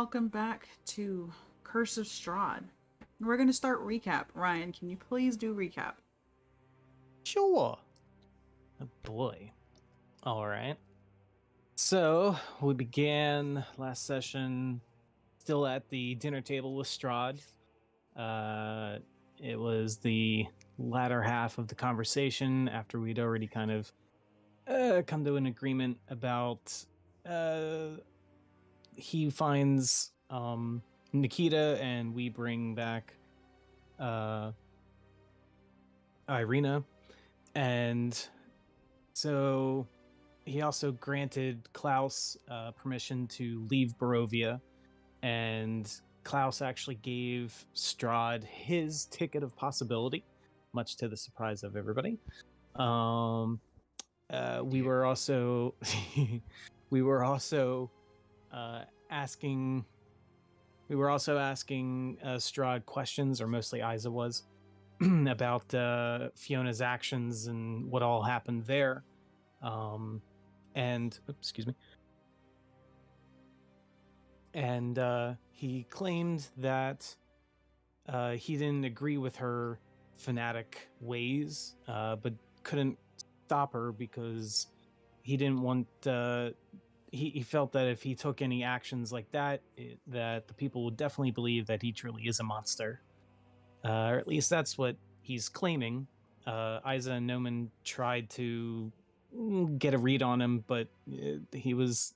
welcome back to Curse of Strahd. We're going to start recap. Ryan, can you please do recap? Sure. Oh boy. All right. So we began last session still at the dinner table with Strahd. It was the latter half of the conversation after we'd already kind of come to an agreement about he finds Nikita and we bring back Irina. And so he also granted Klaus permission to leave Barovia, and Klaus actually gave Strahd his ticket of possibility, much to the surprise of everybody. We were also asking Strahd questions, or mostly Isa was, about Fiona's actions and what all happened there. Excuse me. And he claimed that he didn't agree with her fanatic ways, but couldn't stop her because he didn't want. He felt that if he took any actions like that, that the people would definitely believe that he truly is a monster. Or at least that's what he's claiming. Isa and Noman tried to get a read on him, but he's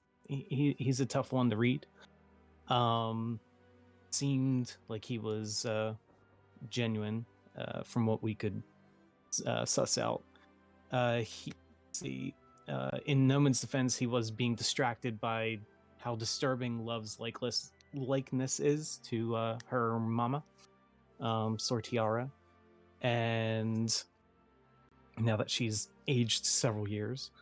a tough one to read. Seemed like he was genuine from what we could suss out. In Noman's defense, he was being distracted by how disturbing Love's likeness is to her mama, Sortiara, and now that she's aged several years.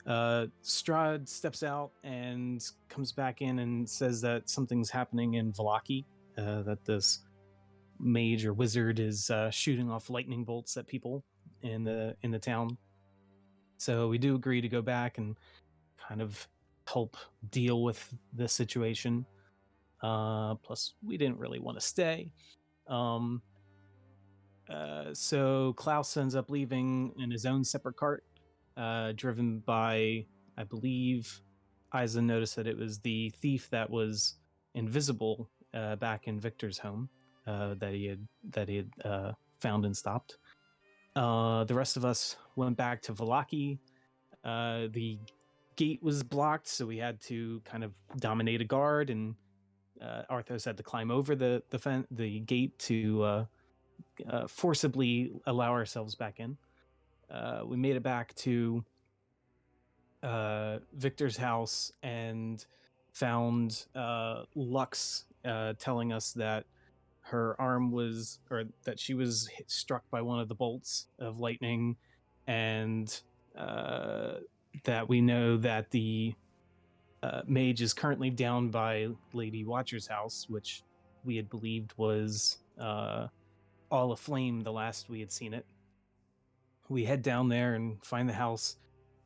Strahd steps out and comes back in and says that something's happening in Vallaki, that this mage or wizard is shooting off lightning bolts at people in the town. So we do agree to go back and kind of help deal with the situation. Plus, we didn't really want to stay. So Klaus ends up leaving in his own separate cart, driven by, I believe, Isa noticed that it was the thief that was invisible back in Victor's home that he had found and stopped. The rest of us went back to Vallaki. The gate was blocked, so we had to kind of dominate a guard, and Arthos had to climb over the gate to forcibly allow ourselves back in. We made it back to Victor's house and found Lux telling us that her arm was, or that she was struck by one of the bolts of lightning, and that we know that the mage is currently down by Lady Watcher's house, which we had believed was all aflame the last we had seen it. We head down there and find the house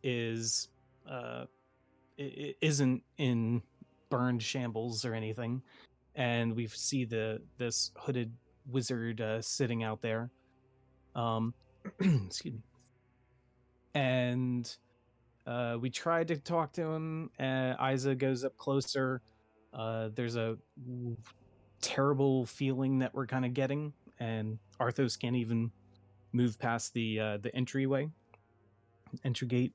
it isn't in burned shambles or anything, and we see this hooded wizard sitting out there. Excuse me. And we tried to talk to him. Isa goes up closer. There's a terrible feeling that we're kind of getting, and Arthos can't even move past the entry gate.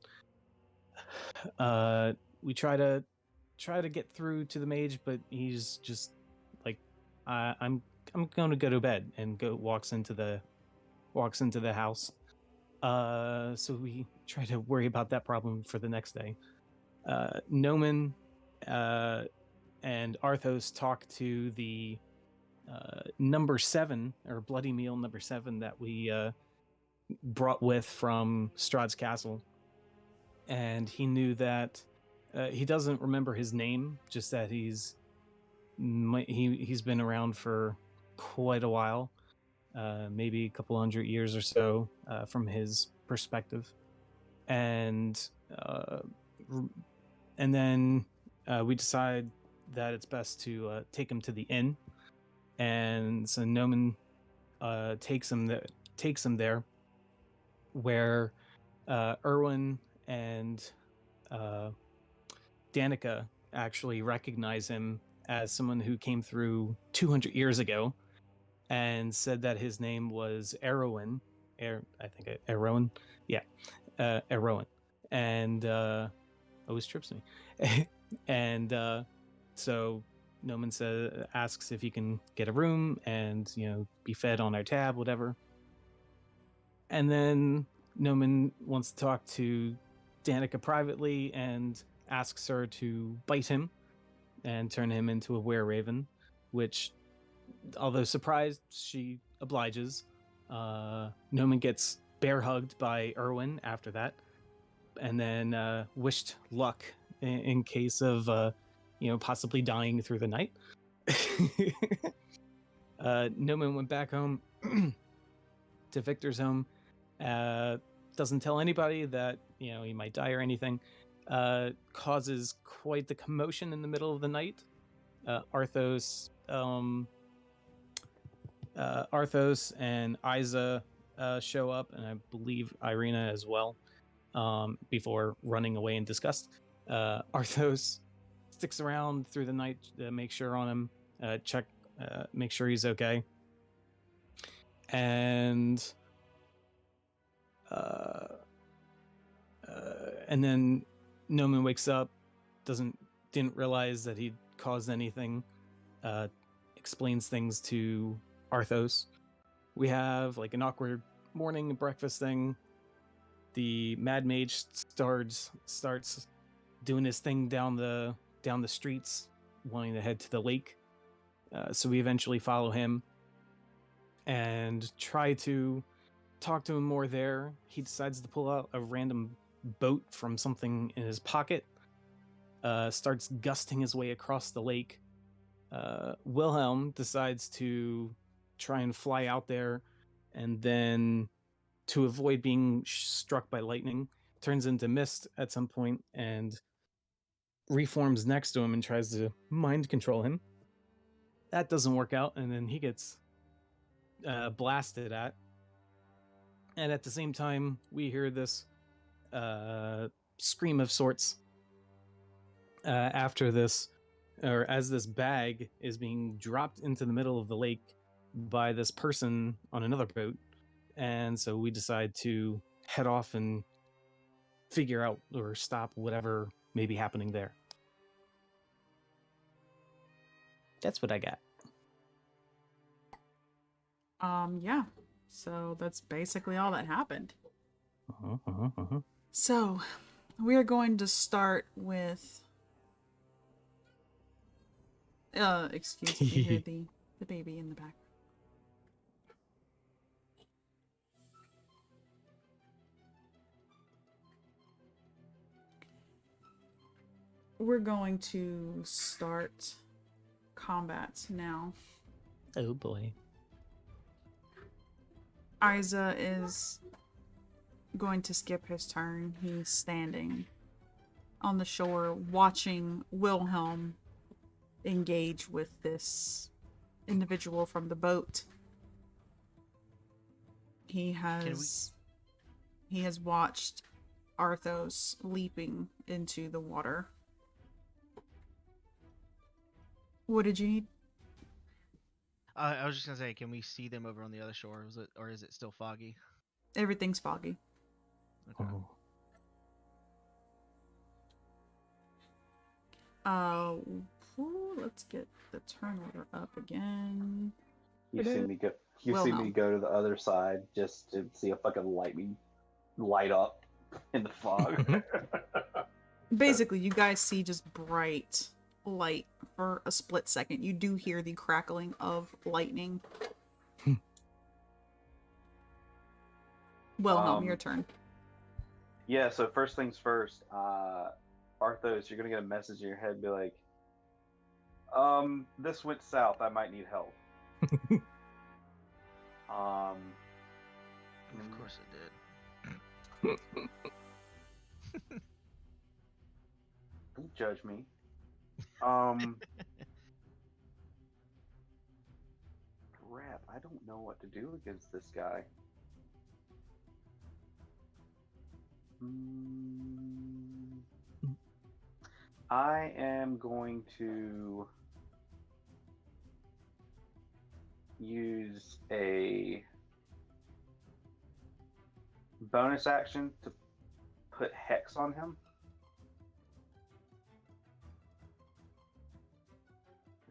We try to get through to the mage, but he's just like, I'm going to go to bed, and walks into the house. So we try to worry about that problem for the next day. Noman and Arthos talk to the number 7, or bloody meal number 7, that we brought with from Strahd's castle, and he knew that he doesn't remember his name, just that he's been around for quite a while, maybe a couple hundred years or so from his perspective, and then we decide that it's best to take him to the inn, and so Noman takes him there, where Erwin and Danica actually recognize him as someone who came through 200 years ago, and said that his name was Erwin. I think Erwin. Yeah, Erwin. And always trips me. And so Noman asks if he can get a room and be fed on our tab, whatever. And then Noman wants to talk to Danica privately and asks her to bite him and turn him into a were-raven, which, although surprised, she obliges. Noman gets bear-hugged by Erwin after that, and then wished luck in case of possibly dying through the night. Noman went back home to Victor's home. Doesn't tell anybody that he might die or anything. Causes quite the commotion in the middle of the night. Arthos and Isa show up, and I believe Irina as well, before running away in disgust. Arthos sticks around through the night to make sure on him, make sure he's okay. And then Noman wakes up, didn't realize that he'd caused anything, explains things to Arthos. We have like an awkward morning breakfast thing. The Mad Mage starts doing his thing down the streets, wanting to head to the lake. So we eventually follow him and try to talk to him more there. He decides to pull out a random boat from something in his pocket, starts gusting his way across the lake. Wilhelm decides to try and fly out there, and then, to avoid being struck by lightning, turns into mist at some point and reforms next to him and tries to mind control him. That doesn't work out, and then he gets blasted at. And at the same time, we hear this scream of sorts after this, or as this bag is being dropped into the middle of the lake by this person on another boat. And so we decide to head off and figure out or stop whatever may be happening there. That's what I got. Yeah. So that's basically all that happened. So we're going to start with excuse me, you hear the baby in the back. We're going to start combat now. Oh boy. Isa is going to skip his turn. He's standing on the shore watching Wilhelm engage with this individual from the boat. He has watched Arthos leaping into the water. What did you need? I was just gonna say, can we see them over on the other shore? Or is it still foggy? Everything's foggy. Okay. Let's get the turn order up again. You see me go. You see me go to the other side just to see a fucking lightning light up in the fog. Basically, you guys see just bright light for a split second. You do hear the crackling of lightning. Wilhelm, your turn. Yeah, so first things first, Arthos, you're gonna get a message in your head, be like, this went south, I might need help. Of course it did. Don't judge me. Crap, I don't know what to do against this guy. I am going to use a bonus action to put Hex on him.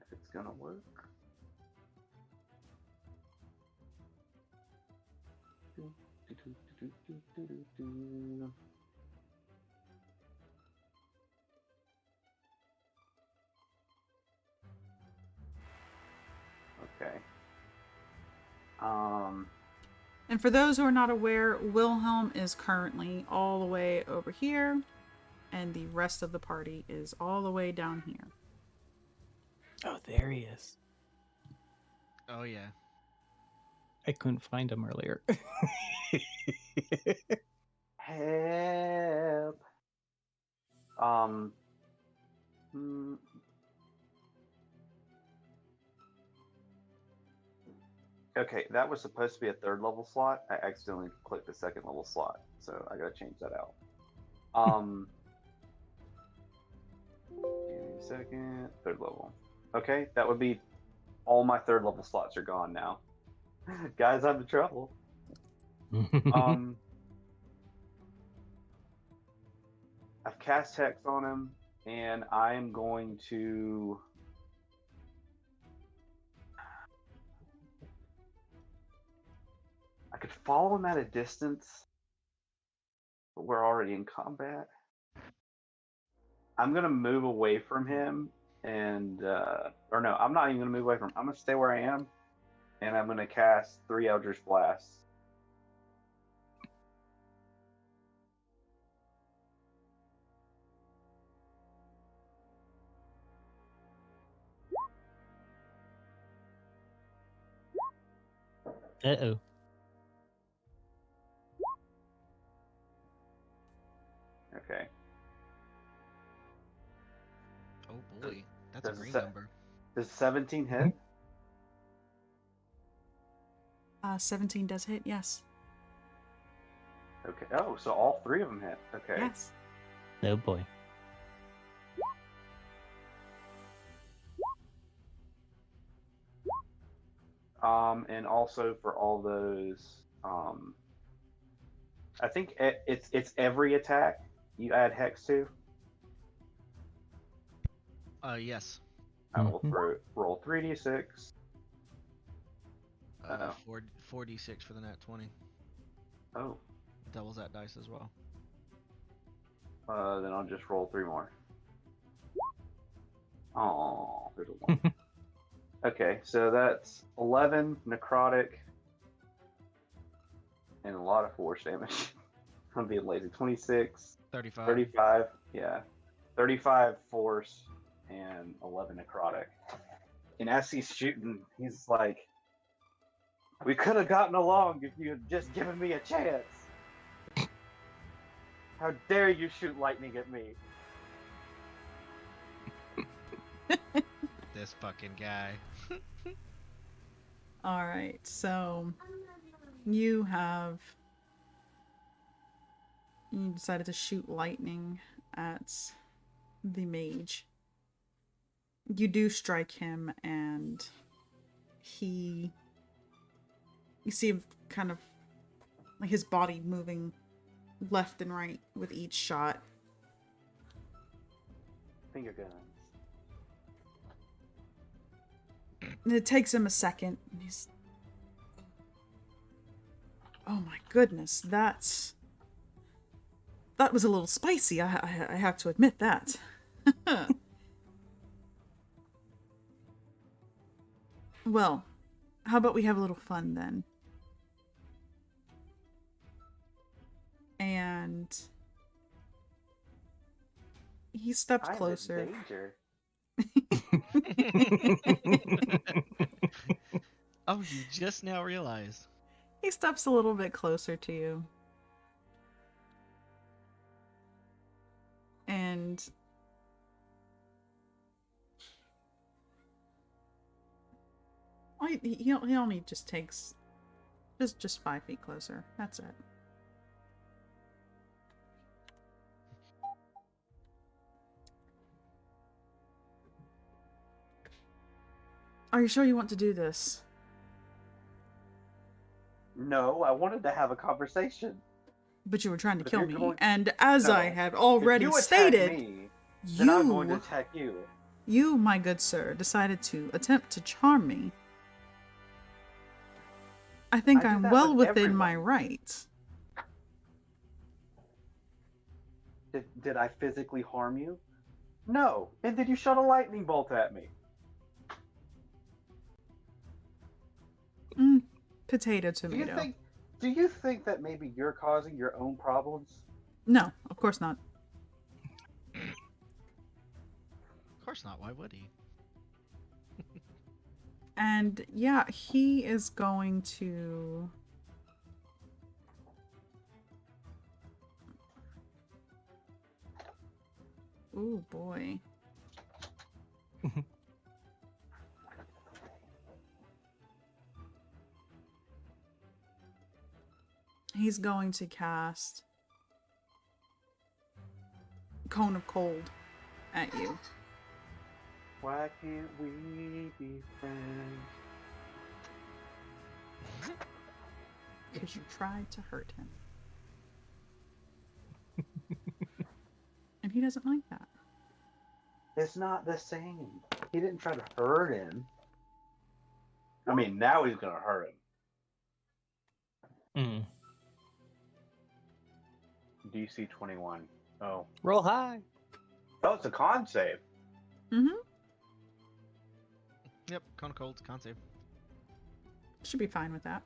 If it's gonna work. Okay. And for those who are not aware, Wilhelm is currently all the way over here, and the rest of the party is all the way down here. Oh, there he is. Oh yeah. I couldn't find him earlier. Help. Hmm. Okay, that was supposed to be a 3rd level slot. I accidentally clicked the 2nd level slot, so I gotta change that out. Give me a second. 3rd level. Okay, that would be all my 3rd level slots are gone now. Guys, I'm in trouble. I've cast Hex on him, and I am going to. I could follow him at a distance, but we're already in combat. I'm gonna move away from him, and or no, I'm not even gonna move away from him. I'm gonna stay where I am, and I'm gonna cast 3 Eldritch Blasts. Uh-oh. Okay. Oh boy, that's a Does green it- number. Does 17 hit? 17 does hit, yes. Okay. Oh, so all 3 of them hit. Okay. Yes. Oh boy. And also for all those, I think it's every attack you add Hex to. Yes. I will roll 3d6. 4d6 for the nat 20. Oh, Doubles that dice as well. then I'll just roll 3 more. Oh, there's a 1. Okay, so that's 11 necrotic and a lot of force damage. I'm being lazy. 26, 35. 35, yeah. 35 force and 11 necrotic. And as he's shooting, he's like, we could have gotten along if you had just given me a chance. How dare you shoot lightning at me? This fucking guy. All right, so you decided to shoot lightning at the mage. You do strike him, and you see him kind of like his body moving left and right with each shot. Finger guns. And it takes him a second. And he's, oh my goodness, that was a little spicy. I have to admit that. Well, how about we have a little fun then? And he steps I'm closer. in danger. Oh, you just now realized. He steps a little bit closer to you. And He only just takes just 5 feet closer. That's it. Are you sure you want to do this? No, I wanted to have a conversation. But you were trying to But kill you're me, going- and as No. I have If already you attack stated, me, then I'm going to you, attack you. you, my good sir, decided to attempt to charm me. I think I do I'm that well with within my everyone. rights. Did I physically harm you? No. And did you shot a lightning bolt at me? Potato, Do you tomato. think that maybe you're causing your own problems? No, of course not. Of course not. Why would he? And yeah, he is going to... Ooh, boy. He's going to cast Cone of Cold at you. Why can't we be friends? Because you tried to hurt him. And he doesn't like that. It's not the same. He didn't try to hurt him. I mean, now he's gonna hurt him. DC 21. Oh. Roll high. Oh, it's a con save. Mm-hmm. Yep, con cold, con save. Should be fine with that.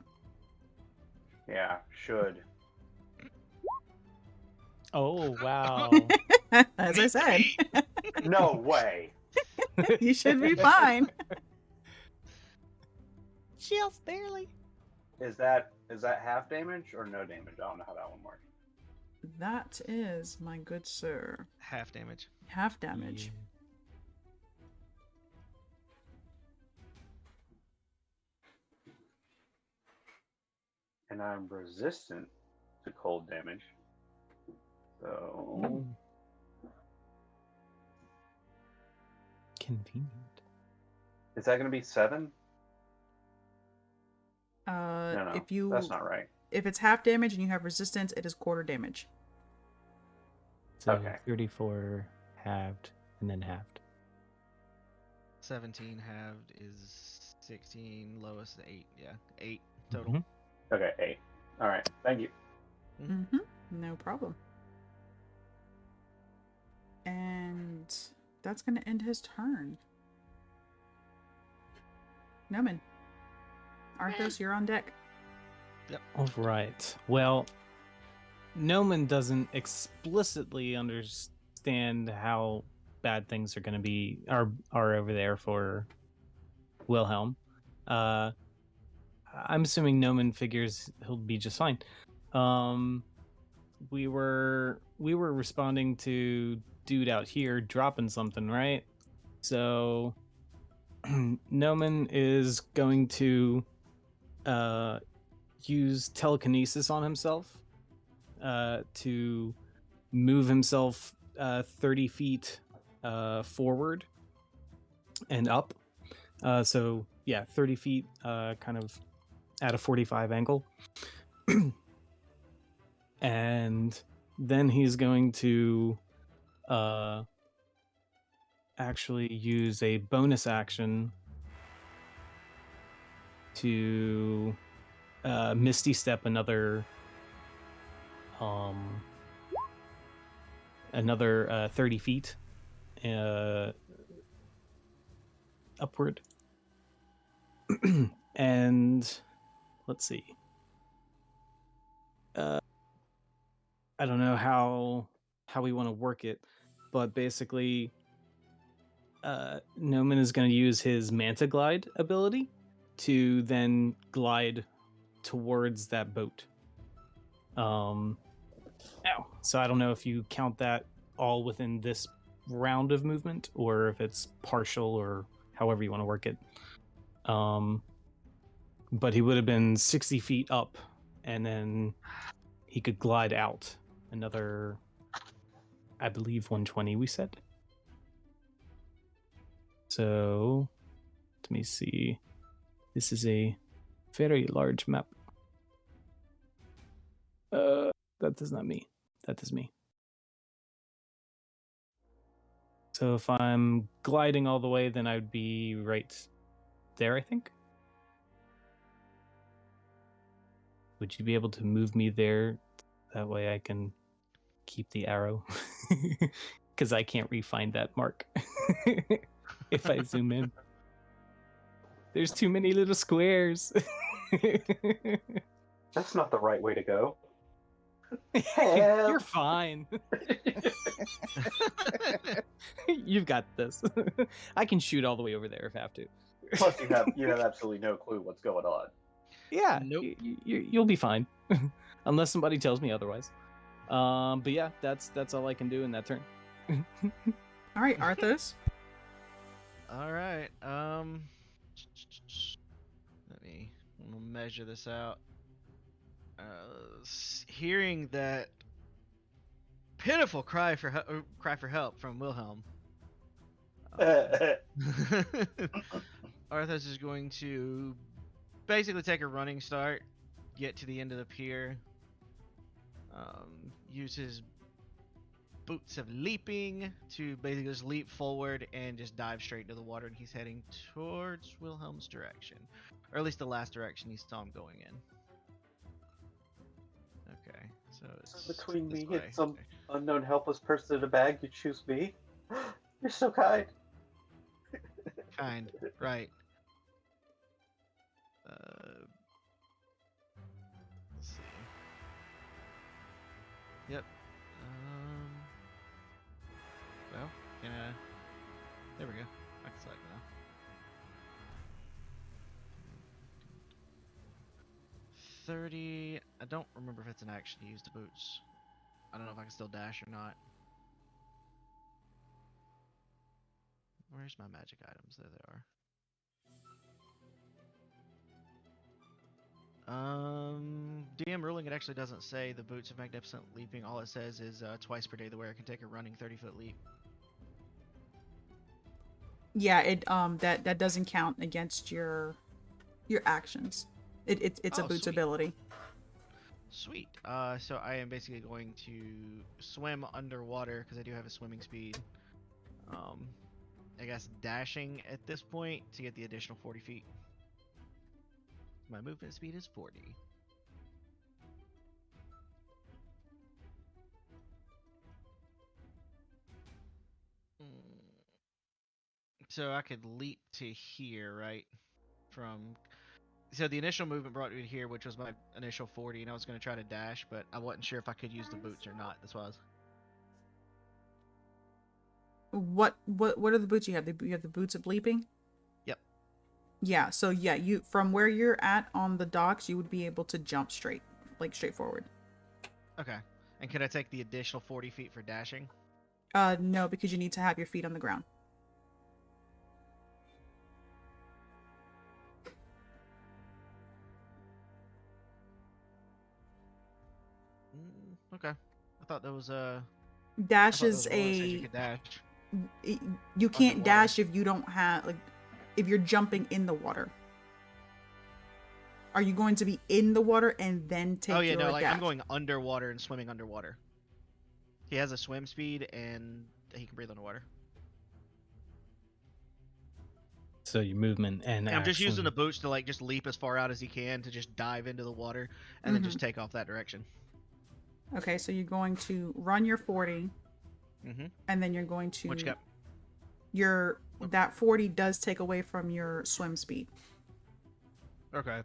Yeah, should. Oh, wow. As I said, No way. you should be fine. Just barely. Is that half damage or no damage? I don't know how that one works. That is, my good sir, Half damage. half damage. And I'm resistant to cold damage. So Ooh. Convenient. is that gonna be 7? No, that's not right. If it's half damage and you have resistance, it is quarter damage. So Okay. 34 halved and then halved. 17 halved is 16. Lowest is 8. Yeah, 8 total. Mhm. Okay, 8. All right, thank you. Mm-hmm. No problem. And that's going to end his turn. Noman. Arthos, you're on deck. All right. Well, Noman doesn't explicitly understand how bad things are going to be are over there for Wilhelm. I'm assuming Noman figures he'll be just fine. We were responding to dude out here dropping something, right? So Noman is going to use telekinesis on himself to move himself 30 feet forward and up. So yeah, 30 feet kind of at a 45 angle. And then he's going to actually use a bonus action to Misty Step another 30 feet upward. And let's see. I don't know how we want to work it, but basically Noman is going to use his Manta Glide ability to then glide towards that boat. So I don't know if you count that all within this round of movement or if it's partial or however you want to work it. but he would have been 60 feet up, and then he could glide out another, I believe, 120, we said. So, let me see. This is a very large map. That is not me. That is me. So if I'm gliding all the way, then I'd be right there, I think. Would you be able to move me there? That way I can keep the arrow. Because I can't re-find that mark if I zoom in. There's too many little squares. That's not the right way to go. You're fine. You've got this. I can shoot all the way over there if I have to. Plus, you have absolutely no clue what's going on. Yeah, Nope. you'll be fine, unless somebody tells me otherwise. But yeah, that's all I can do in that turn. All right, Arthos. All right. Let me measure this out. Hearing that pitiful cry for help from Wilhelm, Arthos is going to basically take a running start, get to the end of the pier, use his boots of leaping to basically just leap forward and just dive straight into the water, and he's heading towards Wilhelm's direction, or at least the last direction he saw him going in. Okay, so it's Between this me way. and some unknown helpless person in a bag, you choose me? You're so kind. Kind, right. Let's see. Yep. Well, there we go. I can select now. 30. I don't remember if it's an action to use the boots. I don't know if I can still dash or not. Where's my magic items? There they are. DM ruling, it actually doesn't say the boots of magnificent leaping. All it says is twice per day the wearer can take a running 30-foot leap. Yeah, it that doesn't count against your actions. It's a boots Sweet. ability. Sweet. So I am basically going to swim underwater because I do have a swimming speed. I guess dashing at this point to get the additional 40 feet. My movement speed is 40. So I could leap to here, right? So the initial movement brought me to here, which was my initial 40, and I was going to try to dash, but I wasn't sure if I could use the boots or not. That's why I was... What are the boots you have? You have the boots of leaping? Yep. Yeah, so yeah, you from where you're at on the docks, you would be able to jump straight forward. Okay. And could I take the additional 40 feet for dashing? No, because you need to have your feet on the ground. Okay. I thought there was a... Dash I thought is there was one that says you a could dash. you can't Underwater. dash if you don't have if you're jumping in the water. Are you going to be in the water and then take Oh yeah, your no, like dash? I'm going underwater and swimming underwater. He has a swim speed and he can breathe underwater. So your movement and I'm just using action. the boots to like just leap as far out as he can to just dive into the water and then just take off that direction. Okay, so you're going to run your 40, and then you're going to What you got? That 40 does take away from your swim speed. Okay.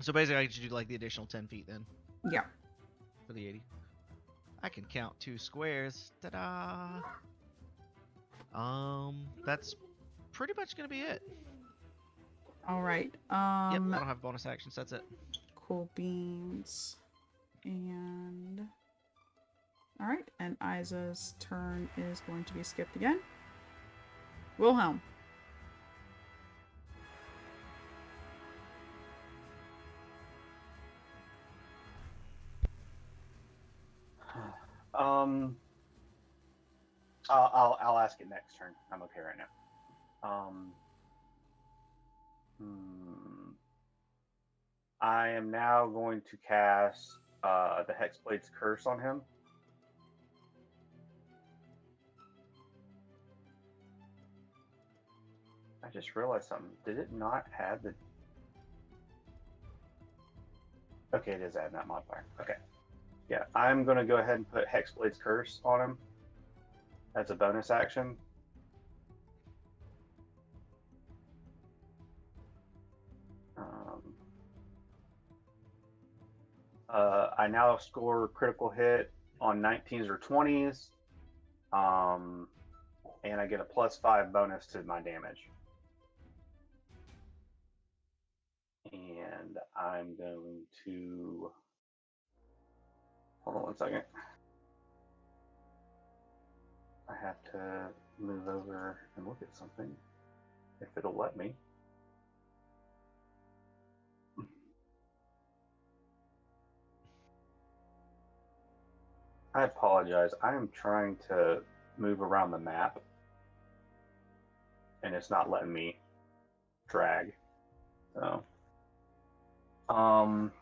So basically I should do like the additional 10 feet then Yeah. for the 80. I can count 2 squares. Ta-da! That's pretty much gonna be it. All right. Yep, I don't have bonus actions. That's it. Cool beans. And all right, and Isa's turn is going to be skipped again. Wilhelm. I'll ask it next turn. I'm okay right now. I am now going to cast the Hexblade's Curse on him. I just realized something. Did it not have the... Okay, it is adding that modifier. Okay. Yeah, I'm going to go ahead and put Hexblade's Curse on him. That's a bonus action. I now score critical hit on 19s or 20s. And I get a +5 bonus to my damage. And I'm going to... Hold on one second. I have to move over and look at something, if it'll let me. I apologize. I am trying to move around the map, and it's not letting me drag. So, I'm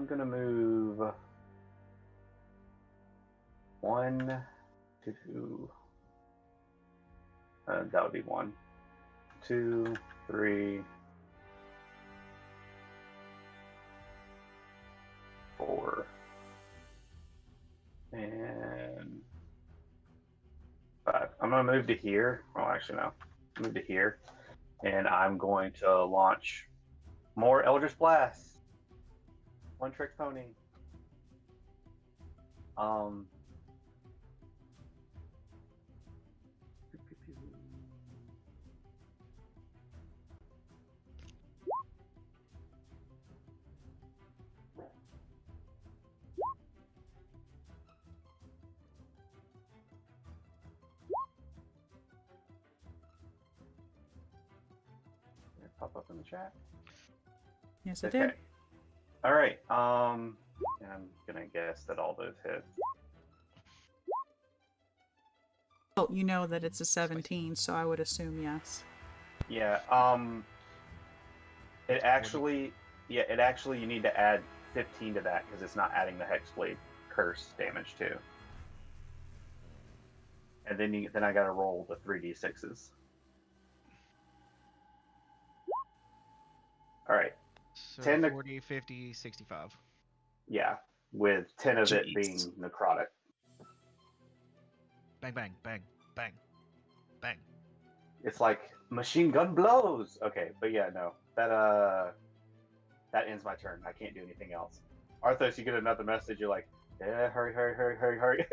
gonna move 1, 2. That would be 1, 2, 3, 4, and 5. I'm gonna move to here. Well, actually, no. Move to here, and I'm going to launch more Eldritch Blasts. One Trick Pony. Pop up in the chat. Yes, I did. All right. And I'm gonna guess that all those hit. Well, you know that it's a 17, so I would assume yes. Yeah. It actually you need to add 15 to that because it's not adding the Hexblade Curse damage too. And then I gotta roll the 3d6s. All right. So 10 to... 40, 50, 65. Yeah, with 10 of it Jeez. being necrotic. Bang, bang, bang, bang, bang. It's like machine gun blows. Okay, but yeah, no. That ends my turn. I can't do anything else. Arthos, you get another message, you're like, yeah, hurry, hurry, hurry, hurry, hurry.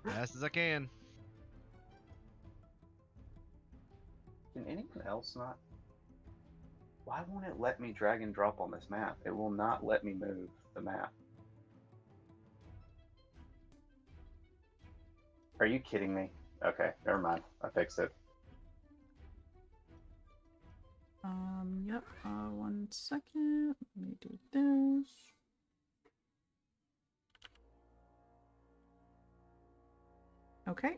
Fast as I can. Can anyone else not? Why won't it let me drag and drop on this map? It will not let me move the map. Are you kidding me? Okay, never mind. I fixed it. Yep. 1 second. Let me do this. Okay.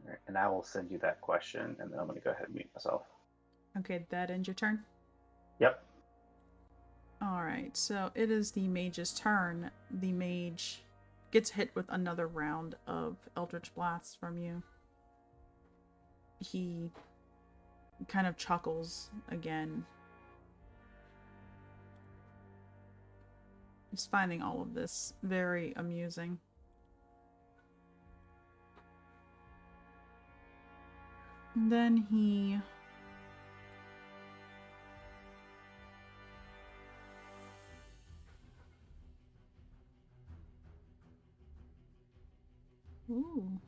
All right, and I will send you that question, and then I'm going to go ahead and mute myself. Okay, that ends your turn? Yep. Alright, so it is the mage's turn. The mage gets hit with another round of Eldritch Blasts from you. He kind of chuckles again. He's finding all of this very amusing. And then he... Ooh.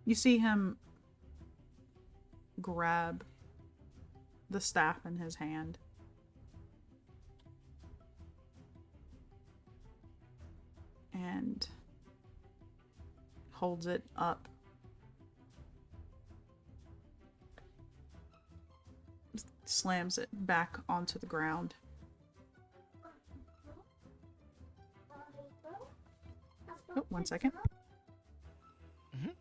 You see him grab the staff in his hand. And holds it up. Slams it back onto the ground. Oh, 1 second. Mhm.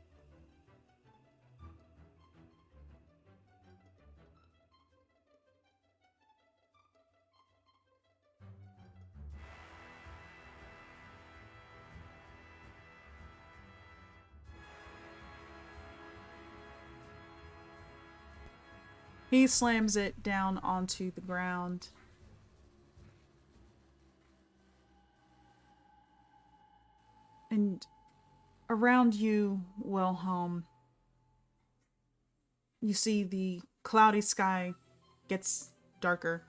He slams it down onto the ground. And around you, Wilhelm, you see the cloudy sky gets darker.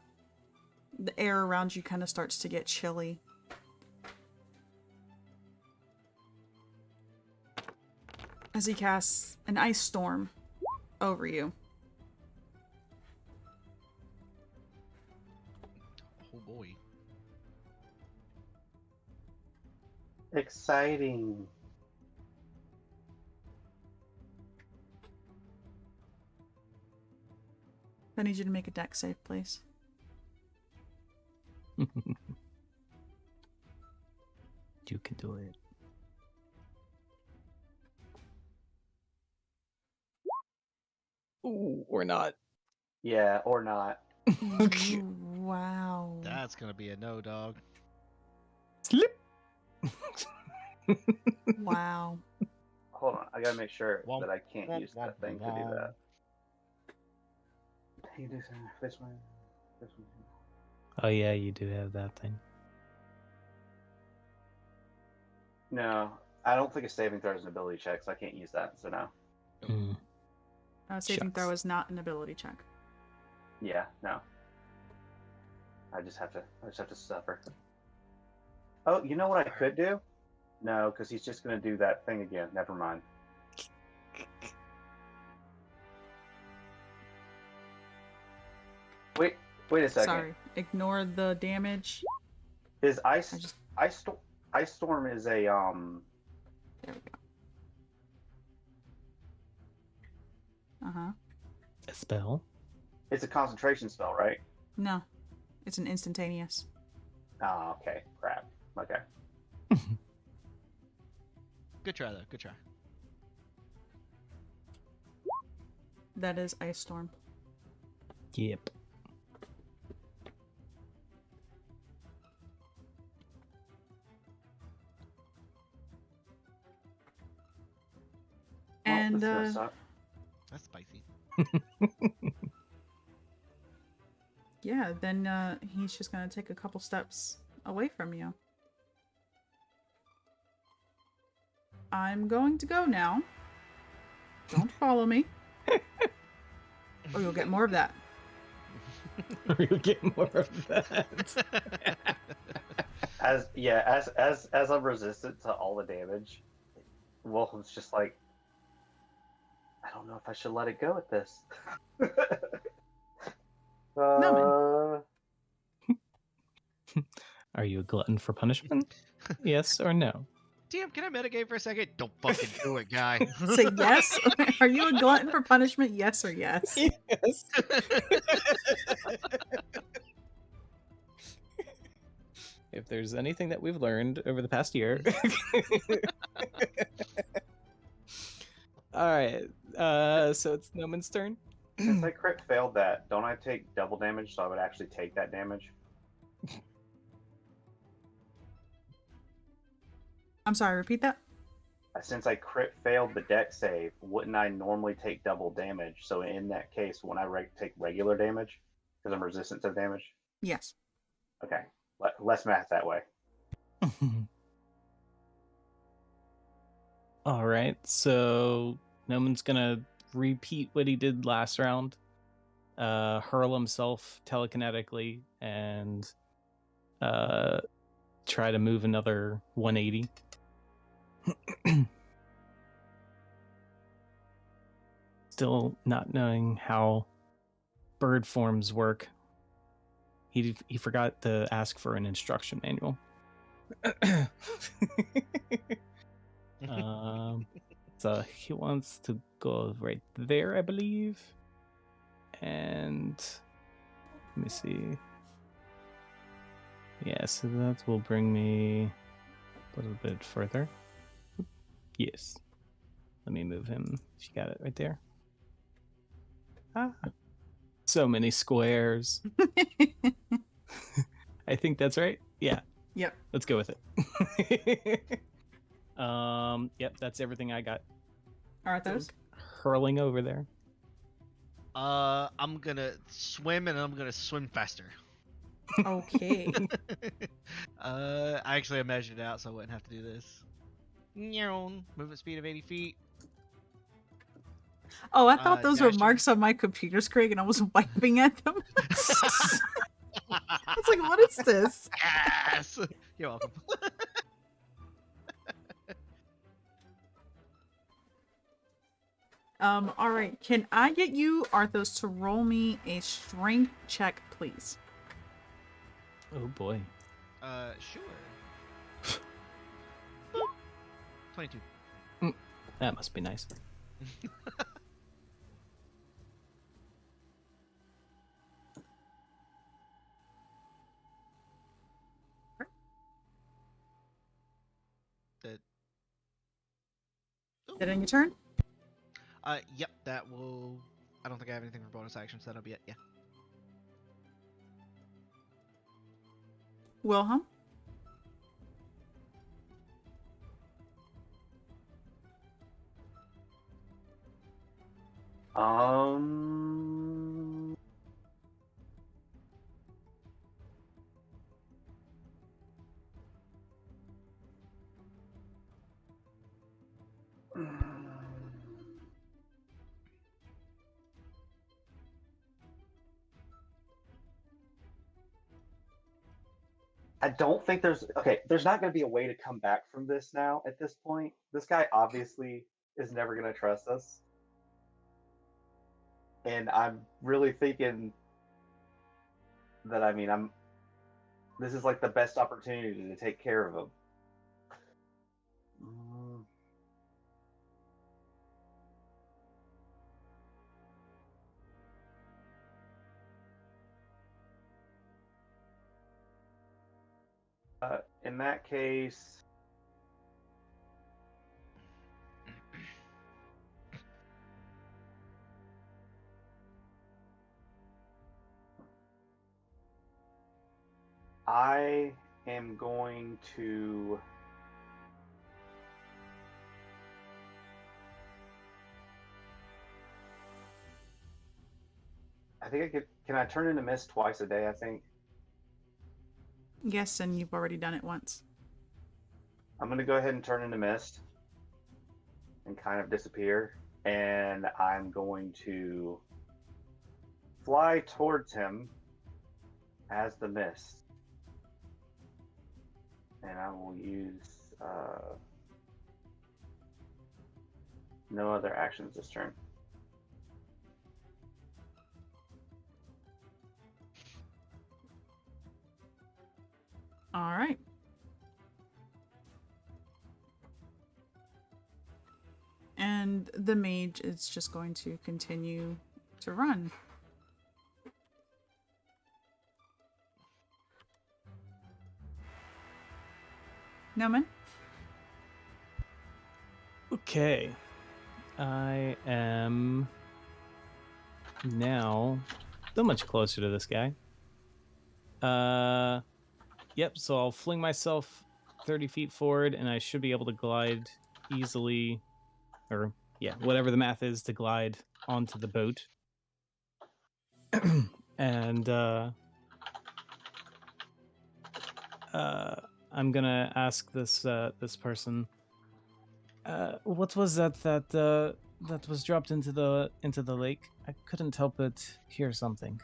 The air around you kind of starts to get chilly. As he casts an ice storm over you. Oh boy. Exciting. I need you to make a deck save, please. You can do it. Ooh, or not. Yeah, or not. Okay. Wow. That's gonna be a no, dog. Slip. Wow. Hold on, I gotta make sure Womp, that I can't womp, use that womp, thing to do womp. that. You do this one, this one. Oh yeah, you do have that thing. No, I don't think a saving throw is an ability check, so I can't use that. So no. Mm. Saving Shucks. throw is not an ability check. Yeah, no. I just have to suffer. Oh, you know what I could do? No, because he's just gonna do that thing again. Never mind. Wait a second. Sorry. Ignore the damage. Is I just... ice storm is a There we go. Uh-huh. A spell. it's a concentration spell, right? No. It's an instantaneous. Oh, okay. Crap. Okay. Good try though. Good try. That is Ice Storm. Yep. And well, this is gonna suck. That's spicy. yeah, then he's just gonna take a couple steps away from you. I'm going to go now. Don't follow me. Or you'll get more of that. Or you'll get more of that. As I'm resistant to all the damage, Wilhelm's just like, I don't know if I should let it go at this. Are you a glutton for punishment? Yes or no? DM, can I metagame for a second? Don't fucking do it, guy. Say yes. Are you a glutton for punishment? Yes or yes? Yes. If there's anything that we've learned over the past year. All right. So it's Noman's turn. Since I crit failed that, don't I take double damage? So I would actually take that damage. I'm sorry, repeat that? Since I crit failed the deck save, wouldn't I normally take double damage? So in that case, when I take regular damage, because I'm resistant to damage? Yes. Okay, less math that way. All right. So Noman's gonna repeat what he did last round. Hurl himself telekinetically and try to move another 180. Still not knowing how bird forms work. He forgot to ask for an instruction manual. So he wants to go right there, I believe. And let me see. Yeah, so that will bring me a little bit further. Yes. Let me move him. If you got it right there. Ah. So many squares. I think that's right. Yeah. Yep. Let's go with it. Yep, that's everything I got. Arthos? Hurling over there. I'm gonna swim and I'm gonna swim faster. Okay. Actually I measured it out so I wouldn't have to do this. Movement speed of 80 feet. Oh, I thought those were Dashing. marks on my computer screen and I was wiping at them. I was like, what is this? Yes! You're welcome. All right. Can I get you, Arthos, to roll me a strength check, please? Oh boy. Sure. 22. That must be nice. That. Is that in your turn? Yep, that will. I don't think I have anything for bonus action, so that'll be it. Yeah. Wilhelm? I don't think there's not going to be a way to come back from this now at this point. This guy obviously is never going to trust us. And I'm really thinking that, this is like the best opportunity to take care of him. In that case, I am going to I think I could. Can I turn into mist twice a day? I think Yes, and you've already done it once. I'm going to go ahead and turn into mist and kind of disappear. And I'm going to fly towards him as the mist. And I will use no other actions this turn. All right. And the mage is just going to continue to run. Noman? Okay. I am now so much closer to this guy. Yep, so I'll fling myself 30 feet forward and I should be able to glide easily, or yeah, whatever the math is to glide onto the boat. And I'm gonna ask this person, what was that was dropped into the lake? I couldn't help but hear something.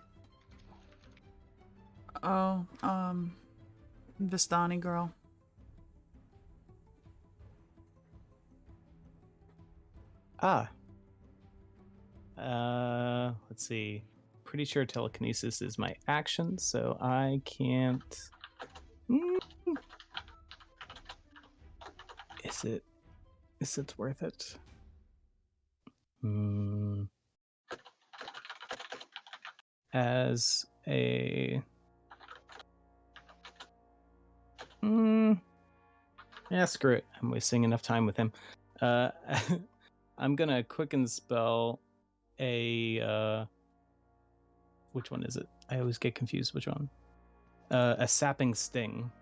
Oh, Vistani girl. Ah. Let's see. Pretty sure telekinesis is my action, so I can't. Is it? Is it worth it? Hmm. As a... Yeah, screw it. I'm wasting enough time with him. I'm gonna quicken spell a... which one is it? I always get confused. Which one? A sapping sting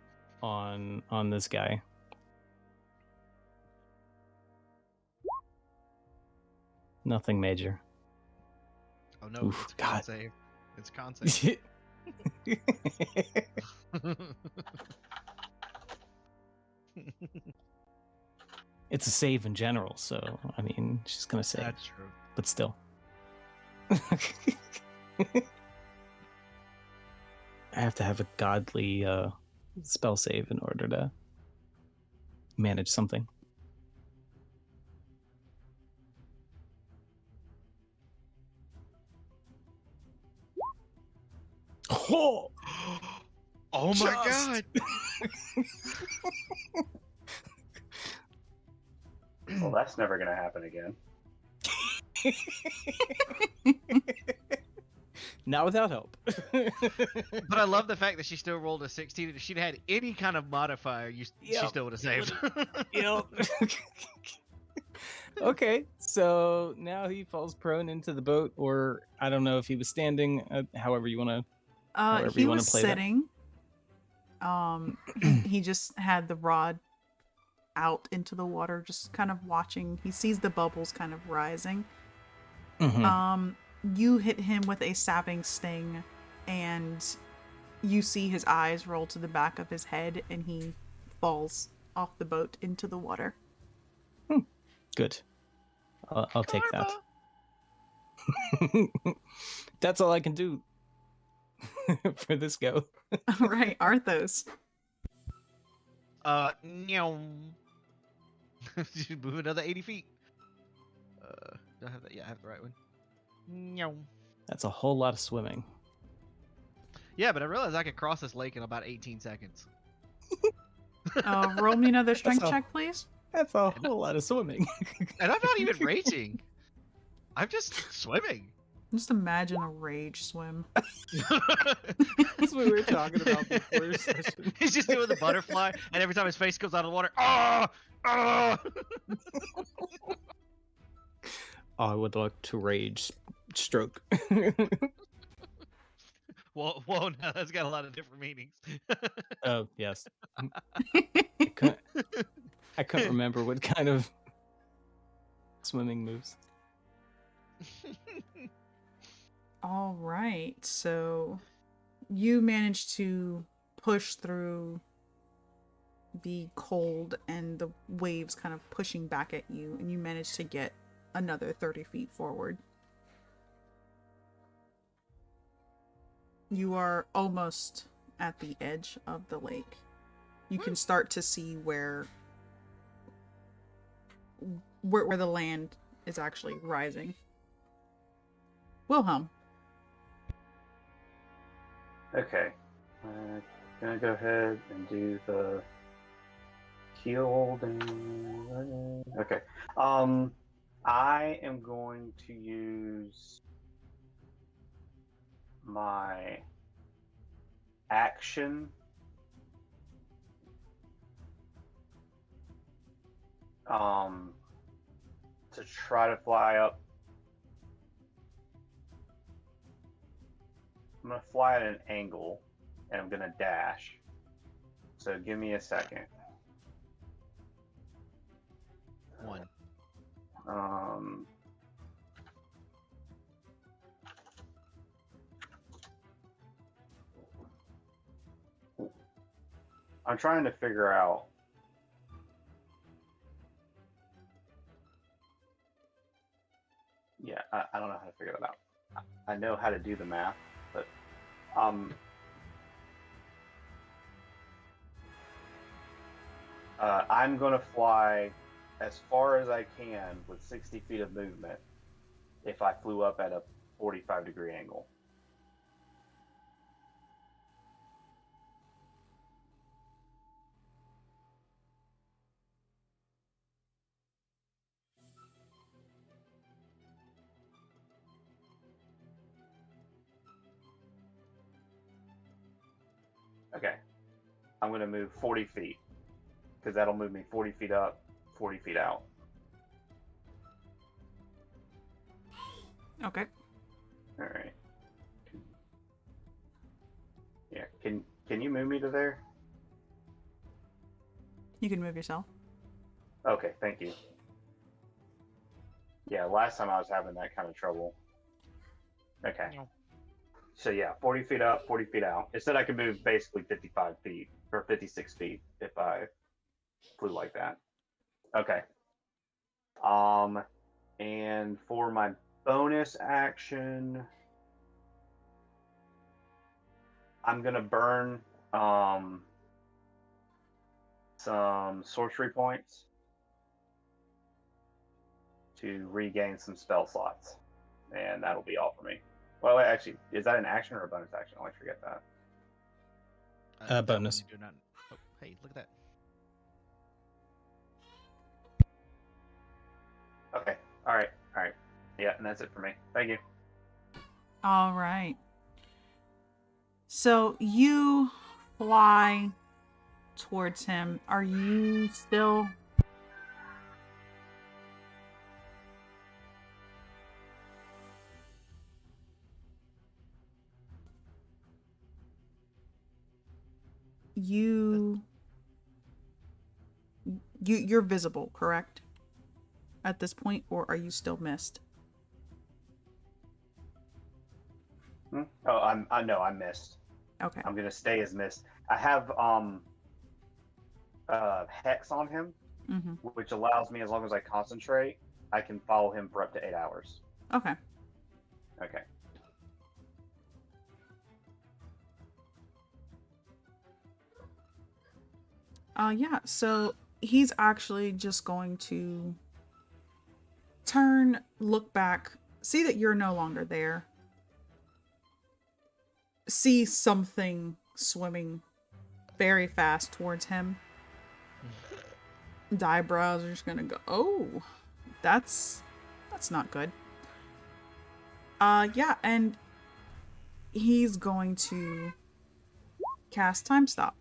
on this guy. Nothing major. Oh no, Oof, it's a con God. save. It's a con save. It's a save in general, so I mean, she's gonna save, That's true. but still. I have to have a godly spell save in order to manage something. Oh, Oh my Just. god! Well, that's never gonna happen again. Not without help. But I love the fact that she still rolled a 16. If she'd had any kind of modifier, she Yep. still would have saved. Yep. Okay, so now he falls prone into the boat, or I don't know if he was standing. However you want to. However He you wanna was play that. sitting. He just had the rod out into the water, just kind of watching. He sees the bubbles kind of rising. Mhm. You hit him with a sapping sting, and you see his eyes roll to the back of his head, and he falls off the boat into the water. Good. I'll take that. Karma. That's all I can do for this go. All right, Arthos. Meow. Just move another 80 feet. Do I have that? Yeah, I have the right one. Meow. That's a whole lot of swimming. Yeah, but I realized I could cross this lake in about 18 seconds. Roll me another strength all. check, please. That's a whole lot of swimming. And I'm not even raging. I'm just swimming. Just imagine a rage swim. That's what we were talking about before session. He's just doing the butterfly, and every time his face comes out of the water, ah, ah. I would like to rage stroke. Whoa, no, that's got a lot of different meanings. Oh, yes. I couldn't remember what kind of swimming moves. All right, so you managed to push through the cold and the waves kind of pushing back at you, and you managed to get another 30 feet forward. You are almost at the edge of the lake. You can start to see where the land is actually rising. Wilhelm. Okay. Gonna go ahead and do the healed and okay. I am going to use my action to try to fly up. I'm gonna fly at an angle and I'm gonna dash. So give me a second. One. I'm trying to figure out. Yeah, I don't know how to figure that out. I know how to do the math, but I'm gonna fly as far as I can with 60 feet of movement if I flew up at a 45-degree angle. Okay. I'm gonna move 40 feet because that'll move me 40 feet up, 40 feet out. Okay. All right. Yeah. Can you move me to there? You can move yourself. Okay. Thank you. Yeah. Last time I was having that kind of trouble. Okay. No. So yeah, 40 feet up, 40 feet out. It said I could move basically 55 feet or 56 feet if I flew like that. Okay. And for my bonus action, I'm gonna burn some sorcery points to regain some spell slots, and that'll be all for me. Well, actually, is that an action or a bonus action? I always forget that. That one Bonus. you do not... Oh, hey, look at that. Okay. All right. All right. Yeah, and that's it for me. Thank you. All right. So you fly towards him. Are you still... You're visible, correct? At this point, or are you still missed? Oh, I missed. Okay. I'm gonna stay as missed. I have hex on him, Mm-hmm. which allows me, as long as I concentrate, I can follow him for up to 8 hours. Okay. Okay. Yeah, so he's actually just going to turn, look back, see that you're no longer there, see something swimming very fast towards him. The eyebrows are just gonna go, oh, that's not good. Yeah, and he's going to cast Time Stop.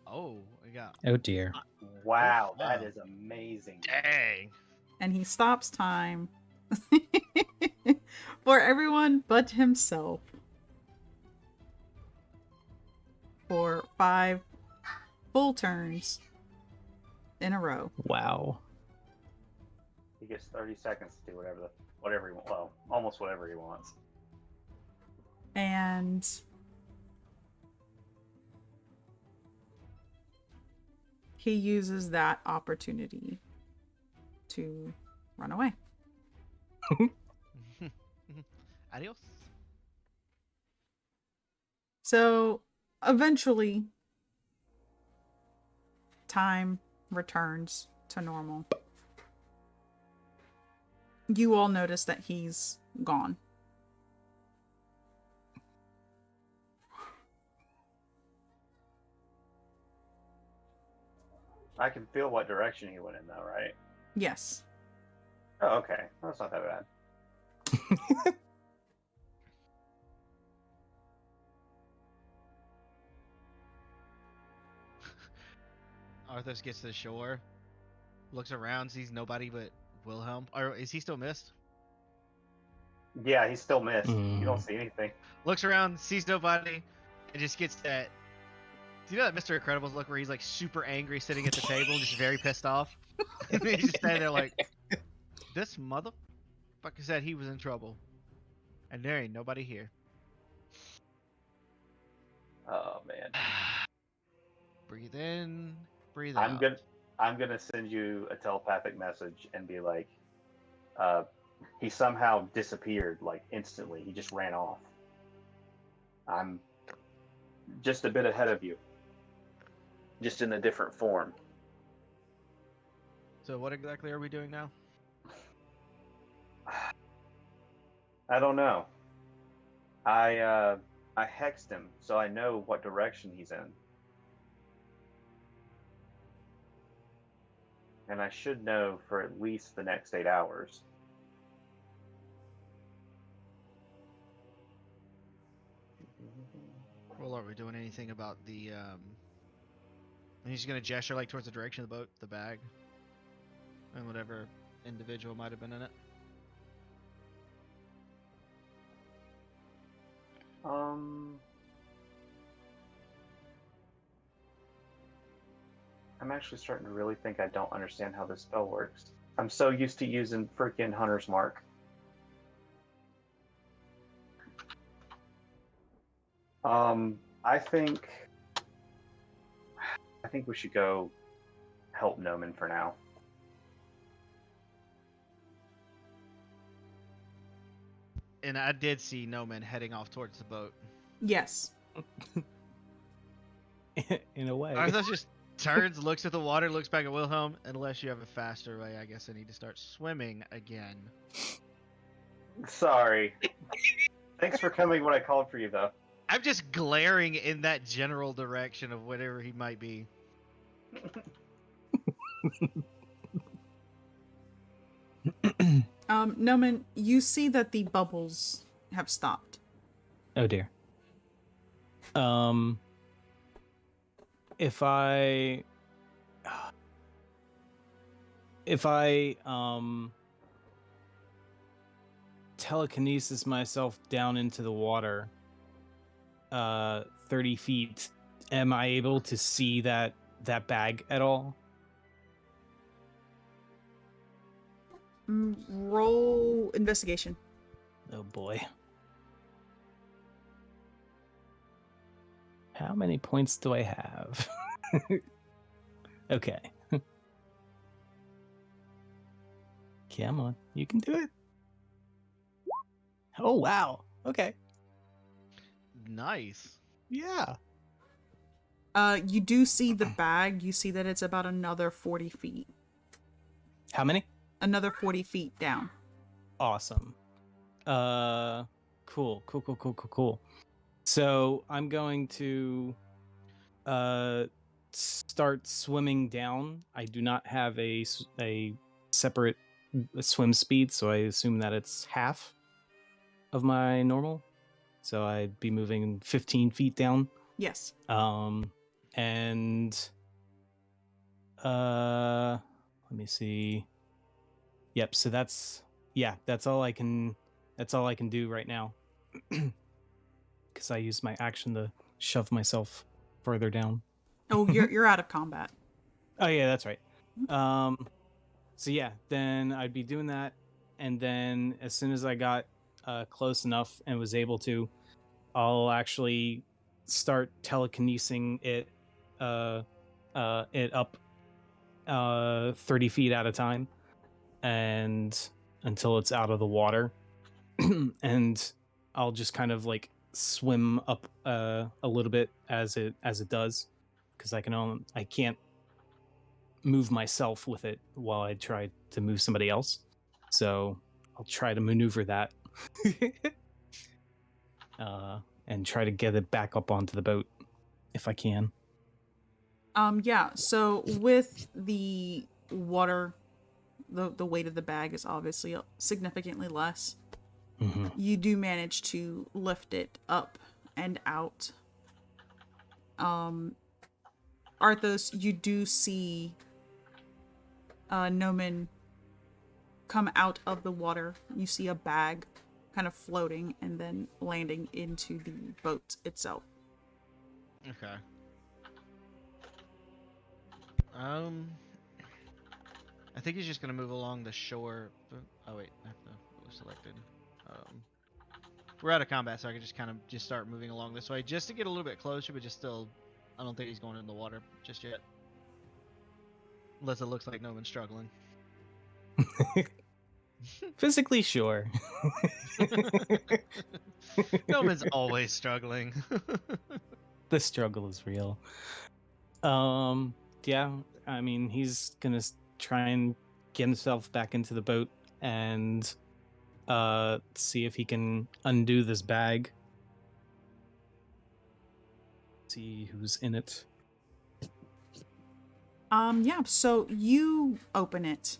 Oh, we got... Oh dear. Wow, wow. that is amazing. Dang. And he stops time for everyone but himself for 5 full turns in a row. Wow. He gets 30 seconds to do whatever he wants. Well, almost whatever he wants. And he uses that opportunity to run away. Adios. So eventually, time returns to normal. You all notice that he's gone. I can feel what direction he went in, though, right? Yes. Oh, okay. That's not that bad. Arthas gets to the shore, looks around, sees nobody but Wilhelm. Or is he still missed? Yeah, he's still missed. You don't Mm. see anything. Looks around, sees nobody, and just gets that... Do you know that Mr. Incredible's look where he's like super angry sitting at the table, just very pissed off? And he's just standing there like, this motherfucker said he was in trouble. And there ain't nobody here. Oh man. Breathe in, breathe I'm out. good. I'm gonna send you a telepathic message and be like, he somehow disappeared like instantly. He just ran off. I'm just a bit ahead of you, just in a different form. So what exactly are we doing now? I don't know. I hexed him, so I know what direction he's in. and I should know for at least the next 8 hours. Well, are we doing anything about the And he's gonna gesture like towards the direction of the boat, the bag, and whatever individual might have been in it. I'm actually starting to really think I don't understand how this spell works. I'm so used to using freaking Hunter's Mark. I think we should go help Noman for now. And I did see Noman heading off towards the boat. Yes. In a way. Arthas just turns, looks at the water, looks back at Wilhelm. Unless you have a faster way, I guess I need to start swimming again. Sorry. Thanks for coming when I called for you, though. I'm just glaring in that general direction of whatever he might be. Noman, you see that the bubbles have stopped. Oh dear. If I telekinesis myself down into the water 30 feet, am I able to see that bag at all? Roll investigation. Oh boy. How many points do I have? Okay. Come on, you can do it. Oh wow. Okay. Nice. Yeah. You do see the bag. You see that it's about another 40 feet. How many? Another 40 feet down. Awesome. Cool. So I'm going to start swimming down. I do not have a separate swim speed, so I assume that it's half of my normal. So I'd be moving 15 feet down. Yes. And let me see. Yep, so that's all I can do right now. Cuz I used my action to shove myself further down. Oh, you're out of combat. Oh yeah, that's right. So yeah, then I'd be doing that, and then as soon as I got close enough and was able to, I'll actually start telekinesing it up 30 feet at a time, and until it's out of the water. And I'll just kind of like swim up a little bit as it does, because I can't move myself with it while I try to move somebody else. So I'll try to maneuver that. And try to get it back up onto the boat if I can. Yeah, so with the water, the weight of the bag is obviously significantly less. Mm-hmm. You do manage to lift it up and out. Arthos, you do see Noman come out of the water. You see a bag kind of floating and then landing into the boat itself. Okay. I think he's just gonna move along the shore. Oh wait, I have to was selected. We're out of combat, so I can just kind of just start moving along this way, just to get a little bit closer, but just still, I don't think he's going in the water just yet, unless it looks like no one's struggling. Physically, sure. No one's always struggling. The struggle is real. Yeah, I mean, he's gonna try and get himself back into the boat and see if he can undo this bag. See who's in it. Yeah, so you open it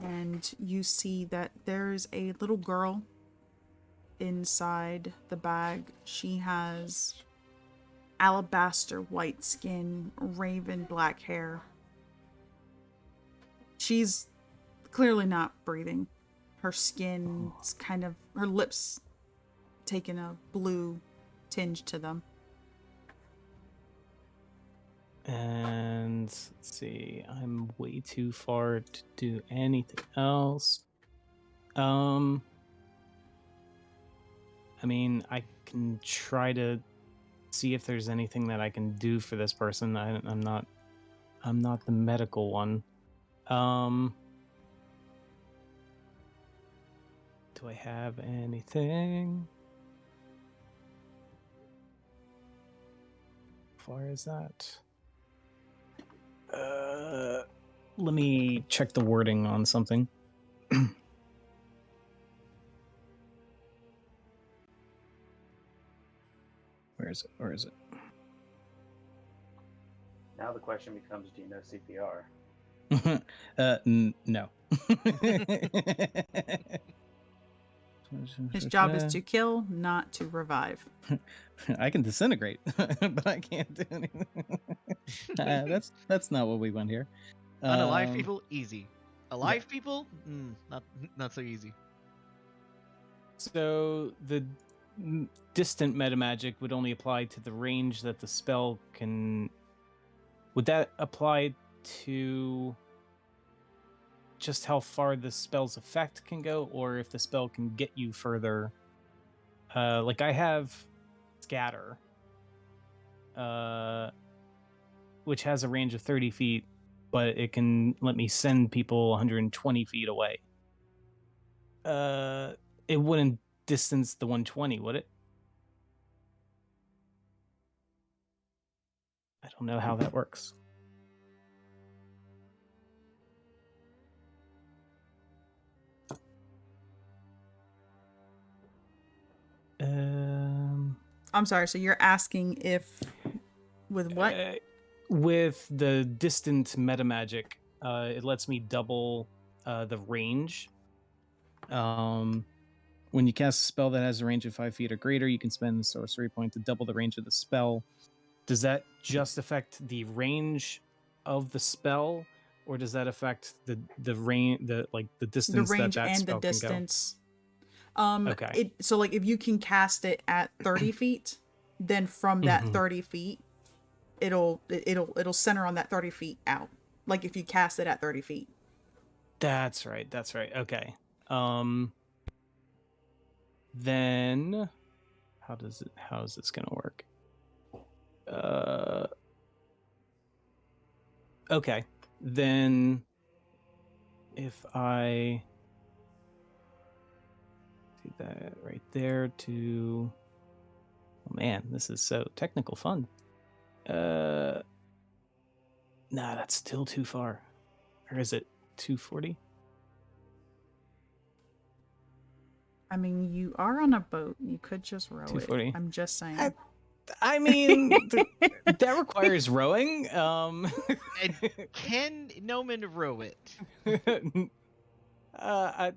and you see that there's a little girl inside the bag. She has alabaster white skin, raven black hair. She's clearly not breathing. Her skin's kind of, her lips taking a blue tinge to them. And let's see, I'm way too far to do anything else. I mean, I can try to see if there's anything that I can do for this person. I'm not the medical one. Do I have anything? How far is that? Let me check the wording on something. Where is it? Where is it? Now the question becomes, do you know CPR? No. His job is to kill, not to revive. I can disintegrate, but I can't do anything. That's not what we want here. Unalive people, easy. Alive people, not so easy. So the distant metamagic would only apply to the range that the spell can. Would that apply to just how far the spell's effect can go, or if the spell can get you further? Like I have Scatter, which has a range of 30 feet, but it can let me send people 120 feet away. It wouldn't distance the 120, would it? I don't know how that works. I'm sorry, so you're asking if with what? With the distant metamagic, it lets me double the range. When you cast a spell that has a range of 5 feet or greater, you can spend the sorcery point to double the range of the spell. Does that just affect the range of the spell, or does that affect the range, the distance The range that and spell the distance. Okay. So like if you can cast it at 30 feet, then from that 30 feet, it'll center on that 30 feet out. Like if you cast it at 30 feet. That's right. That's right. Okay. Then how is this gonna work? Okay. Then if I see that right there to, oh man, this is so technical fun. Nah, that's still too far. Or is it 240? I mean, you are on a boat. You could just row 240. it. I'm just saying. I mean, that requires rowing. And can Noman row it? I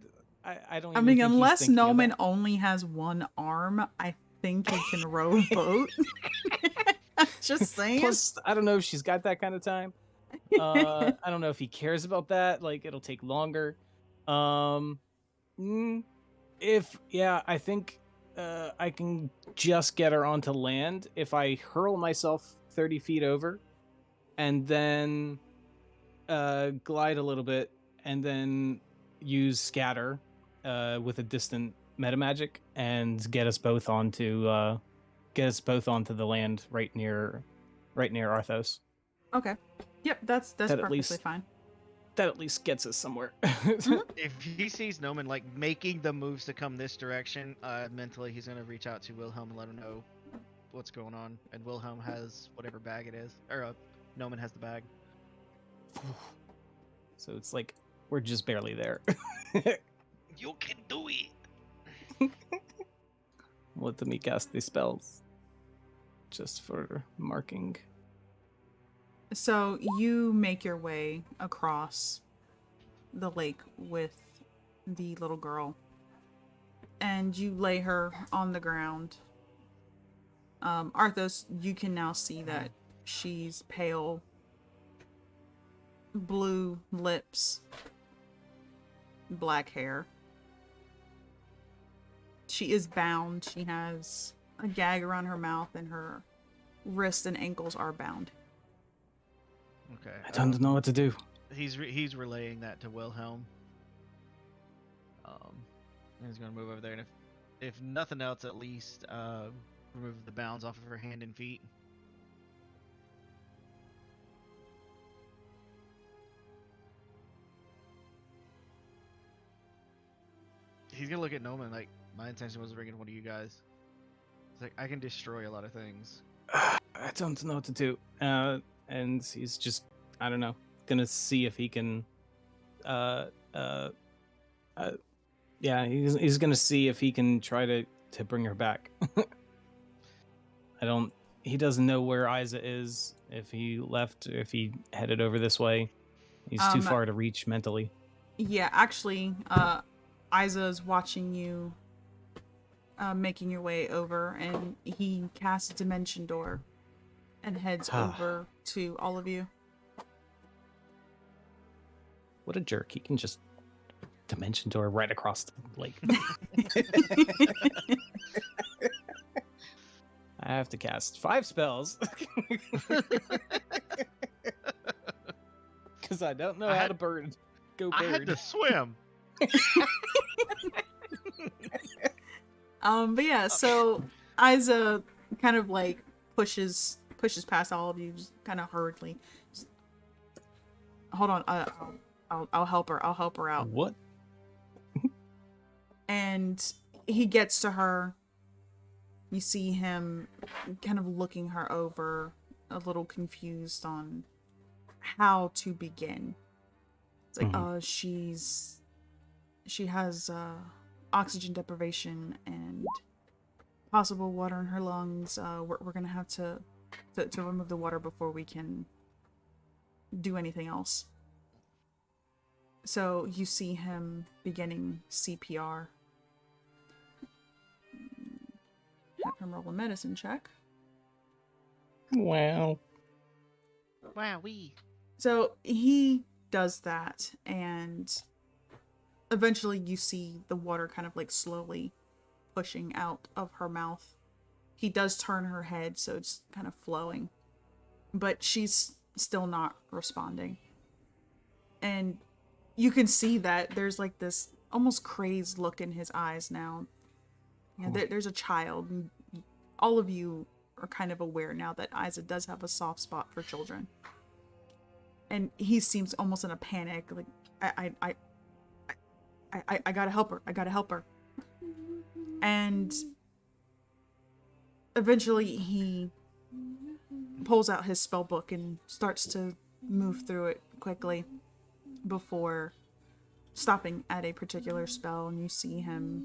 don't. I Even mean, think he's unless thinking of Noman that. only has one arm, I think he can row a boat. Just saying. Plus, I don't know if she's got that kind of time. I don't know if he cares about that. Like, it'll take longer. I think I can just get her onto land if I hurl myself 30 feet over, and then glide a little bit, and then use Scatter with a distant metamagic and get us both onto the land right near Arthos. Okay. Yep, that's That at perfectly least- fine. That at least gets us somewhere. If he sees Noman like making the moves to come this direction, mentally he's gonna reach out to Wilhelm and let him know what's going on. And Wilhelm has whatever bag it is, or Noman has the bag. So it's like we're just barely there. You can do it. Let me cast these spells just for marking. So you make your way across the lake with the little girl, and you lay her on the ground. Arthos, you can now see that she's pale, blue lips, black hair. She is bound. She has a gag around her mouth, and her wrists and ankles are bound. Okay. I don't know what to do. He's relaying that to Wilhelm. And he's gonna move over there, and if nothing else, at least remove the bounds off of her hand and feet. He's gonna look at Noman like, my intention was bringing one of you guys. It's like, I can destroy a lot of things. I don't know what to do. And he's just, I don't know, gonna see if he can, yeah, he's gonna see if he can try to bring her back. He doesn't know where Isa is, if he left, if he headed over this way. He's too far to reach mentally. Yeah, actually, Isa is watching you making your way over, and he casts Dimension Door and heads over to all of you. What a jerk. He can just Dimension Door right across the lake. I have to cast 5 spells. Because I don't know how to bird. Go bird. I had to swim. But yeah, so Isa kind of like pushes past all of you, just kind of hurriedly. Just, hold on, I'll help her. I'll help her out. What? And he gets to her. You see him kind of looking her over, a little confused on how to begin. It's like, she has oxygen deprivation and possible water in her lungs. We're gonna have to remove the water before we can do anything else. So you see him beginning CPR. Have him roll a medicine check. Wow. Wowee. So he does that, and eventually you see the water kind of like slowly pushing out of her mouth. He does turn her head, so it's kind of flowing, but she's still not responding. And you can see that there's like this almost crazed look in his eyes now. Yeah, there's a child. And all of you are kind of aware now that Isa does have a soft spot for children. And he seems almost in a panic, like, I gotta help her. I gotta help her. And eventually he pulls out his spell book and starts to move through it quickly before stopping at a particular spell, and you see him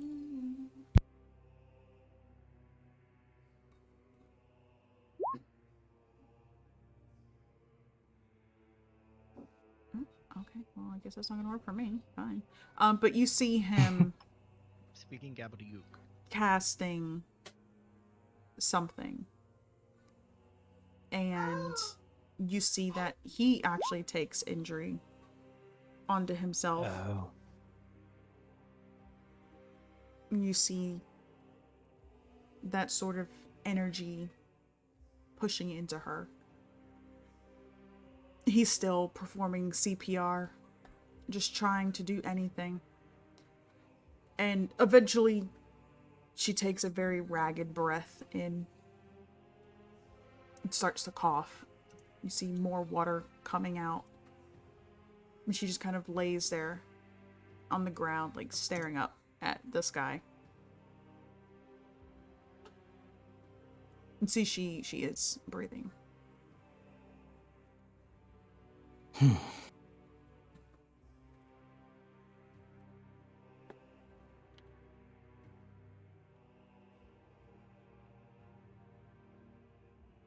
okay, well, I guess that's not gonna work for me. Fine. But you see him Speaking Gabadook. casting something, and you see that he actually takes injury onto himself. Oh. You see that sort of energy pushing into her. He's still performing CPR, just trying to do anything. And eventually, she takes a very ragged breath in and starts to cough. You see more water coming out. And she just kind of lays there on the ground, like staring up at the sky. And see, she is breathing.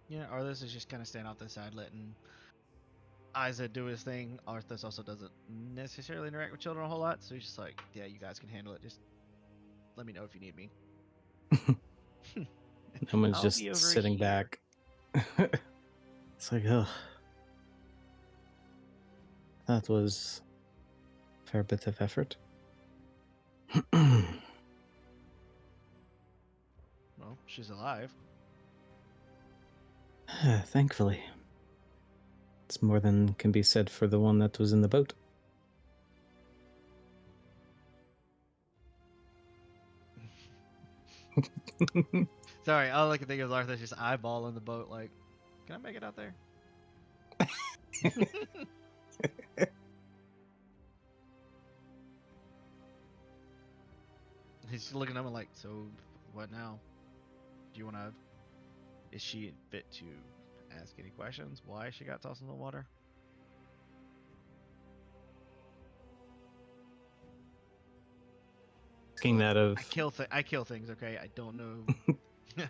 Yeah, Arthas is just kind of standing off the side, letting Isa do his thing. Arthas also doesn't necessarily interact with children a whole lot, so he's just like, yeah, you guys can handle it. Just let me know if you need me. Someone's I'll just be over sitting here. back. It's like, ugh. That was a fair bit of effort. Well, she's alive. Thankfully. It's more than can be said for the one that was in the boat. Sorry, all I can think of is Arthas just eyeballing the boat like, can I make it out there? He's looking at me like, so what now? Do you want to? Is she fit to ask any questions? Why she got tossed in the water? Asking that of I kill things. Okay, I don't know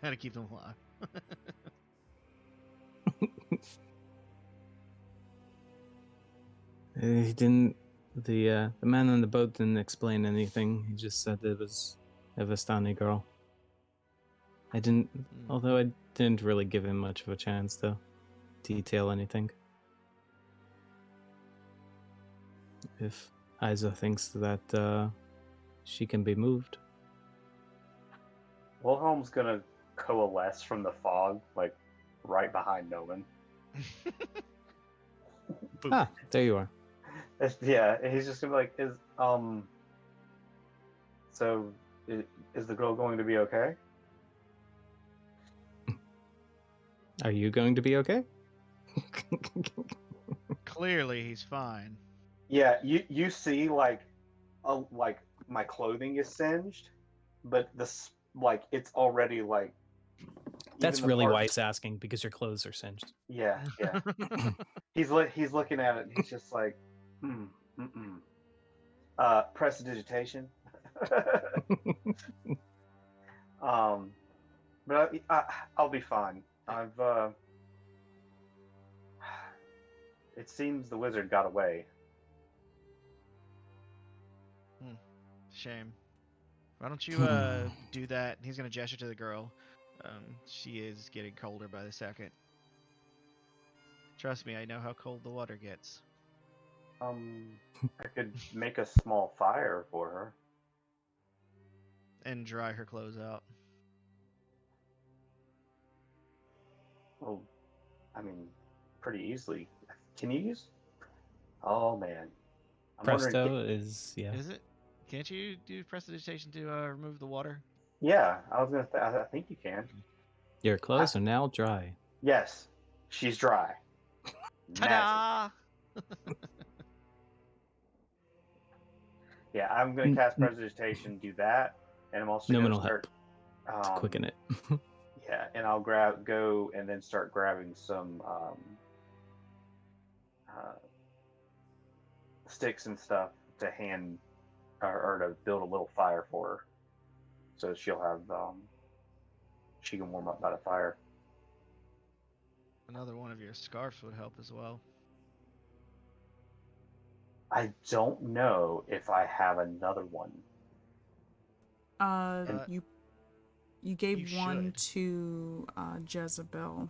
how to keep them alive. he didn't. The man on the boat didn't explain anything. He just said it was a Vistani girl. I didn't, although I didn't really give him much of a chance to detail anything. If Isa thinks that she can be moved. Wilhelm's gonna coalesce from the fog, like right behind Nolan. Ah, there you are. Yeah, and he's just gonna be like, so is the girl going to be okay? Are you going to be okay? Clearly, he's fine. Yeah, you see like my clothing is singed, but like it's already like. That's even the really part- why he's asking, because your clothes are singed. Yeah. He's looking at it. And he's just like, prestidigitation. But I'll be fine. It seems the wizard got away. Shame. Why don't you do that? He's gonna gesture to the girl. She is getting colder by the second. Trust me, I know how cold the water gets. I could make a small fire for her. And dry her clothes out. Well, I mean, pretty easily. Can you use? Oh man, I'm Presto wondering. is, yeah. Is it? Can't you do prestidigitation to remove the water? Yeah, I was gonna. I think you can. Your clothes are now dry. Yes, she's dry. Ta-da! Yeah, I'm gonna cast prestidigitation, do that, and I'm also Nominal gonna start. help to quicken it. Yeah, and I'll go and then start grabbing some sticks and stuff to hand or to build a little fire for her, so she'll have she can warm up by the fire. Another one of your scarves would help as well. I don't know if I have another one. You gave You one should. to Jezebel.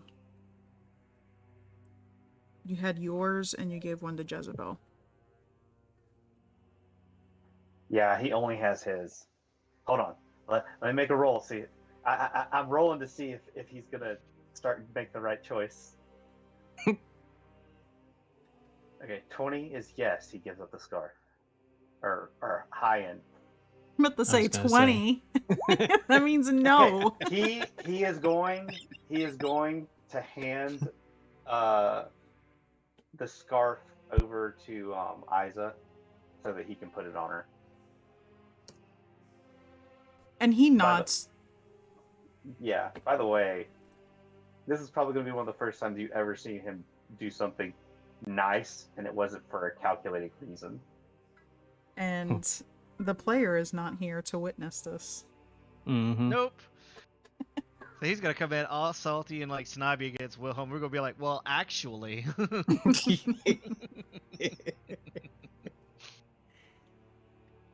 You had yours, and you gave one to Jezebel. Yeah, he only has his. Hold on, let me make a roll. See, I'm rolling to see if he's gonna start make the right choice. Okay, 20 is yes. He gives up the scarf, or high end. I'm about to say gonna 20. That means no. Okay, he is going to hand the scarf over to Isa so that he can put it on her. And he nods. Yeah, by the way, this is probably going to be one of the first times you ever see him do something nice, and it wasn't for a calculated reason. And the player is not here to witness this. Mm-hmm. Nope. He's gonna come in all salty and like snobby against Wilhelm. We're gonna be like, well, actually.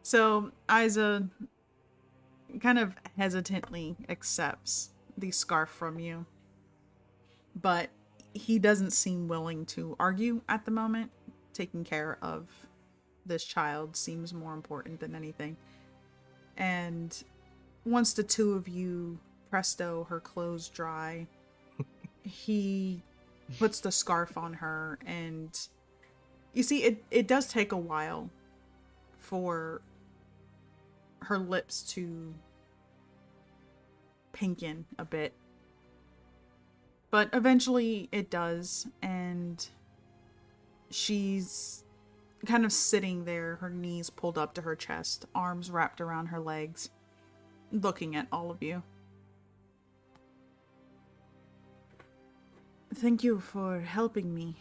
So Isa kind of hesitantly accepts the scarf from you, but he doesn't seem willing to argue at the moment. Taking care of this child seems more important than anything. And once the two of you presto her clothes dry, he puts the scarf on her, and you see it does take a while for her lips to pinken a bit. But eventually it does, and she's kind of sitting there, her knees pulled up to her chest, arms wrapped around her legs, looking at all of you. Thank you for helping me.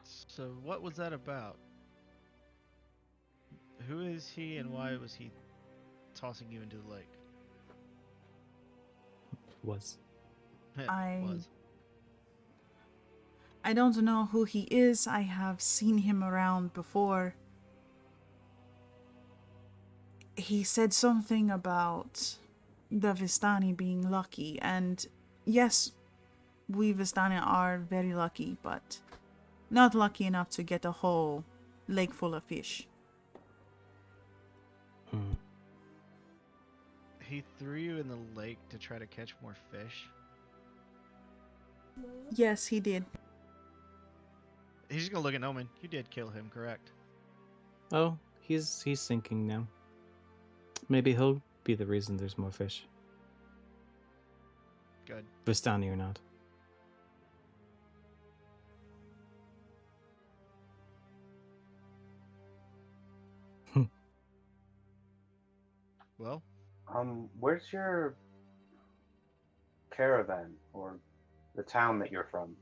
So what was that about? Who is he and why was he tossing you into the lake? Was. I don't know who he is. I have seen him around before. He said something about the Vistani being lucky, and yes, we Vistani are very lucky, but not lucky enough to get a whole lake full of fish. He threw you in the lake to try to catch more fish. Yes, he did. He's just gonna look at Omen. You did kill him, correct? Oh, he's sinking now. Maybe he'll be the reason there's more fish. Good. Vistani or not. Well, Where's your caravan or the town that you're from?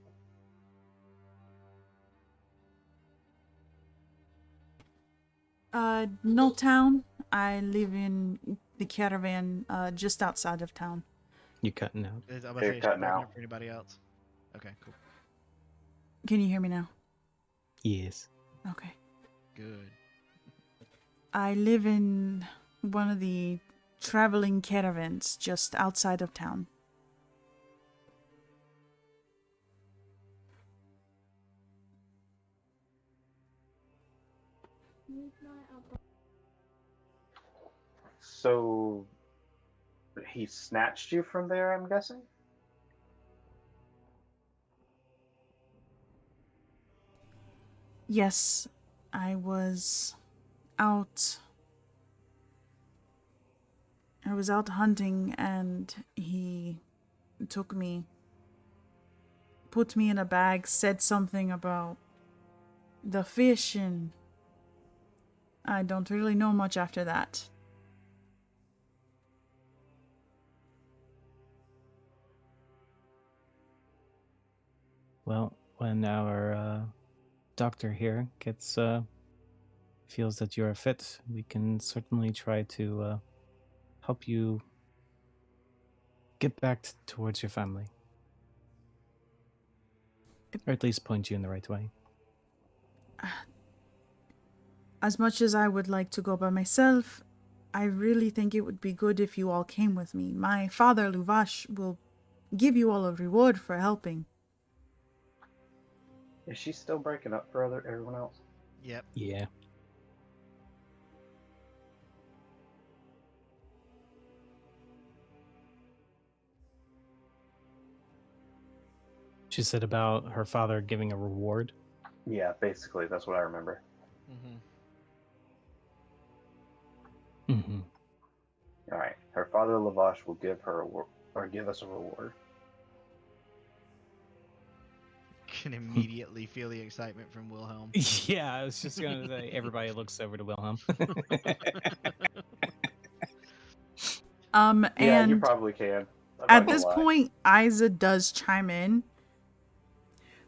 No town. I live in the caravan, just outside of town. You cutting out? I'm about to They're say, is cutting breaking out. up for anybody else? Okay, cool. Can you hear me now? Yes. Okay. Good. I live in one of the traveling caravans just outside of town. So he snatched you from there, I'm guessing? Yes, I was out. I was out hunting, and he took me, put me in a bag, said something about the fish, and I don't really know much after that. Well, when our doctor here gets feels that you're fit, we can certainly try to help you get back towards your family, or at least point you in the right way. As much as I would like to go by myself, I really think it would be good if you all came with me. My father, Luvash, will give you all a reward for helping. Is she still breaking up for everyone else? Yep. Yeah. She said about her father giving a reward. Yeah, basically, that's what I remember. Mm-hmm. All right, her father Lavash will give her or give us a reward. Can immediately feel the excitement from Wilhelm. Yeah, I was just gonna say everybody looks over to Wilhelm. Yeah, you And probably can. I'm not at gonna this lie. point, Isa does chime in.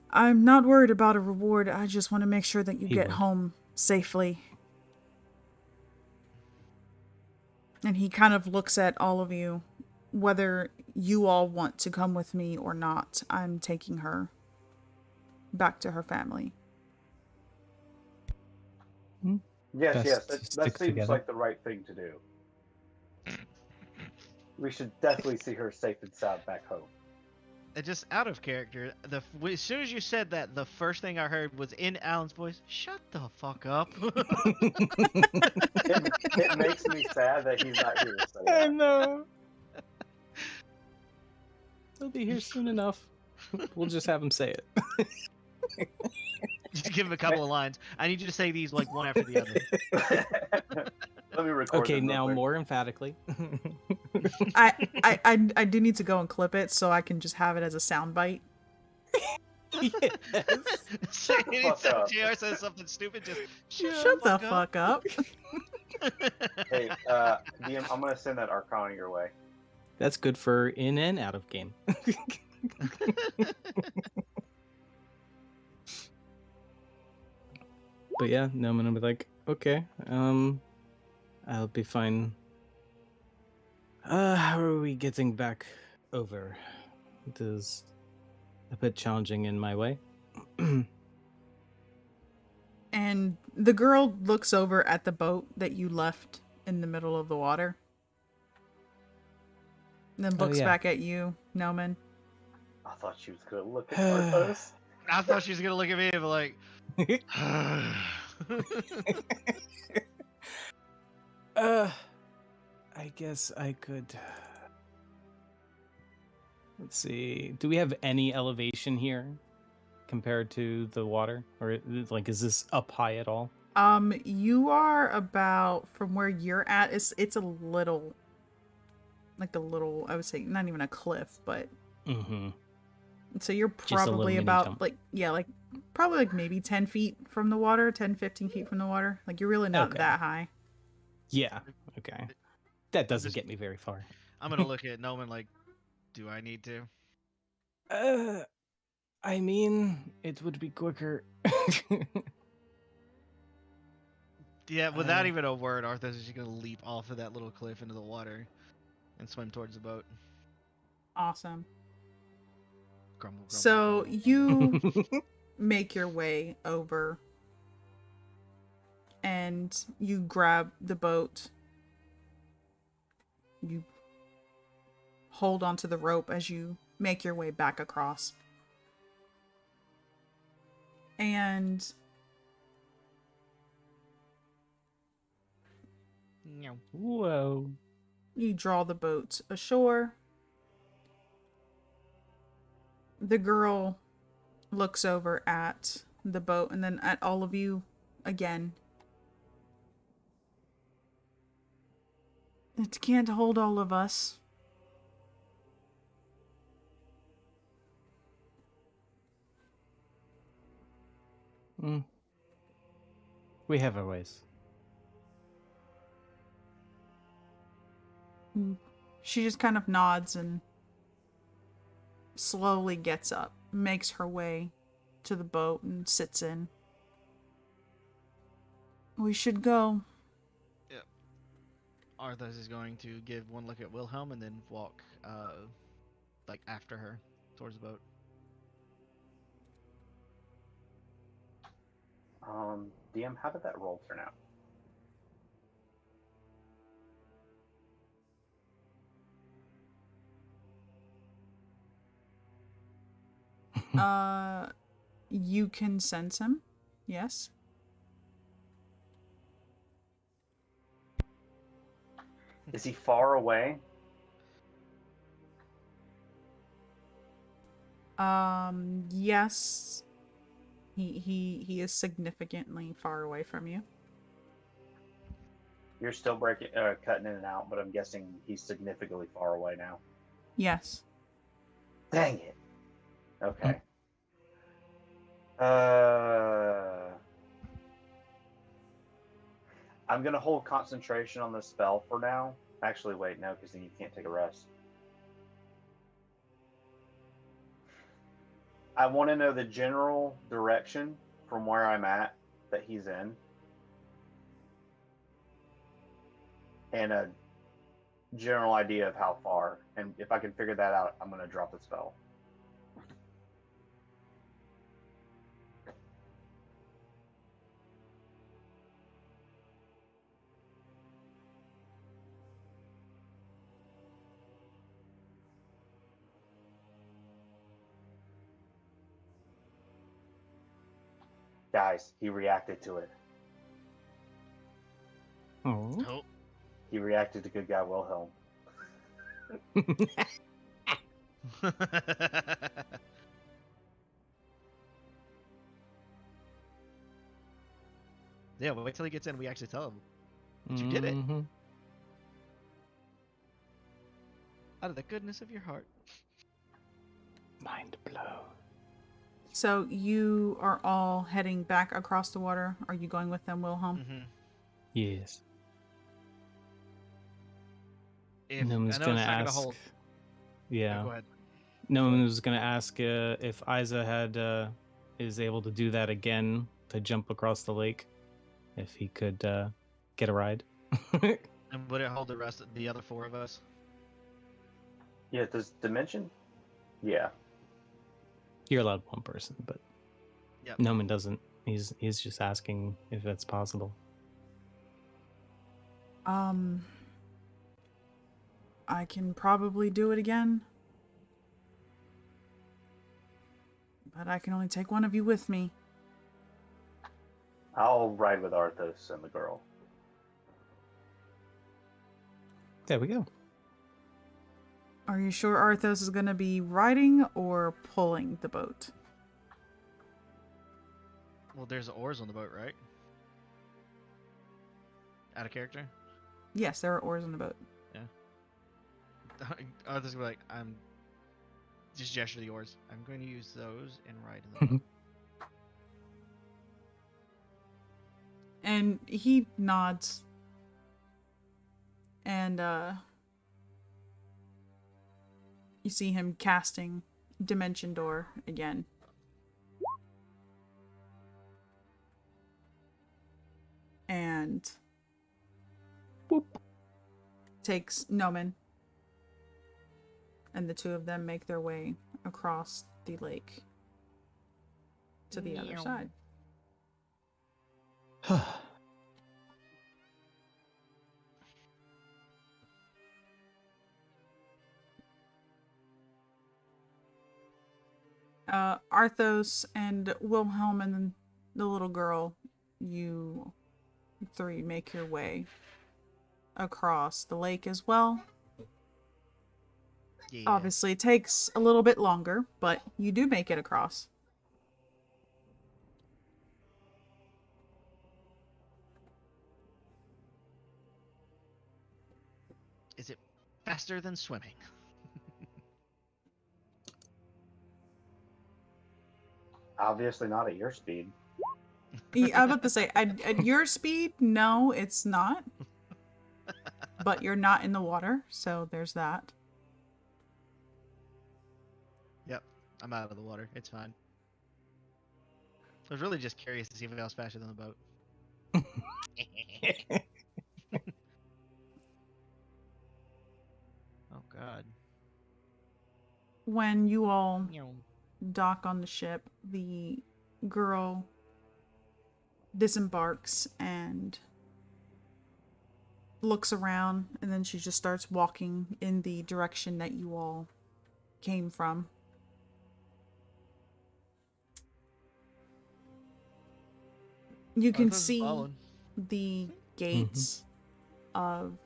I'm not worried about a reward. I just want to make sure that you He get would. home safely. And he kind of looks at all of you. Whether you all want to come with me or not, I'm taking her back to her family. Yes, Best yes, to that stick seems together. like the right thing to do. We should definitely see her safe and sound back home. Just out of character, as soon as you said that, the first thing I heard was in Alan's voice, "Shut the fuck up." It makes me sad that he's not here to say I that. know. He'll be here soon enough. We'll just have him say it. Just give him a couple of lines. I need you to say these like one after the other. Let me record Okay, them real now quick. more emphatically. I do need to go and clip it so I can just have it as a soundbite. Yes. So Shut the fuck up. JR says something stupid, just Shut the fuck up. Hey, DM, I'm gonna send that Arcana your way. That's good for in and out of game. But yeah, no, I'm gonna be like, okay, I'll be fine. How are we getting back over? It is a bit challenging in my way. And the girl looks over at the boat that you left in the middle of the water. And then Oh, looks yeah. back at you, Noman. I thought she was gonna look at Arthos. I thought she was gonna look at me and be like, I guess I could. Let's see. Do we have any elevation here compared to the water, or like, is this up high at all? You are about from where you're at. It's a little, like a little. I would say not even a cliff, but Mm-hmm. so you're Just a little probably mini about jump. like probably like maybe 10 feet from the water, 10, 15 feet from the water. Like you're really not Okay. that high. Yeah. Okay. That doesn't Just- get me very far. I'm gonna look at Noman like, do I need to? I mean, it would be quicker. Yeah, without Uh, even a word, Arthur's just gonna leap off of that little cliff into the water and swim towards the boat. Awesome. Grumble, grumble, So grumble, you grumble. make your way over and you grab the boat. You hold onto the rope as you make your way back across. And Meow. Whoa. you draw the boat ashore. The girl looks over at the boat and then at all of you again. It can't hold all of us. Mm. We have our ways. She just kind of nods and slowly gets up, makes her way to the boat and sits in. We should go. Arthas is going to give one look at Wilhelm and then walk, like after her towards the boat. DM, how did that roll turn out? You can sense him. Yes. Is he far away? Yes. He is significantly far away from you. You're still cutting in and out, but I'm guessing he's significantly far away now. Yes. Dang it. Okay. I'm gonna hold concentration on this spell for now. Actually, wait, no, because then you can't take a rest. I want to know the general direction from where I'm at that he's in, and a general idea of how far, and if I can figure that out, I'm gonna drop the spell. Guys, he reacted to it. Oh. Oh. He reacted to good guy Wilhelm. Yeah, but wait till he gets in. We actually tell him that you did it Mhm. out of the goodness of your heart. Mind blown. So you are all heading back across the water. Are you going with them, Wilhelm? Mm-hmm. Yes. If Noman's I know gonna it's not gonna ask. hold. Yeah. Oh, go ahead. Noman was gonna ask if Isa is able to do that again to jump across the lake. If he could get a ride. And would it hold the rest of the other 4 of us? Yeah, does dimension? Yeah. You're allowed one person, but Yep. Noman doesn't. He's just asking if that's possible. I can probably do it again. But I can only take one of you with me. I'll ride with Arthos and the girl. There we go. Are you sure Arthos is going to be riding or pulling the boat? Well, there's oars on the boat, right? Out of character? Yes, there are oars on the boat. Arthur's gonna be like, I'm just gesture the oars. I'm going to use those and ride in the boat. And he nods. And you see him casting Dimension Door again. And Boop. takes Noman. And the two of them make their way across the lake to the other Meow. side. Arthos and Wilhelm and the little girl, you 3 make your way across the lake as well. Yeah. Obviously, it takes a little bit longer, but you do make it across. Is it faster than swimming? Obviously not at your speed. Yeah, I was about to say, at your speed, no, it's not. But you're not in the water, so there's that. Yep. I'm out of the water. It's fine. I was really just curious to see if I was faster than the boat. Oh, God. When you all Meow. dock on the ship, the girl disembarks and looks around, and then she just starts walking in the direction that you all came from. You can Arthur's see following. the gates of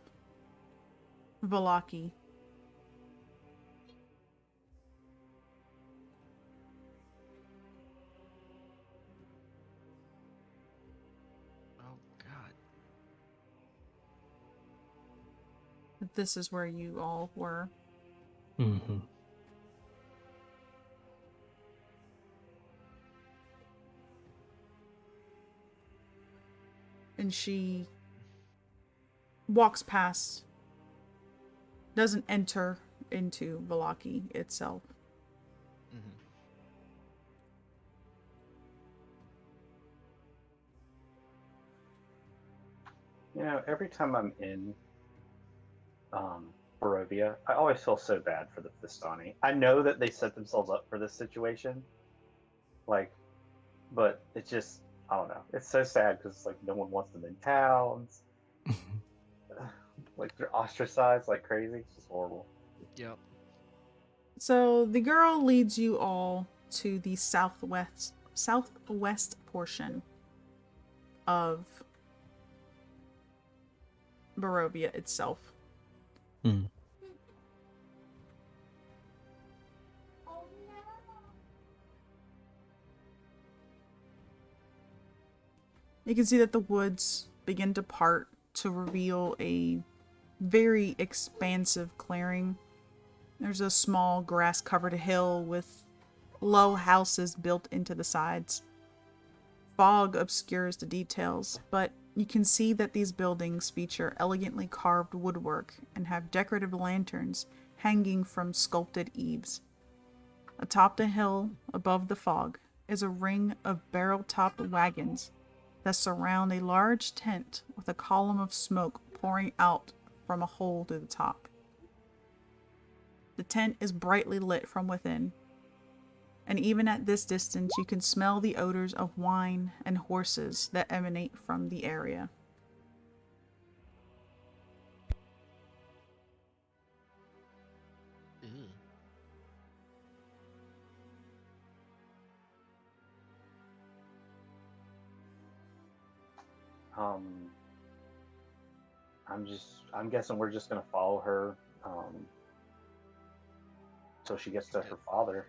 Valaki. Oh, God. This is where you all were. Mm-hmm. And she walks past, doesn't enter into Valaki itself. Mm-hmm. You know, every time I'm in Barovia. I always feel so bad for the Vistani. I know that they set themselves up for this situation, like, but it's just I don't know. It's so sad because like no one wants them in towns. Like they're ostracized like crazy. It's just horrible. Yep. So the girl leads you all to the southwest portion of Barovia itself. Hmm. You can see that the woods begin to part to reveal a very expansive clearing. There's a small grass-covered hill with low houses built into the sides. Fog obscures the details, but you can see that these buildings feature elegantly carved woodwork and have decorative lanterns hanging from sculpted eaves. Atop the hill, above the fog, is a ring of barrel-topped wagons that surround a large tent with a column of smoke pouring out from a hole through the top. The tent is brightly lit from within, and even at this distance you can smell the odors of wine and horses that emanate from the area. Ew. Um, I'm guessing we're just gonna follow her till she gets to her father.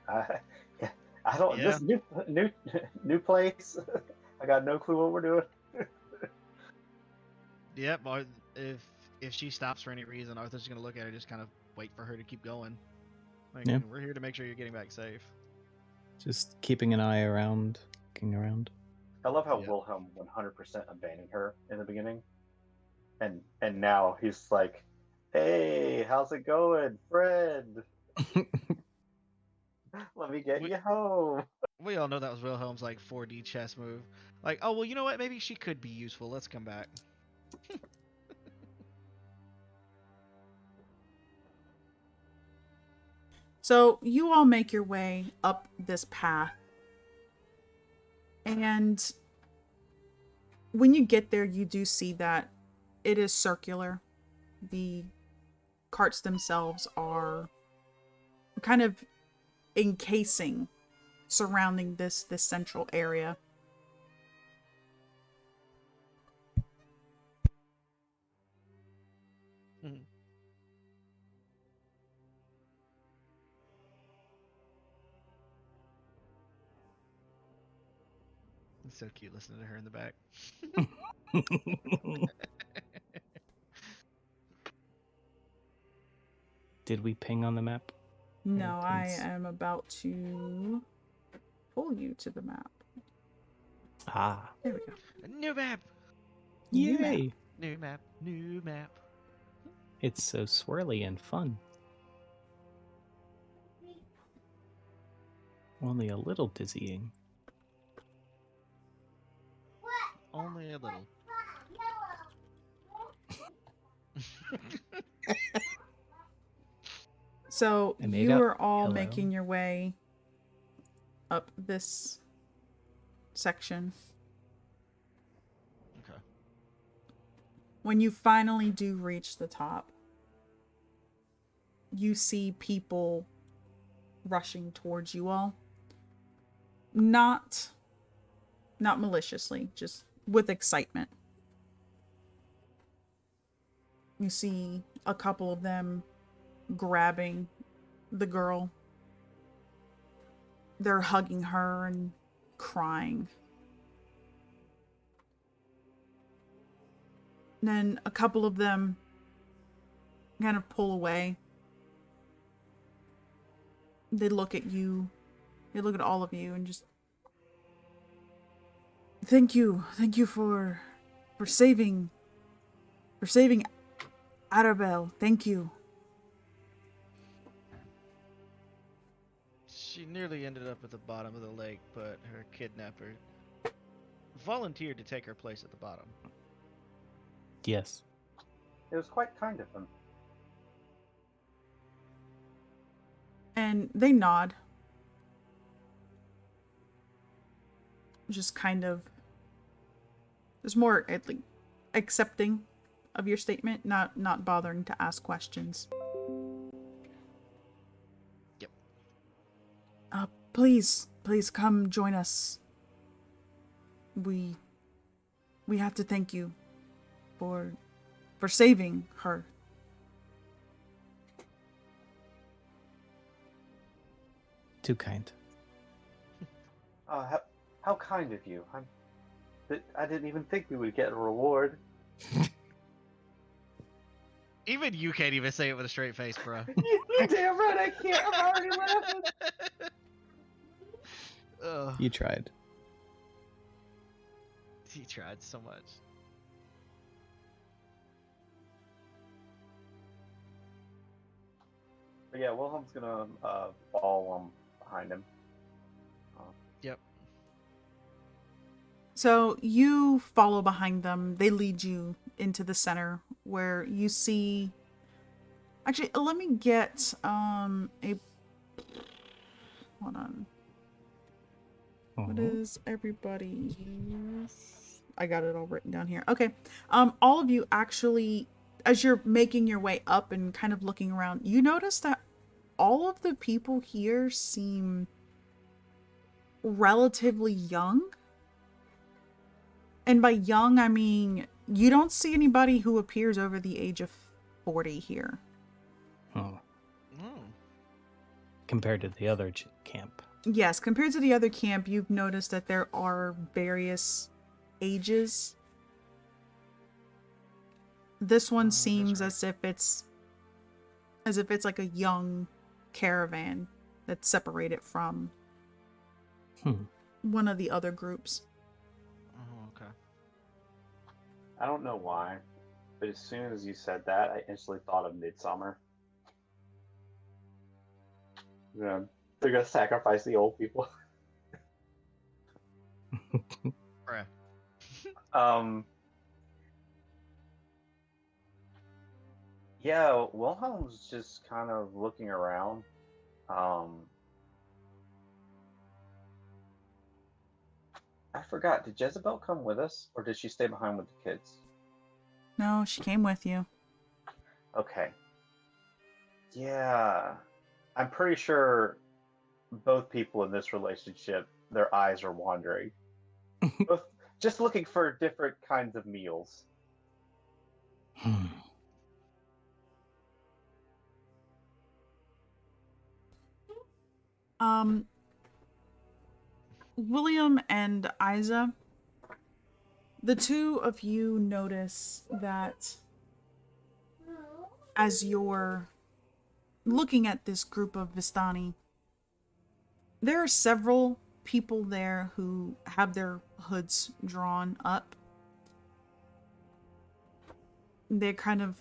I don't Yeah. this new place. I got no clue what we're doing. Yep. Or if she stops for any reason, Arthur's gonna look at her, just kind of wait for her to keep going. Like, Yeah. we're here to make sure you're getting back safe. Just keeping an eye around, looking around. I love how Yeah. Wilhelm 100% abandoned her in the beginning, and now he's like, "Hey, how's it going, friend? Let me get We, you home." we all know that was Wilhelm's like 4D chess move. Like, oh well, you know what? Maybe she could be useful. Let's come back. So you all make your way up this path, and when you get there you do see that it is circular. The carts themselves are kind of encasing, surrounding this central area. Mhm. It's so cute listening to her in the back. Did we ping on the map? No, I Please. am about to pull you to the map. Ah. There we go. New map. New map. Yay! New map. New map. It's so swirly and fun. Only a little dizzying. Only a little. So I made you up. are all Hello. making your way up this section. Okay. When you finally do reach the top, you see people rushing towards you all. Not maliciously, just with excitement. You see a couple of them grabbing the girl. They're hugging her and crying. And then a couple of them kind of pull away. They look at you. They look at all of you and just, thank you for saving Arabelle. Thank you. She nearly ended up at the bottom of the lake, but her kidnapper volunteered to take her place at the bottom. Yes. It was quite kind of him. And they nod. Just kind of... There's more like, accepting of your statement, not bothering to ask questions. Yep. Please come join us. We have to thank you for saving her. Too kind. How kind of you. I didn't even think we would get a reward. Even you can't even say it with a straight face, bro. You damn right I can't. I'm already laughing. Ugh, You tried. he tried so much. But yeah, Wilhelm's gonna follow behind him. Yep. So you follow behind them. They lead you into the center where you see... Actually, let me get hold on. What is everybody? I got it all written down here. Okay. All of you actually, as you're making your way up and kind of looking around, you notice that all of the people here seem relatively young. And by young, I mean, you don't see anybody who appears over the age of 40 here. Oh. Mm. Compared to the other camp. Yes, compared to the other camp, you've noticed that there are various ages. This one seems that's as if it's like a young caravan that's separated from one of the other groups. Oh, okay. I don't know why, but as soon as you said that, I instantly thought of Midsummer. Yeah, they're gonna sacrifice the old people. Bruh. Yeah, Wilhelm's just kind of looking around. I forgot, did Jezebel come with us, or did she stay behind with the kids? No, she came with you. Okay. Yeah. I'm pretty sure both people in this relationship, their eyes are wandering. Both just looking for different kinds of meals. William and Isa, the two of you notice that as you're looking at this group of Vistani, there are several people there who have their hoods drawn up. They're kind of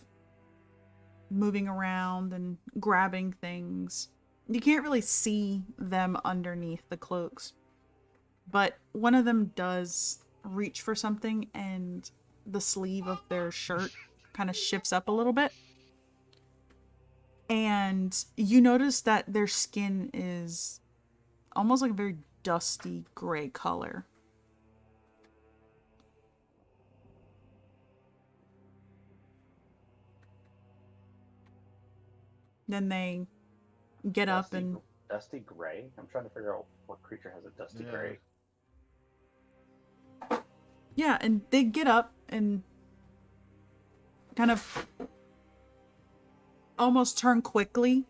moving around and grabbing things. You can't really see them underneath the cloaks, but one of them does reach for something and the sleeve of their shirt kind of shifts up a little bit. And you notice that their skin is almost like a very dusty gray color. Then they get up and... Dusty gray? I'm trying to figure out what creature has a dusty gray. Yeah, and they get up and kind of almost turn quickly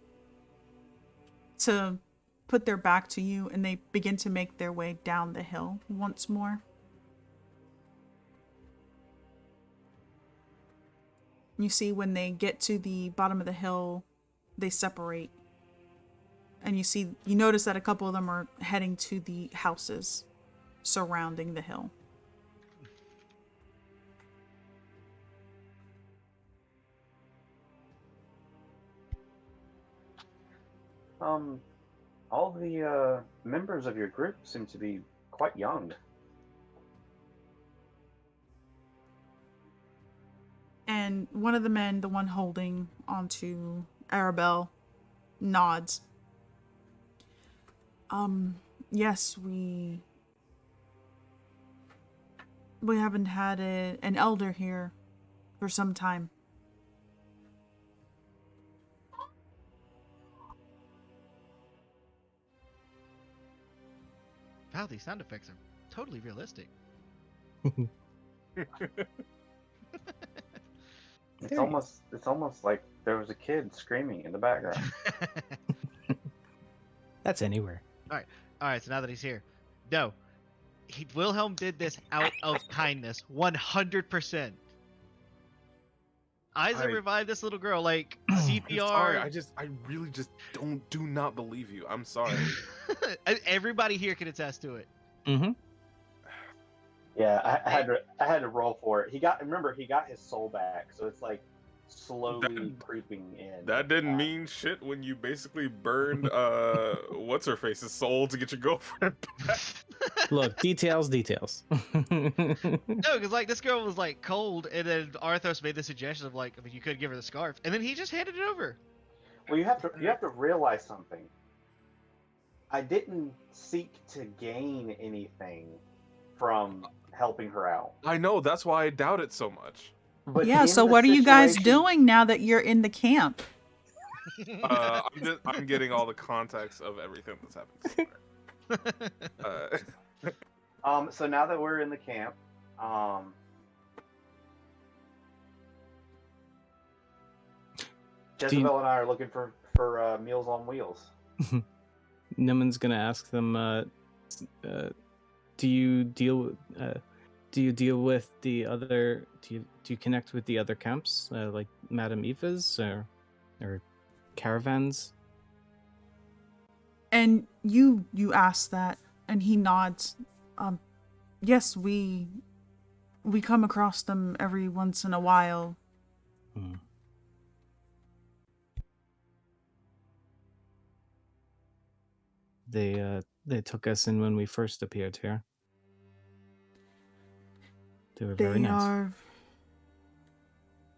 to put their back to you, and they begin to make their way down the hill once more. You see when they get to the bottom of the hill, they separate. And you notice that a couple of them are heading to the houses surrounding the hill. All the members of your group seem to be quite young. And one of the men, the one holding onto Arabelle, nods. Yes, we haven't had an elder here for some time. Wow, these sound effects are totally realistic. It's almost like there was a kid screaming in the background. That's anywhere. All right. So now that he's here, no, Wilhelm did this out of kindness, 100%. Isaac revived this little girl, like CPR. I'm sorry, I really just do not believe you. I'm sorry. Everybody here can attest to it. Mm-hmm. Yeah, I had to roll for it. He got his soul back, so it's like slowly creeping in. That didn't mean shit when you basically burned what's her face's soul to get your girlfriend back. Look, details. No, because like this girl was like cold, and then Arthos made the suggestion of like, I mean, you could give her the scarf, and then he just handed it over. Well, you have to realize something. I didn't seek to gain anything from helping her out. I know, that's why I doubt it so much. But Yeah, in so the what are you guys situation- doing now that you're in the camp? I'm getting all the context of everything that's happened so far. So now that we're in the camp, Jezebel and I are looking for Meals on Wheels. Niman's gonna ask them, do you deal with the other? Do you connect with the other camps, like Madame Eva's or caravans? And you ask that, and he nods. Yes, we come across them every once in a while. Hmm. They took us in when we first appeared here. They were very nice.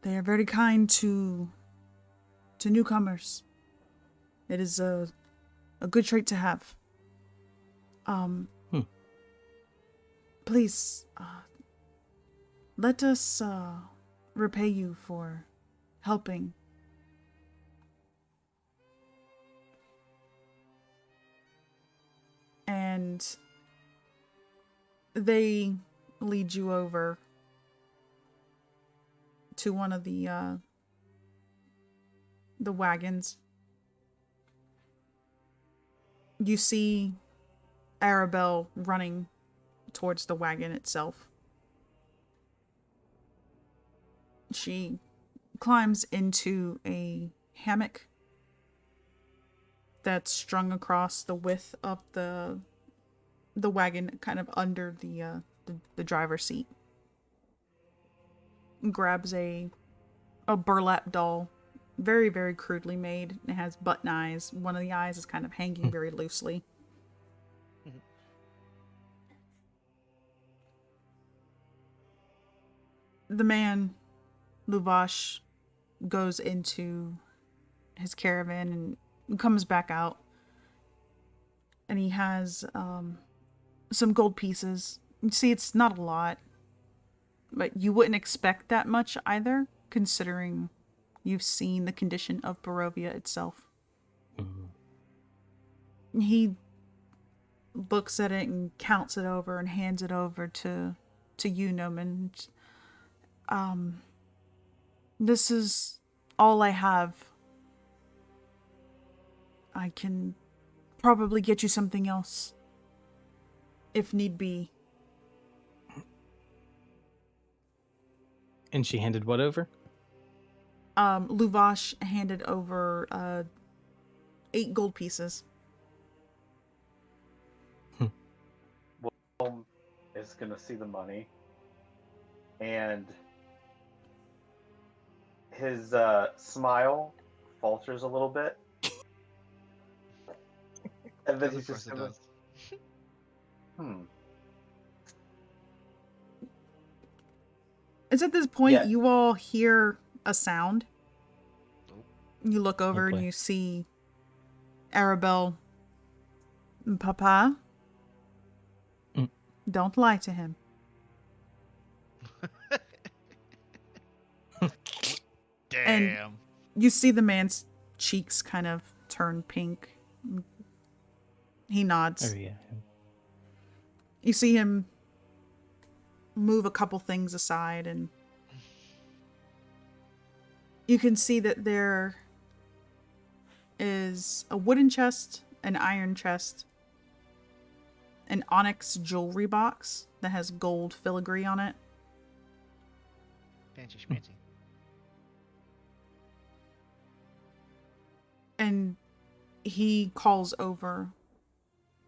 They are very kind to newcomers. It is a good trait to have. Please, let us repay you for helping. And they lead you over to one of the wagons. You see Arabelle running towards the wagon itself. She climbs into a hammock that's strung across the width of the wagon, kind of under the driver's seat. Grabs a burlap doll, very, very crudely made. It has button eyes. One of the eyes is kind of hanging very loosely. The man, Luvash, goes into his caravan and comes back out. And he has some gold pieces. You see, it's not a lot, but you wouldn't expect that much either, considering you've seen the condition of Barovia itself. Mm-hmm. He looks at it and counts it over and hands it over to you, Noman. This is all I have. I can probably get you something else, if need be. And she handed what over? Luvash handed over 8 gold pieces. Will is gonna see the money, and his smile falters a little bit, and then he's just gonna, It's at this point Yeah. you all hear a sound. You look over Oh, boy. and you see Arabelle Papa, Mm. don't lie to him. And Damn. you see the man's cheeks kind of turn pink. He nods. Oh yeah. You see him move a couple things aside, and you can see that there is a wooden chest, an iron chest, an onyx jewelry box that has gold filigree on it, Fancy schmancy. and he calls over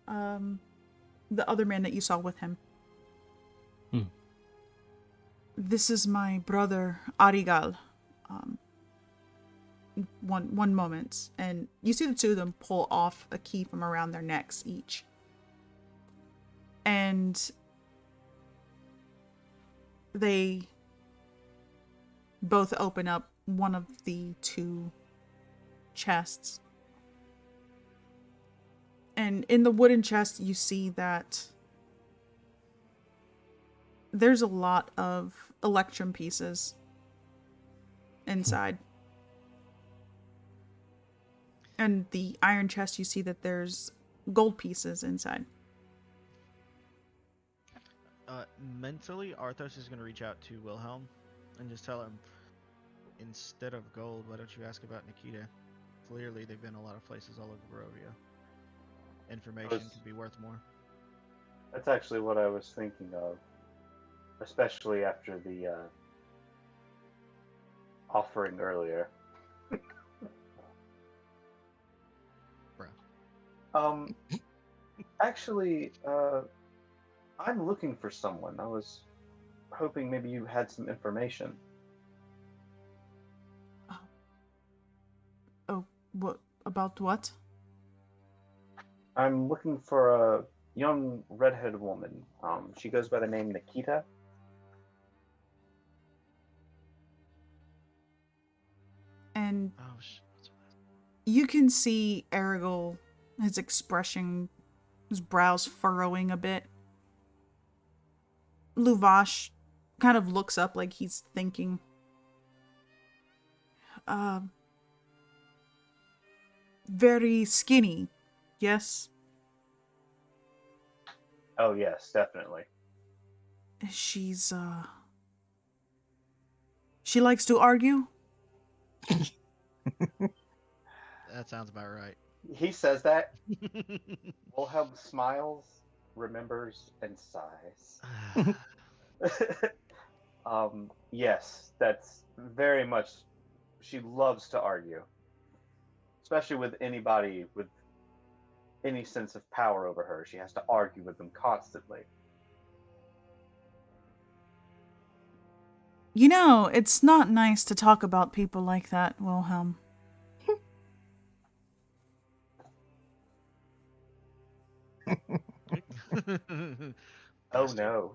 the other man that you saw with him. Hmm. This is my brother Arigal. One moment, and you see the two of them pull off a key from around their necks each, and they both open up one of the two chests. And in the wooden chest, you see that there's a lot of electrum pieces inside. And the iron chest, you see that there's gold pieces inside. Mentally, Arthos is going to reach out to Wilhelm and just tell him, instead of gold, why don't you ask about Nikita? Clearly, they've been a lot of places all over Barovia. Information could be worth more. That's actually what I was thinking of, especially after the offering earlier. Bruh. Actually, I'm looking for someone. I was hoping maybe you had some information. Oh, what about what? I'm looking for a young redheaded woman. She goes by the name Nikita. And Oh, shit. you can see Aragorn, his expression, his brows furrowing a bit. Luvash kind of looks up like he's thinking. Very skinny, yes? Oh yes, definitely. She's, she likes to argue? That sounds about right. He says that. Wilhelm smiles, remembers, and sighs. Yes, that's very much. She loves to argue, especially with anybody with any sense of power over her. She has to argue with them constantly. You know, it's not nice to talk about people like that, Wilhelm. Oh no.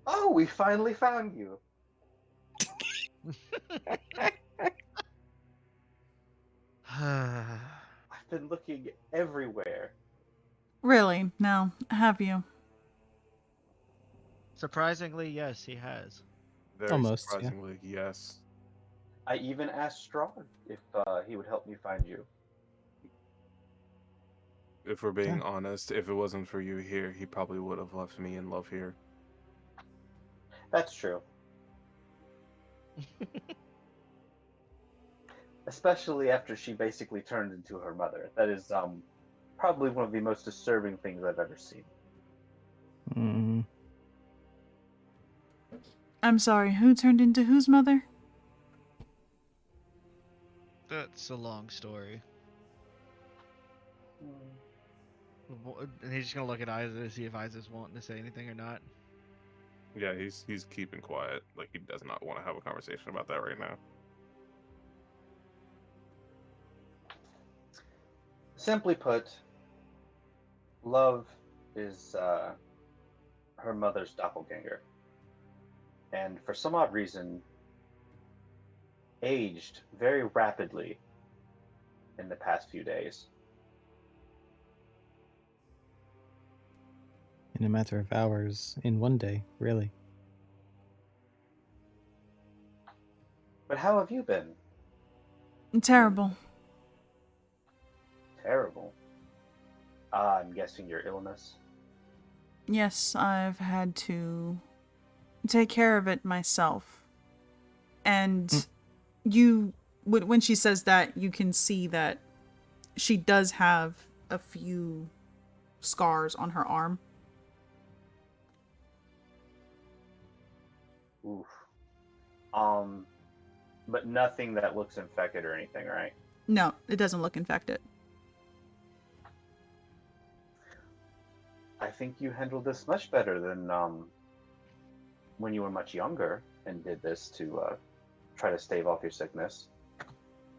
Oh, we finally found you. I've been looking everywhere. Really? Now, have you? Surprisingly, yes, he has. Very Almost, yeah. surprisingly, yes. I even asked Strahd if he would help me find you. If we're being Yeah. honest, if it wasn't for you here, he probably would have left me in love here. That's true. Especially after she basically turned into her mother. That is probably one of the most disturbing things I've ever seen. Mm. I'm sorry, who turned into whose mother? That's a long story. And he's just gonna look at Isa to see if Isa's wanting to say anything or not. Yeah, he's keeping quiet. Like he does not want to have a conversation about that right now. Simply put, love is her mother's doppelganger. And for some odd reason, aged very rapidly in the past few days. In a matter of hours, in one day, really. But how have you been? Terrible. Terrible. I'm guessing your illness. Yes, I've had to take care of it myself. And when she says that, you can see that she does have a few scars on her arm. Oof. But nothing that looks infected or anything, right? No, it doesn't look infected. I think you handled this much better than when you were much younger and did this to try to stave off your sickness.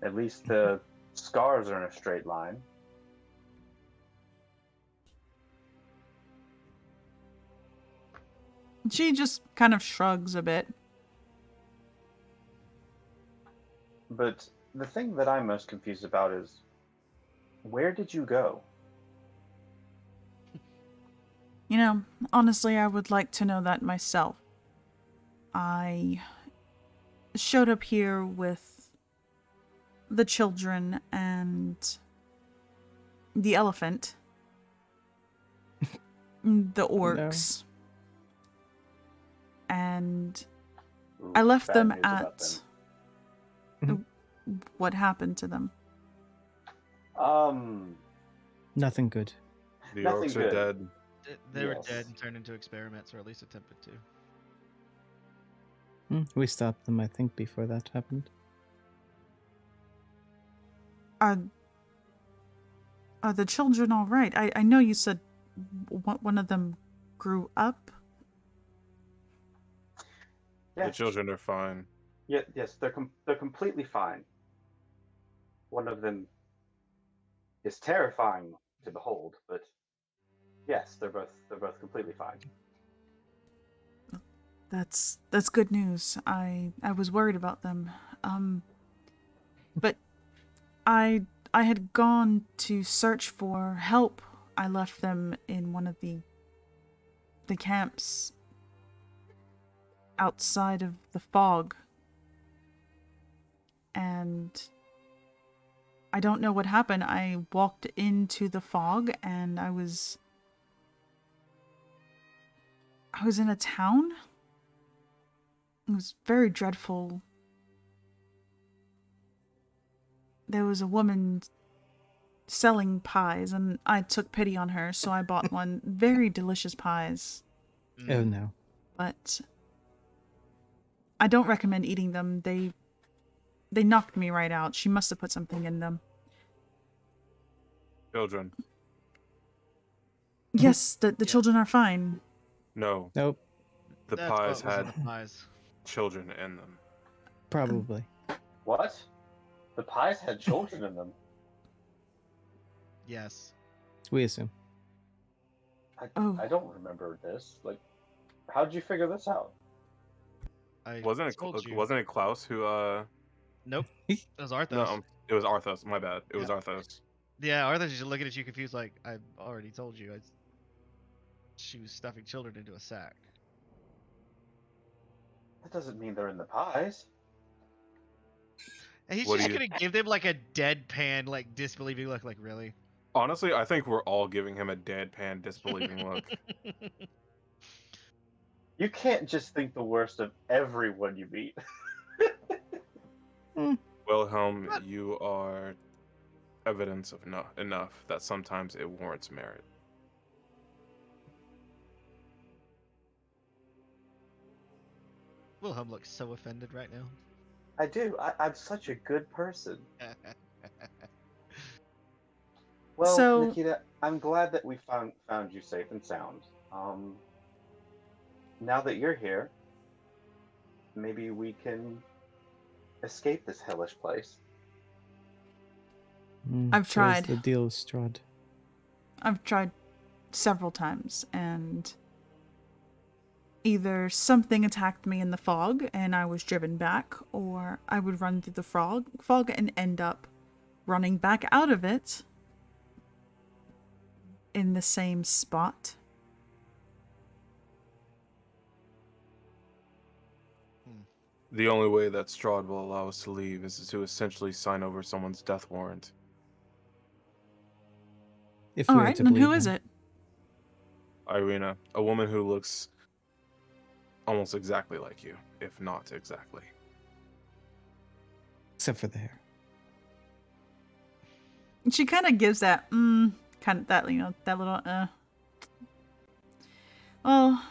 At least the scars are in a straight line. She just kind of shrugs a bit. But the thing that I'm most confused about is, where did you go? You know, honestly, I would like to know that myself. I showed up here with the children and the elephant, the orcs, and Ooh, I left bad them news about at... them. What happened to them? Nothing good. The Nothing orcs are good. dead. They were Yes. dead and turned into experiments, or at least attempted to. We stopped them, I think, before that happened. Are the children all right? I know you said one of them grew up. Yeah. The children are fine. Yeah, yes, they're completely fine. One of them is terrifying to behold, but yes, they're both completely fine. That's good news. I was worried about them. But I had gone to search for help. I left them in one of the camps outside of the fog. And I don't know what happened. I walked into the fog and I was in a town. It was very dreadful. There was a woman selling pies, and I took pity on her, so I bought one. Very delicious pies, Oh no. but I don't recommend eating them. They knocked me right out. She must have put something in them. Children. Yes, the children are fine. No. Nope. The That's pies what was in had the pies. children in them. Probably. What? The pies had children in them. Yes. We assume. Oh. I don't remember this. Like, how'd you figure this out? I Wasn't told it? you. Wasn't it Klaus who? Nope. It was Arthos. No, it was Arthos. My bad. It was Yeah. Arthos. Yeah, Arthos is just looking at you confused, like I already told you. She was stuffing children into a sack. That doesn't mean they're in the pies. And he's What just do you- gonna give them like a deadpan, like disbelieving look. Like really? Honestly, I think we're all giving him a deadpan, disbelieving look. You can't just think the worst of everyone you meet. Wilhelm, you are evidence of enough that sometimes it warrants merit. Wilhelm looks so offended right now. I do. I'm such a good person. Well, So- Nikita, I'm glad that we found you safe and sound. Now that you're here, maybe we can escape this hellish place. I've tried. Where's the deal, Strahd? I've tried several times, and either something attacked me in the fog and I was driven back, or I would run through the fog and end up running back out of it in the same spot. The only way that Strahd will allow us to leave is to essentially sign over someone's death warrant. If All we are right, to then believe who is him. it? Irina, a woman who looks almost exactly like you, if not exactly. Except for the hair. She kind of gives that, kind of that, that little, Well,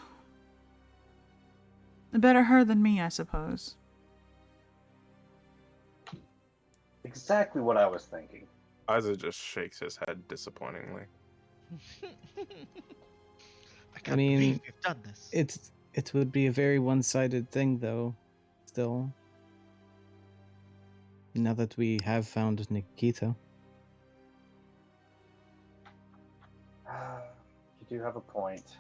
better her than me, I suppose. Exactly what I was thinking. Isaac just shakes his head disappointingly. I can't mean, believe you've done this. It would be a very one-sided thing, though. Still, now that we have found Nikita. You do have a point.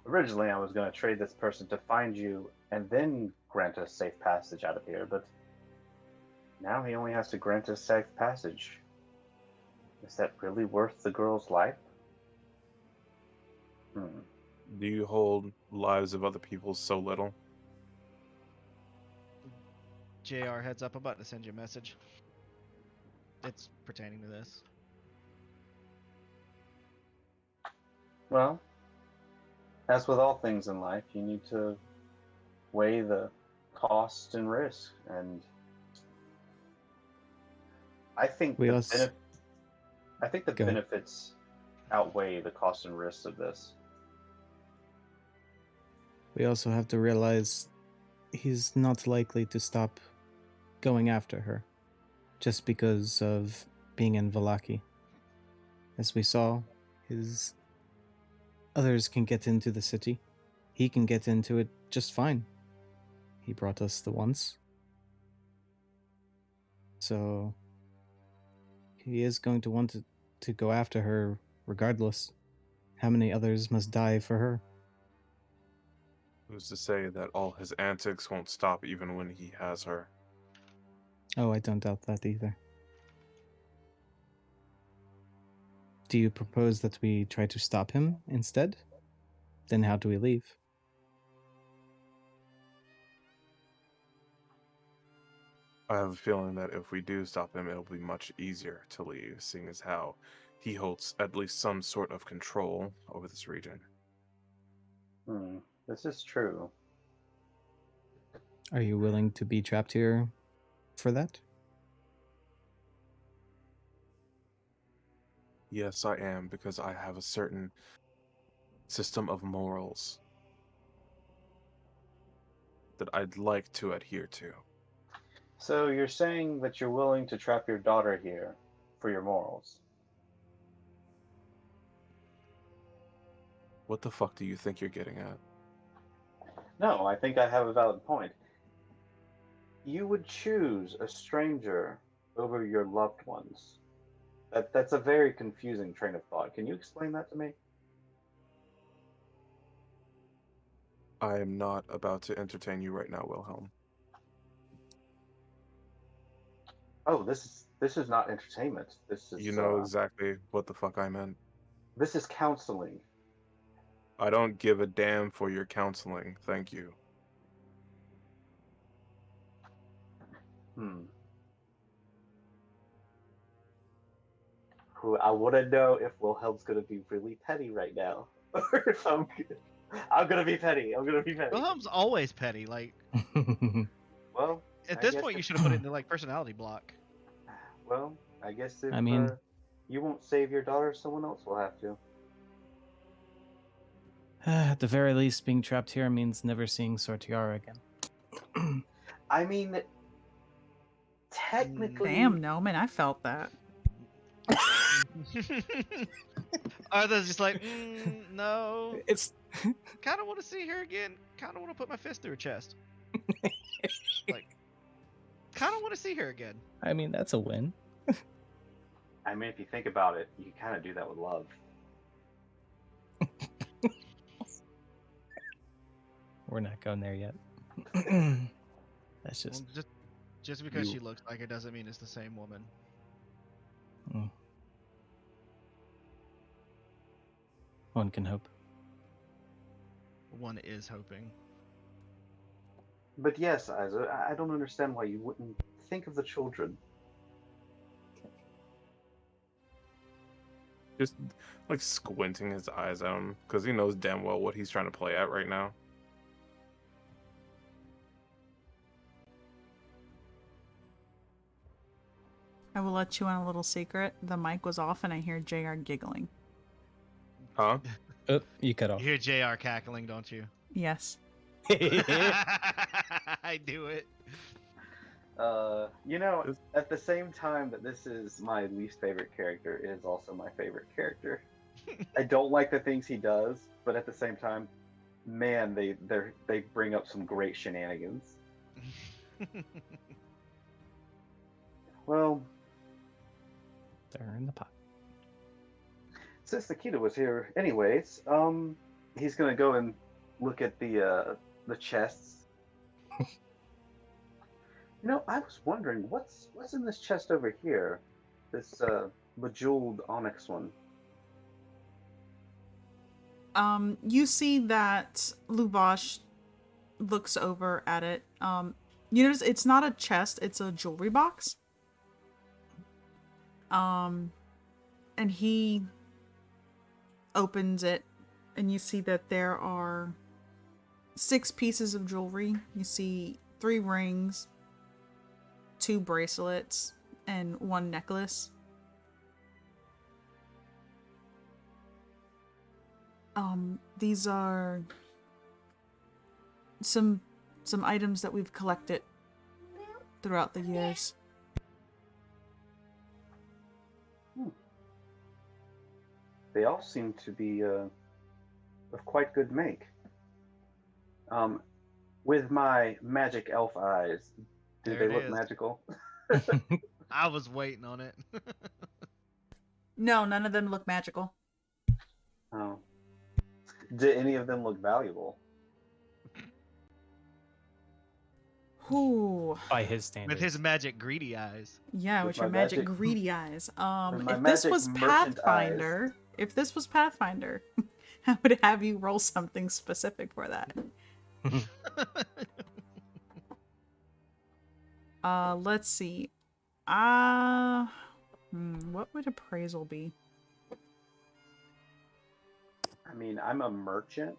Originally, I was going to trade this person to find you and then grant us safe passage out of here, but now he only has to grant us safe passage. Is that really worth the girl's life? Do you hold lives of other people so little? JR, heads up, I'm about to send you a message. It's pertaining to this. Well, as with all things in life, you need to weigh the cost and risk, and I think We the also- Go ahead. benefits outweigh the cost and risks of this. We also have to realize he's not likely to stop going after her just because of being in Valaki. As we saw, his others can get into the city. He can get into it just fine. He brought us the once. So he is going to want to go after her regardless. How many others must die for her? Who's to say that all his antics won't stop even when he has her? Oh, I don't doubt that either. Do you propose that we try to stop him instead? Then how do we leave? I have a feeling that if we do stop him, it'll be much easier to leave, seeing as how he holds at least some sort of control over this region. This is true. Are you willing to be trapped here for that? Yes, I am, because I have a certain system of morals that I'd like to adhere to. So you're saying that you're willing to trap your daughter here for your morals? What the fuck do you think you're getting at? No, I think I have a valid point. You would choose a stranger over your loved ones. That's a very confusing train of thought. Can you explain that to me? I am not about to entertain you right now, Wilhelm. Oh, this is not entertainment. This is You know exactly what the fuck I meant. this is counseling. I don't give a damn for your counseling, thank you. I want to know if Wilhelm's gonna be really petty right now, or if I'm gonna be petty. I'm gonna be petty. Wilhelm's always petty. Like Well, at I this guess point, you if- should have put it into like personality block. Well, I guess if I mean- you won't save your daughter, someone else will have to. At the very least, being trapped here means never seeing Sortiara again. I mean, technically, Damn, no, man, I felt that. Arthur's just like, no. It's Kind of want to see her again. Kind of want to put my fist through her chest. Like, kind of want to see her again. I mean, that's a win. I mean, if you think about it, you kind of do that with love. We're not going there yet. That's just Well, just because You- she looks like it doesn't mean it's the same woman. One can hope. One is hoping. But yes, Isa, I don't understand why you wouldn't think of the children. Just like squinting his eyes at him because he knows damn well what he's trying to play at right now. I will let you in a little secret. The mic was off and I hear JR giggling. Huh? Oh, you cut You off. hear JR cackling, don't you? Yes. I do it. At the same time that this is my least favorite character, it is also my favorite character. I don't like the things he does, but at the same time, man, they bring up some great shenanigans. Well, They're in the pot. since Nikita was here, anyways, he's gonna go and look at the chests. I was wondering what's in this chest over here, this bejeweled onyx one. You see that Luvash looks over at it. You notice it's not a chest, it's a jewelry box. And he opens it, and you see that there are 6 pieces of jewelry. You see 3 rings, 2 bracelets, and 1 necklace. These are some items that we've collected throughout the years. They all seem to be of quite good make. With my magic elf eyes, do There they it look is. magical? I was waiting on it. No, none of them look magical. Oh. Do any of them look valuable? Ooh. By his standards. With his magic greedy eyes. Yeah, With with your my magic magic- greedy eyes. With my If this magic was merchant Pathfinder, I would have you roll something specific for that. Let's see. What would appraisal be? I mean, I'm a merchant.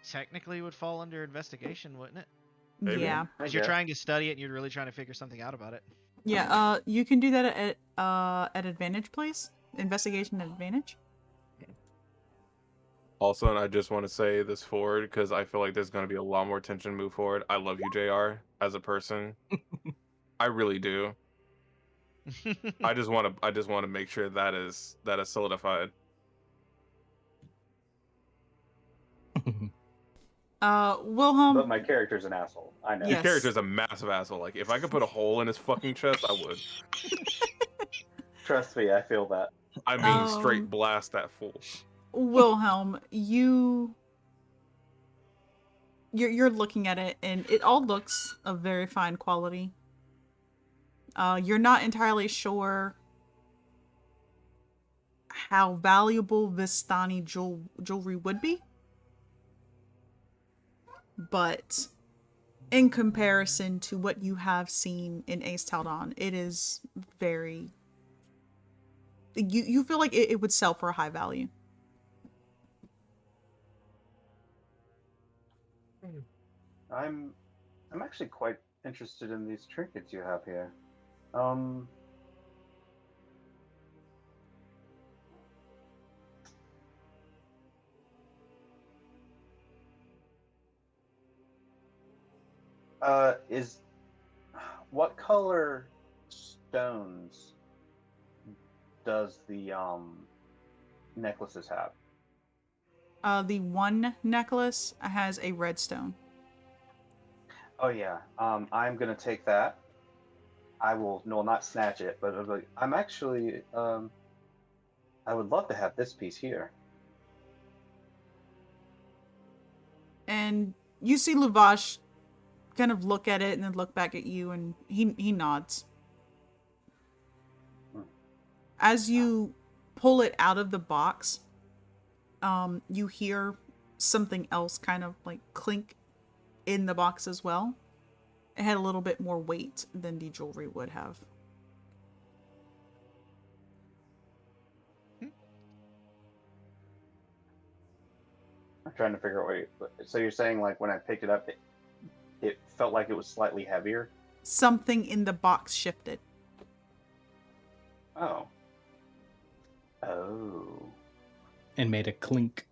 Technically would fall under investigation, wouldn't it? Maybe. Yeah. I Because you're guess. trying to study it and you're really trying to figure something out about it. Yeah, you can do that at advantage, please. Investigation at advantage. Also, and I just want to say this forward because I feel like there's going to be a lot more tension move forward. I love you, JR, as a person. I really do. I just want to make sure that is solidified. Wilhelm. But my character's an asshole. I know. Yeah. Your Yes. character's a massive asshole. Like, if I could put a hole in his fucking chest, I would. Trust me, I feel that. I mean, straight Um, blast that fool. Wilhelm, you're looking at it, and it all looks of very fine quality. You're not entirely sure how valuable Vistani jewelry would be, but in comparison to what you have seen in Ace Taldon, it is very. You feel like it would sell for a high value. I'm actually quite interested in these trinkets you have here. Is what color stones does the necklaces have? The one necklace has a red stone. Oh yeah. I'm gonna take that. I will not snatch it, but I'm actually I would love to have this piece here. And you see Luvash kind of look at it and then look back at you, and he nods. as you pull it out of the box, you hear something else kind of like clink in the box as well. It had a little bit more weight than the jewelry would have. I'm trying to figure out. Wait, so you're saying like when I picked it up, it felt like it was slightly heavier? Something in the box shifted. Oh. Oh. And made a clink.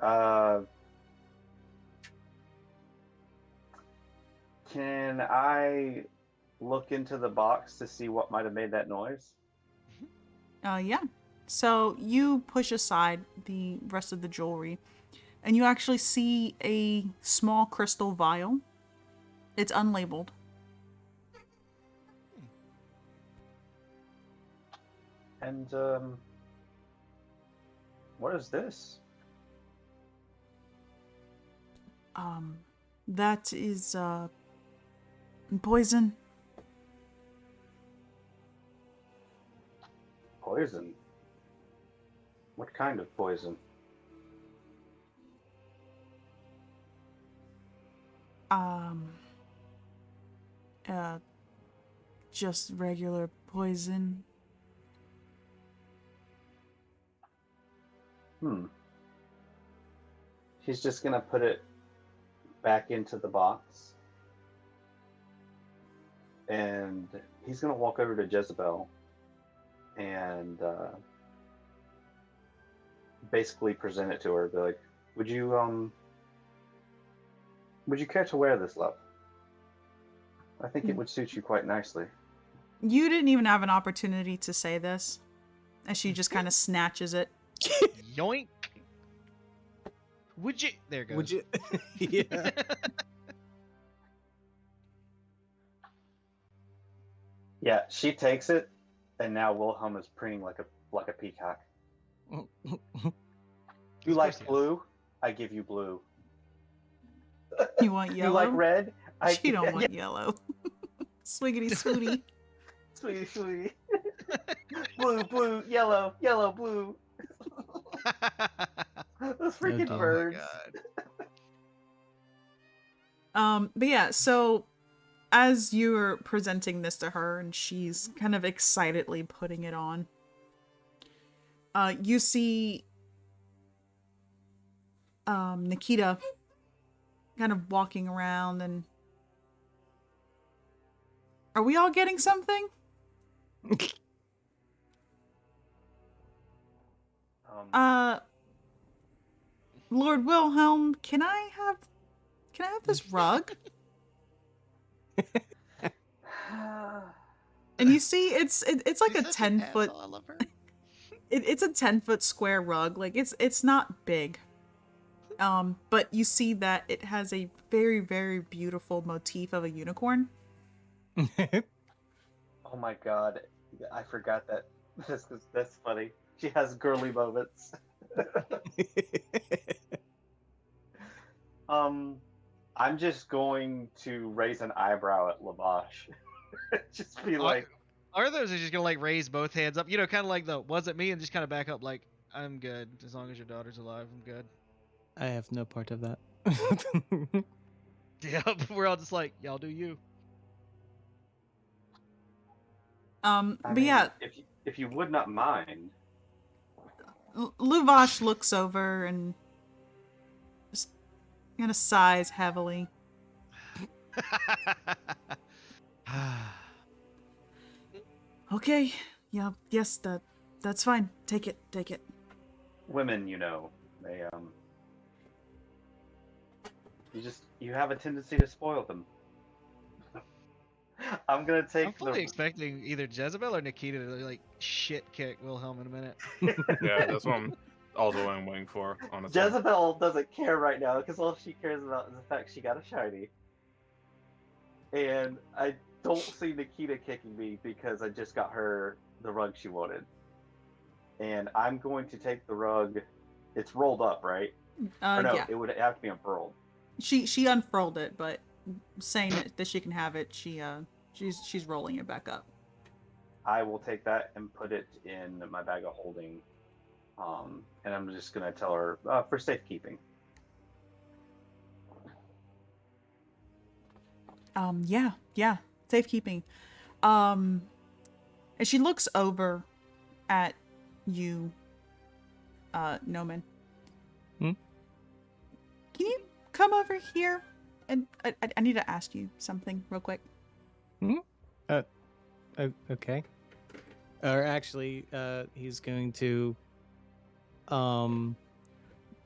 Can I look into the box to see what might have made that noise? Yeah. So you push aside the rest of the jewelry, and you actually see a small crystal vial. It's unlabeled. And what is this? That is poison. Poison? What kind of poison? Just regular poison. She's just gonna put it back into the box. And he's gonna walk over to Jezebel and basically present it to her. Be like, would you care to wear this, love? I think it would suit you quite nicely. You didn't even have an opportunity to say this, as she just kind of snatches it. Yoink. Would you? There it goes. Would you? Yeah. Yeah, she takes it, and now Wilhelm is preening like a peacock. You like blue? I give you blue. You want yellow? You like red? She don't want yellow. Swiggity swooty. Sweetie, sweetie. Blue, blue, yellow, yellow, blue. Those freaking dear. birds. But yeah, so as you're presenting this to her and she's kind of excitedly putting it on, you see Nikita kind of walking around. And are we all getting something? Lord Wilhelm, can I have this rug? And you see, it's like a 10-foot. I love her. It's a 10-foot square rug. Like it's not big. But you see that it has a very, very beautiful motif of a unicorn. Oh my god, I forgot that. That's funny. She has girly moments. I'm just going to raise an eyebrow at Lavash. Just be like, Are those just gonna like raise both hands up? You know, kind of like the was it me, and just kind of back up like I'm good as long as your daughter's alive. I'm good. I have no part of that. Yep, we're all just like y'all do you. But yeah, if you would not mind, Luvash looks over and just kind of sighs heavily. Okay, yeah, yes, that's fine. Take it. women, they you have a tendency to spoil them. I'm gonna take. I'm fully expecting either Jezebel or Nikita to like shit kick Wilhelm in a minute. Yeah, that's what I'm also waiting for, honestly. Jezebel doesn't care right now because all she cares about is the fact she got a shiny. And I don't see Nikita kicking me because I just got her the rug she wanted. And I'm going to take the rug. It's rolled up, right? Or no, Yeah. it would have to be unfurled. She unfurled it, but saying that she can have it, she's rolling it back up. I will take that and put it in my bag of holding. And I'm just gonna tell her for safekeeping. Yeah, safekeeping. And she looks over at you, Noman. Hmm? Can you come over here? And I need to ask you something real quick. Okay. Or actually, he's going to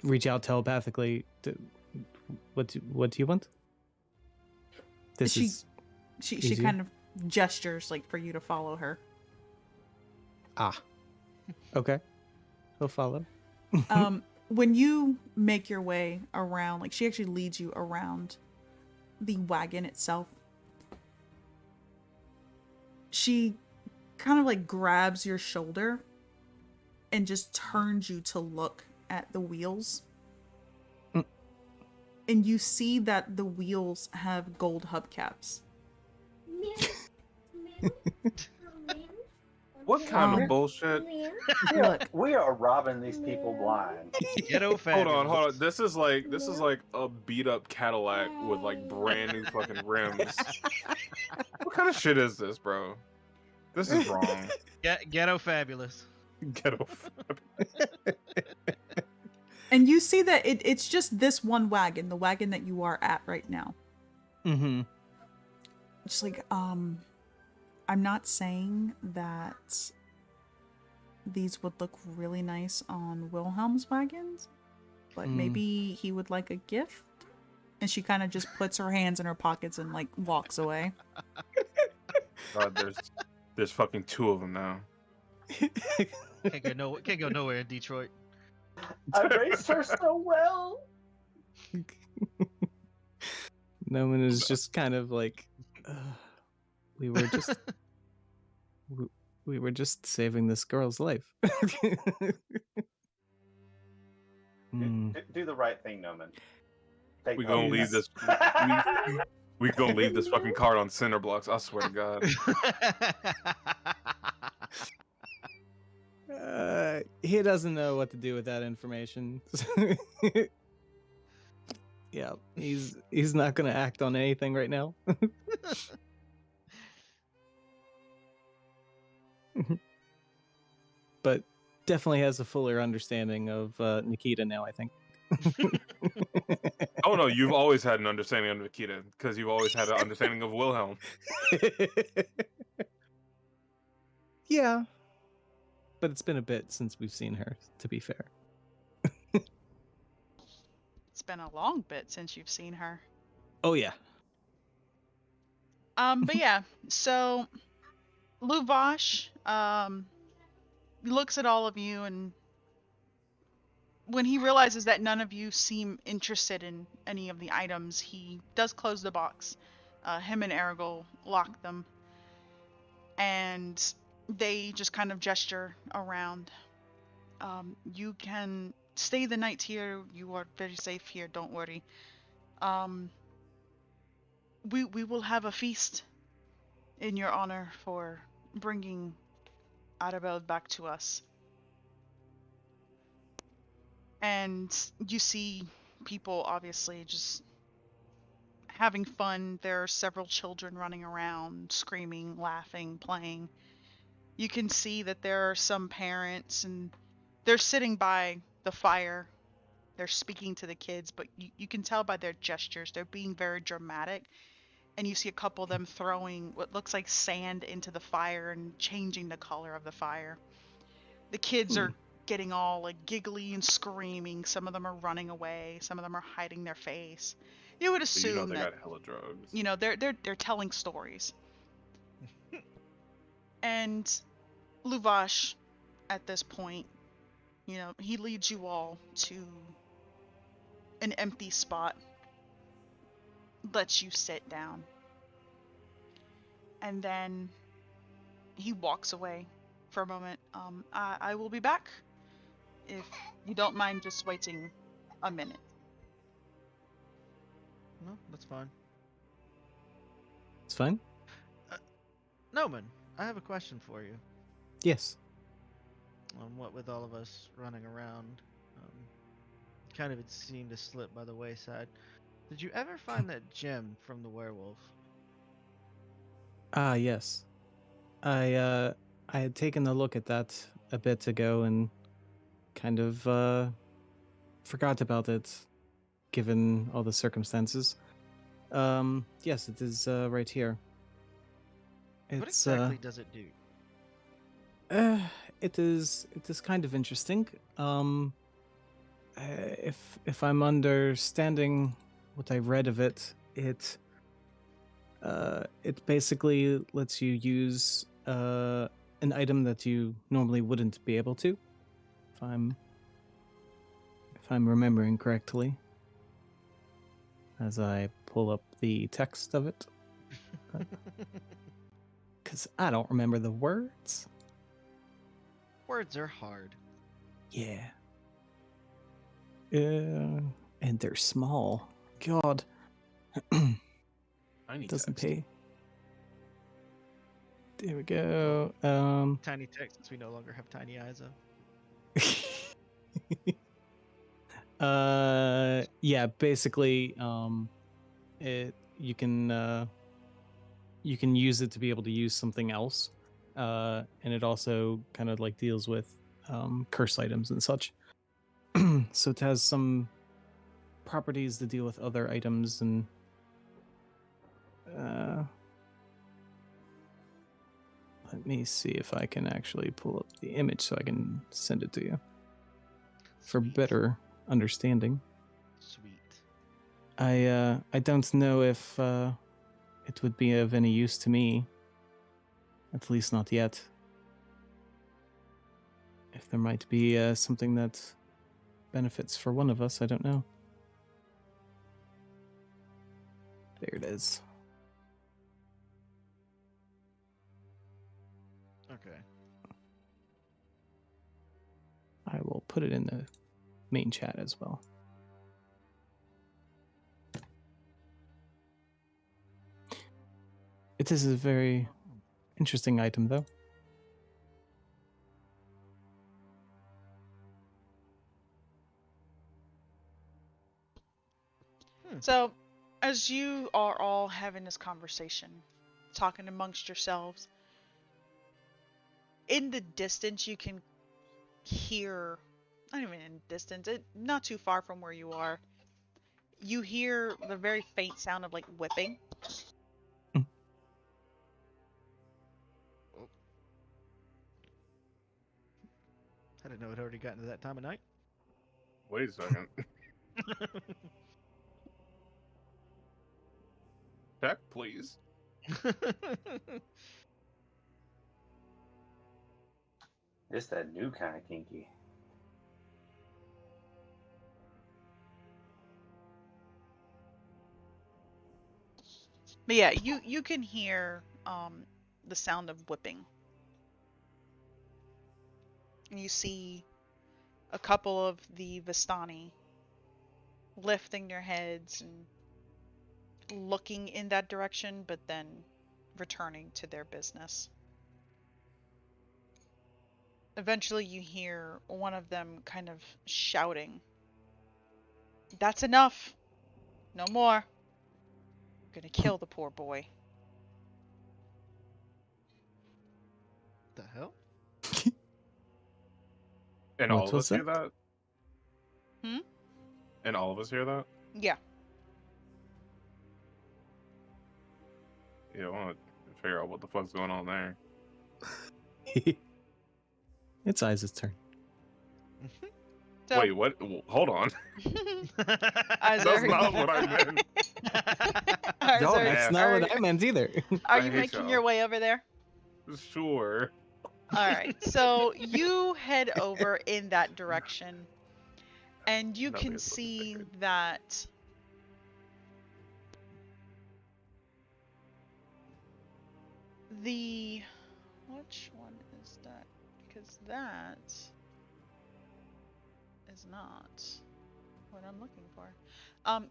reach out telepathically. What do you want? This She- is She easier. kind of gestures like for you to follow her. Okay. He'll follow. When you make your way around, like she actually leads you around the wagon itself. She kind of like grabs your shoulder and just turns you to look at the wheels. And you see that the wheels have gold hubcaps. What kind Um, of bullshit? Look. We are robbing these people blind. Ghetto Hold fabulous. on. This is like a beat up Cadillac with like brand new fucking rims. What kind of shit is this, bro? This is wrong. Ghetto fabulous. Ghetto. And you see that it's just this one wagon, the wagon that you are at right now. Mm-hmm. Just like, I'm not saying that these would look really nice on Wilhelm's wagons, but maybe he would like a gift. And she kind of just puts her hands in her pockets and like walks away. God, there's fucking two of them now. Can't go nowhere in Detroit. I raised her so well. Noman is just kind of like, we were just, we were just saving this girl's life. Do the right thing, Noman. Take We the gonna whole leave mess. this. We gonna leave this fucking card on cinder blocks. I swear to God. He doesn't know what to do with that information. Yeah, he's not gonna act on anything right now. But definitely has a fuller understanding of Nikita now, I think. Oh no, you've always had an understanding of Nikita because you've always had an understanding of Wilhelm. Yeah. But it's been a bit since we've seen her, to be fair. It's been a long bit since you've seen her. Oh yeah. But yeah, so Luvash looks at all of you, and when he realizes that none of you seem interested in any of the items, he does close the box. Him and Aragol lock them, and they just kind of gesture around. You can stay the night here. You are very safe here. Don't worry. We will have a feast in your honor for bringing Arabelle back to us. And you see people obviously just having fun. There are several children running around, screaming, laughing, playing. You can see that there are some parents, and they're sitting by the fire. They're speaking to the kids, but you can tell by their gestures, they're being very dramatic. And you see a couple of them throwing what looks like sand into the fire and changing the color of the fire. The kids are getting all like giggly and screaming. Some of them are running away. Some of them are hiding their face. You would So you know assume they that got hella drugs. they're telling stories. And Luvash, at this point, he leads you all to an empty spot, lets you sit down, and then he walks away for a moment. I will be back if you don't mind just waiting a minute. No, that's fine. It's fine. Noman, I have a question for you. Yes. What with all of us running around, kind of it seemed to slip by the wayside. Did you ever find that gem from the werewolf? Ah, yes. I had taken a look at that a bit ago and kind of forgot about it, given all the circumstances. Yes, it is right here. What It's exactly does it do? uh, it is kind of interesting. If I'm understanding what I read of it, it basically lets you use an item that you normally wouldn't be able to. If I'm remembering correctly, as I pull up the text of it, because I don't remember the words. Words are hard. Yeah. And they're small. God. I need Doesn't text. pay. There we go. Tiny text since we no longer have tiny eyes of. Yeah, basically, it you can use it to be able to use something else, and it also kind of like deals with curse items and such. So it has some properties to deal with other items and let me see if I can actually pull up the image so I can send it to you for Sweet. better understanding. Sweet. I don't know if it would be of any use to me, at least not yet. If there might be something that benefits for one of us, I don't know. There it is. Okay. I will put it in the main chat as well. It is a very interesting item, though. So, as you are all having this conversation, talking amongst yourselves, in the distance you can hear, not even in distance, not too far from where you are, you hear the very faint sound of like whipping. Oh. I didn't know it already gotten to that time of night. Wait a second. Check, please. Just that new kind of kinky. But yeah, you can hear the sound of whipping. And you see a couple of the Vistani lifting their heads and looking in that direction, but then returning to their business. Eventually, you hear one of them kind of shouting, "That's enough! No more! I'm gonna kill the poor boy." The hell? And all What of was us hear that? that? And all of us hear that? Yeah. Yeah, I want to figure out what the fuck's going on there. It's Isa's turn. So, Wait, what? Hold on. Eyes That's are- not what I meant. Eyes Y'all are- That's nasty. not are- what I meant either. Are I you hate making y'all. your way over there? Sure. Alright, so you head over in that direction, and you Nothing can is what you see expected. that the... Which one is that? Because that is not what I'm looking for.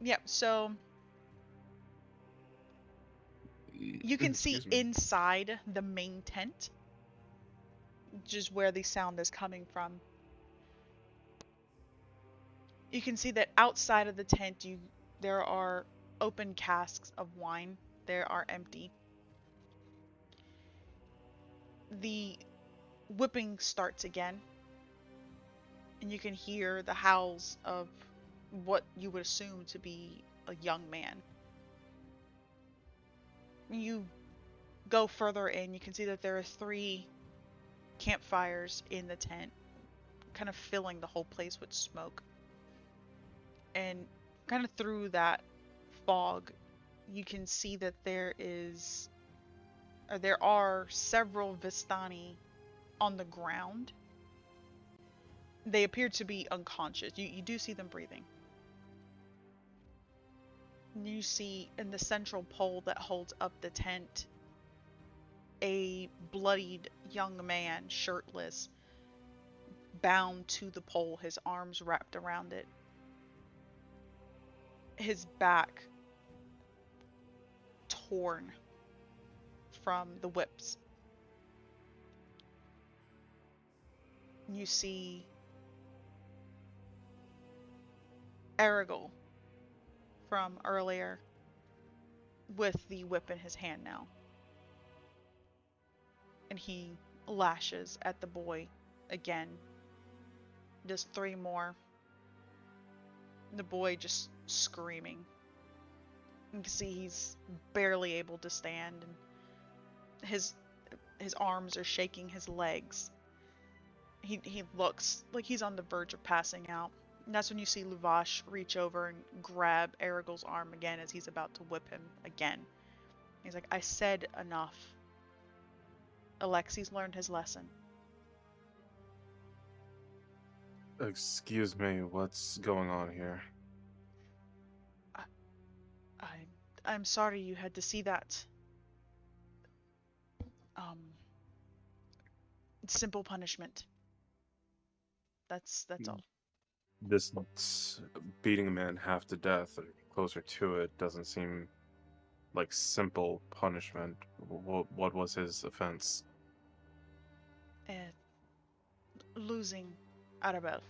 Yeah, so You can see Excuse me. inside the main tent, just where the sound is coming from. You can see that outside of the tent, there are open casks of wine. They are empty. The whipping starts again, and you can hear the howls of what you would assume to be a young man. When you go further in, you can see that there are 3 campfires in the tent, kind of filling the whole place with smoke. And kind of through that fog, you can see that there are several Vistani on the ground. They appear to be unconscious. You do see them breathing. You see in the central pole that holds up the tent a bloodied young man, shirtless, bound to the pole, his arms wrapped around it. His back torn from the whips. You see Aragorn from earlier with the whip in his hand now. And he lashes at the boy again. Just 3 more. The boy just screaming. You can see he's barely able to stand, and his arms are shaking his legs. He looks like he's on the verge of passing out. And that's when you see Luvash reach over and grab Aragorn's arm again as he's about to whip him again. He's like, I said enough. Alexi's learned his lesson. Excuse me, what's going on here? I'm sorry you had to see that. Simple punishment. That's all. This beating a man half to death, or closer to it, doesn't seem like simple punishment. What was his offense? Losing Arabelle.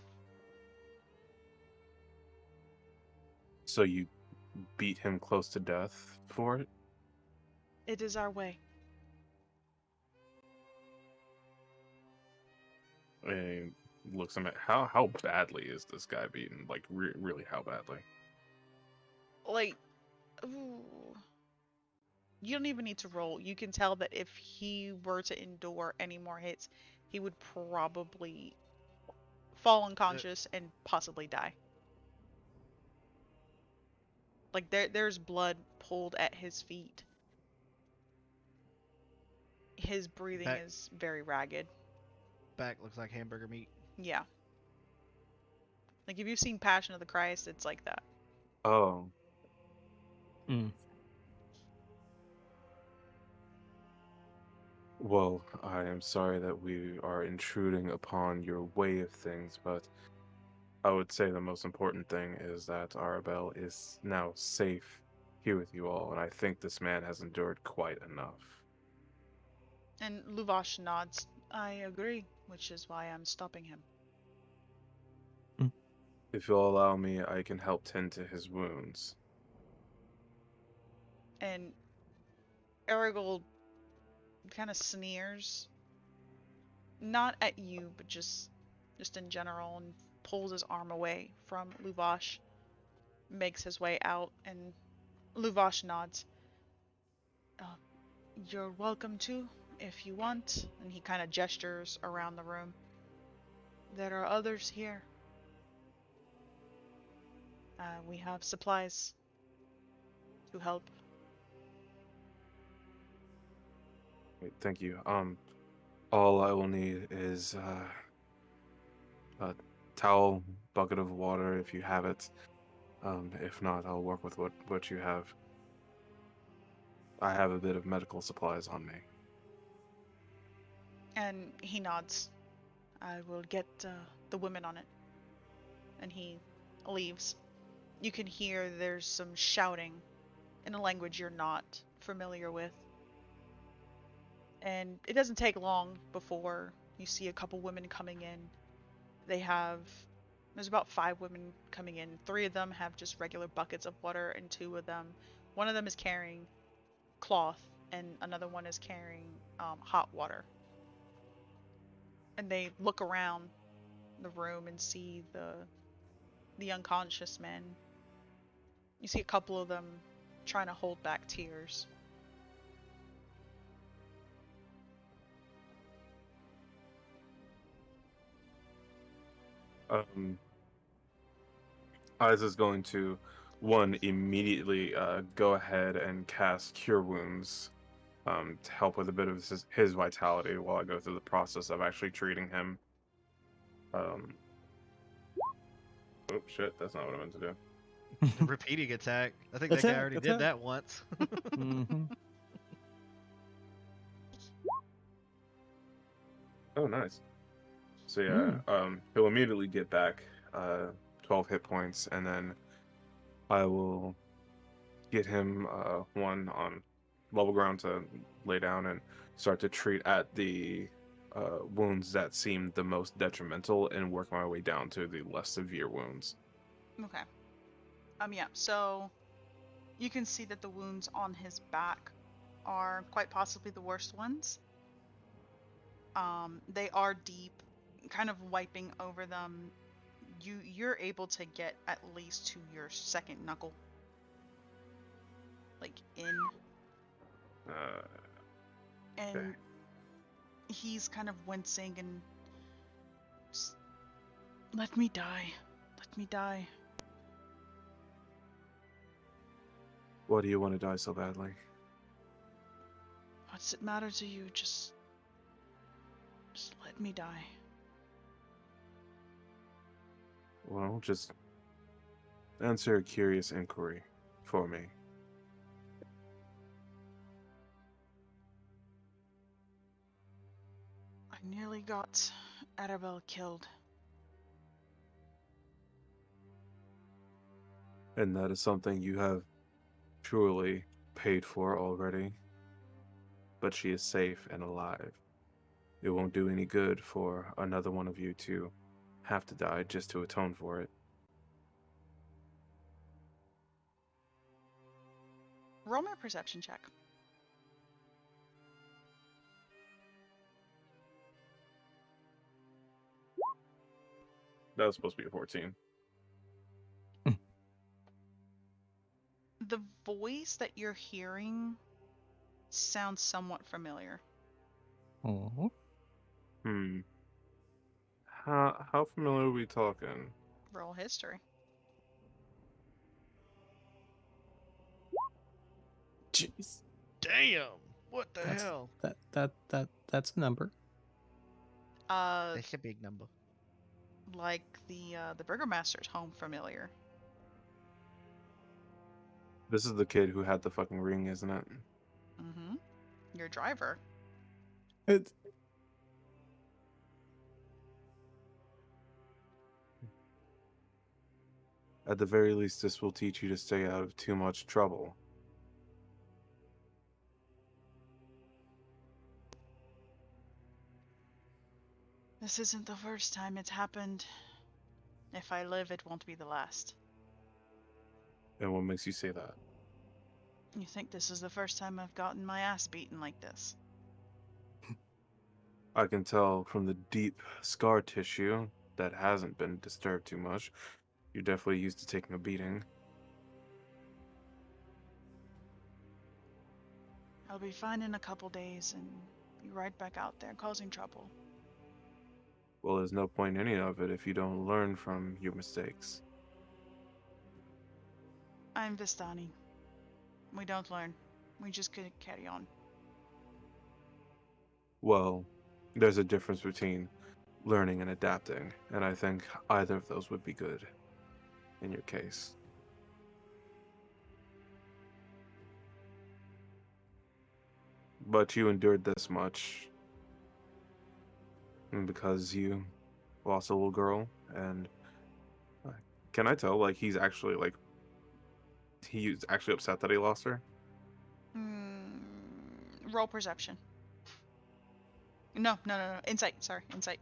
So you beat him close to death for it? It is our way. And looks at how badly is this guy beaten? Like really, how badly? Like, ooh. You don't even need to roll. You can tell that if he were to endure any more hits, he would probably fall unconscious and possibly die. Like there's blood pulled at his feet. His breathing is very ragged. Back looks like hamburger meat. Yeah. Like if you've seen Passion of the Christ, it's like that. Oh. Well, I am sorry that we are intruding upon your way of things, but I would say the most important thing is that Arabelle is now safe here with you all, and I think this man has endured quite enough. And Luvash nods. I agree, which is why I'm stopping him. If you'll allow me, I can help tend to his wounds. And Aragorn kind of sneers. Not at you, but just in general, and pulls his arm away from Luvash. Makes his way out, and Luvash nods. You're welcome to, if you want. And he kind of gestures around the room. There are others here. We have supplies to help. Wait, thank you. All I will need is a towel, bucket of water if you have it. If not, I'll work with what you have. I have a bit of medical supplies on me. And he nods. I will get the women on it. And he leaves. You can hear there's some shouting in a language you're not familiar with. And it doesn't take long before you see a couple women coming in. There's about 5 women coming in. 3 of them have just regular buckets of water, and one of them is carrying cloth, and another one is carrying hot water. And they look around the room and see the unconscious men. You see a couple of them trying to hold back tears. Eyes is going to immediately go ahead and cast Cure Wounds to help with a bit of his vitality while I go through the process of actually treating him. Oh shit, that's not what I meant to do. The repeating attack. I think that guy already did that once. Mm-hmm. Oh, nice. So yeah, he'll immediately get back 12 hit points, and then I will get him one on level ground to lay down and start to treat at the wounds that seem the most detrimental and work my way down to the less severe wounds. Okay. Yeah, so you can see that the wounds on his back are quite possibly the worst ones. They are deep, kind of wiping over them. You're able to get at least to your second knuckle. Like in. And Okay. he's kind of wincing and just, let me die. Let me die. Why do you want to die so badly? What's it matter to you? Just let me die. Well, just answer a curious inquiry for me. I nearly got Arabelle killed. And that is something you have truly paid for already. But she is safe and alive. It won't do any good for another one of you to have to die just to atone for it. Roll me a perception check. That was supposed to be a 14. The voice that you're hearing sounds somewhat familiar. Oh. How familiar are we talking? Roll history. Jeez. Damn! What the That's hell? that's a number. That's a big number. Like the Burgermaster's home familiar. This is the kid who had the fucking ring, isn't it? Mm-hmm. Your driver. It's At the very least, this will teach you to stay out of too much trouble. This isn't the first time it's happened. If I live, it won't be the last. And what makes you say that? You think this is the first time I've gotten my ass beaten like this? I can tell from the deep scar tissue that hasn't been disturbed too much. You're definitely used to taking a beating. I'll be fine in a couple days and be right back out there causing trouble. Well, there's no point in any of it if you don't learn from your mistakes. I'm Vistani. We don't learn. We just could carry on. Well, there's a difference between learning and adapting, and I think either of those would be good in your case. But you endured this much because you lost a little girl, and can I tell, like, he's actually upset that he lost her? Roll perception. No. Insight. Sorry, insight.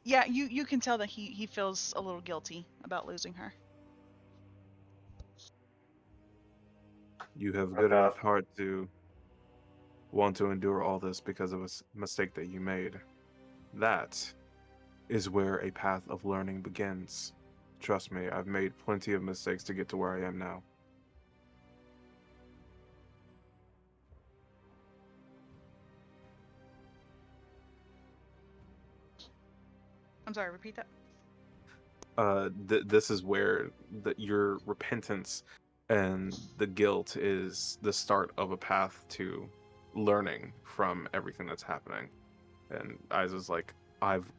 Yeah, you can tell that he feels a little guilty about losing her. You have What good enough about heart to want to endure all this because of a mistake that you made. That is where a path of learning begins. Trust me, I've made plenty of mistakes to get to where I am now. I'm sorry, repeat that. This is where your repentance and the guilt is the start of a path to learning from everything that's happening. And Isa's like, I've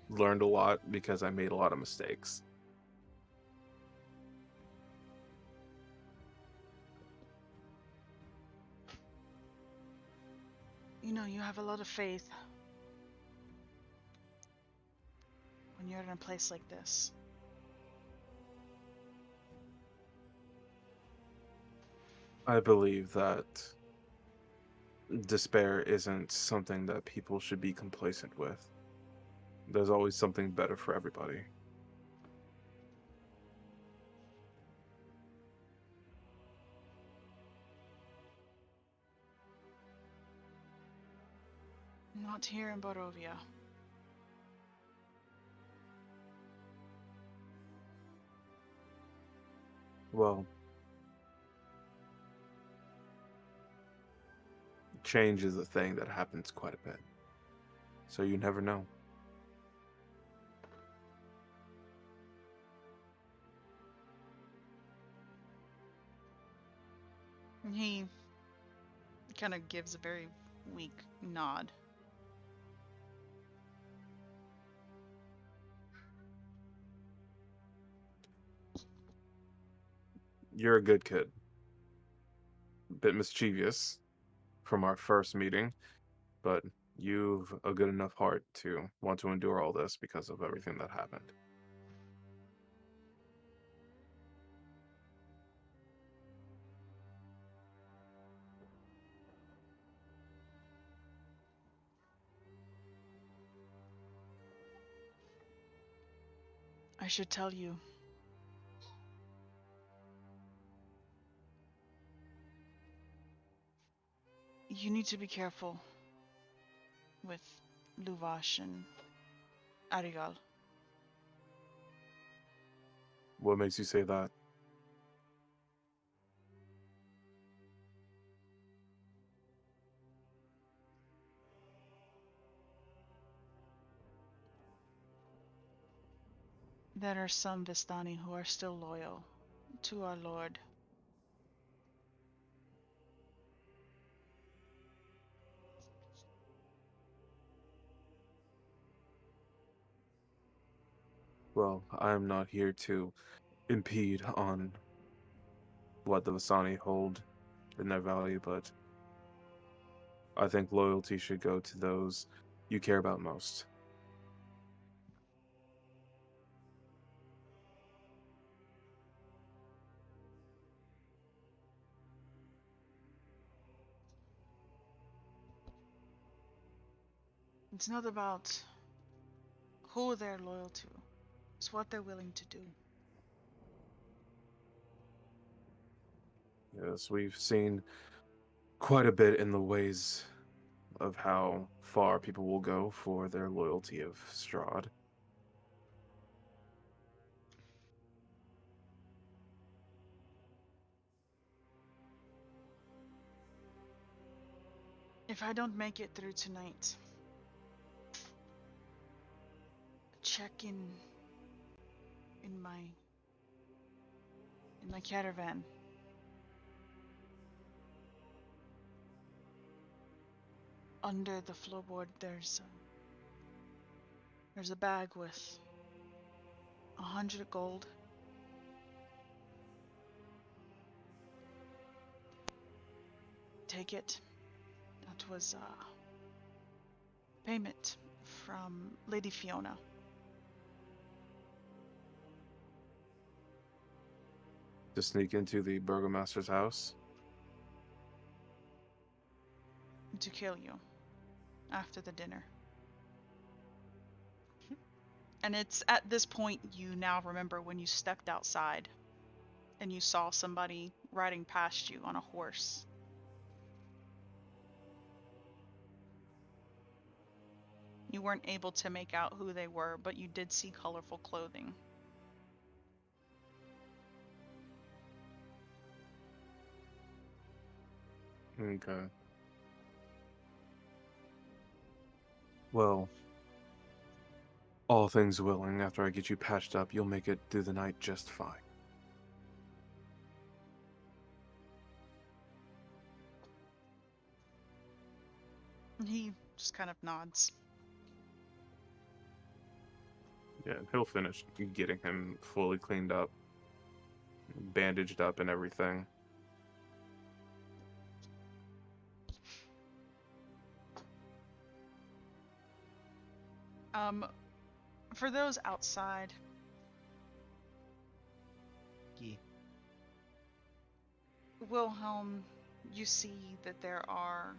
learned a lot because I made a lot of mistakes. You know, you have a lot of faith when you're in a place like this. I believe that despair isn't something that people should be complacent with. There's always something better for everybody. Not here in Barovia. Well, change is a thing that happens quite a bit. So you never know. And he kind of gives a very weak nod. You're a good kid. Bit mischievous from our first meeting, but you've a good enough heart to want to endure all this because of everything that happened. I should tell you. You need to be careful with Luvash and Arigal. What makes you say that? There are some Vistani who are still loyal to our lord. Well, I'm not here to impede on what the Vasani hold in their value, but I think loyalty should go to those you care about most. It's not about who they're loyal to. It's what they're willing to do. Yes, we've seen quite a bit in the ways of how far people will go for their loyalty of Strahd. If I don't make it through tonight, check in my caravan. Under the floorboard, there's a bag with 100 gold. Take it. That was payment from Lady Fiona. To sneak into the burgomaster's house. to kill you after the dinner. And it's at this point you now remember when you stepped outside and you saw somebody riding past you on a horse. You weren't able to make out who they were, but you did see colorful clothing. Okay. Well, all things willing, after I get you patched up, you'll make it through the night just fine. And he just kind of nods. Yeah, he'll finish getting him fully cleaned up, bandaged up, and everything. For those outside, Yeah. Wilhelm, you see that there are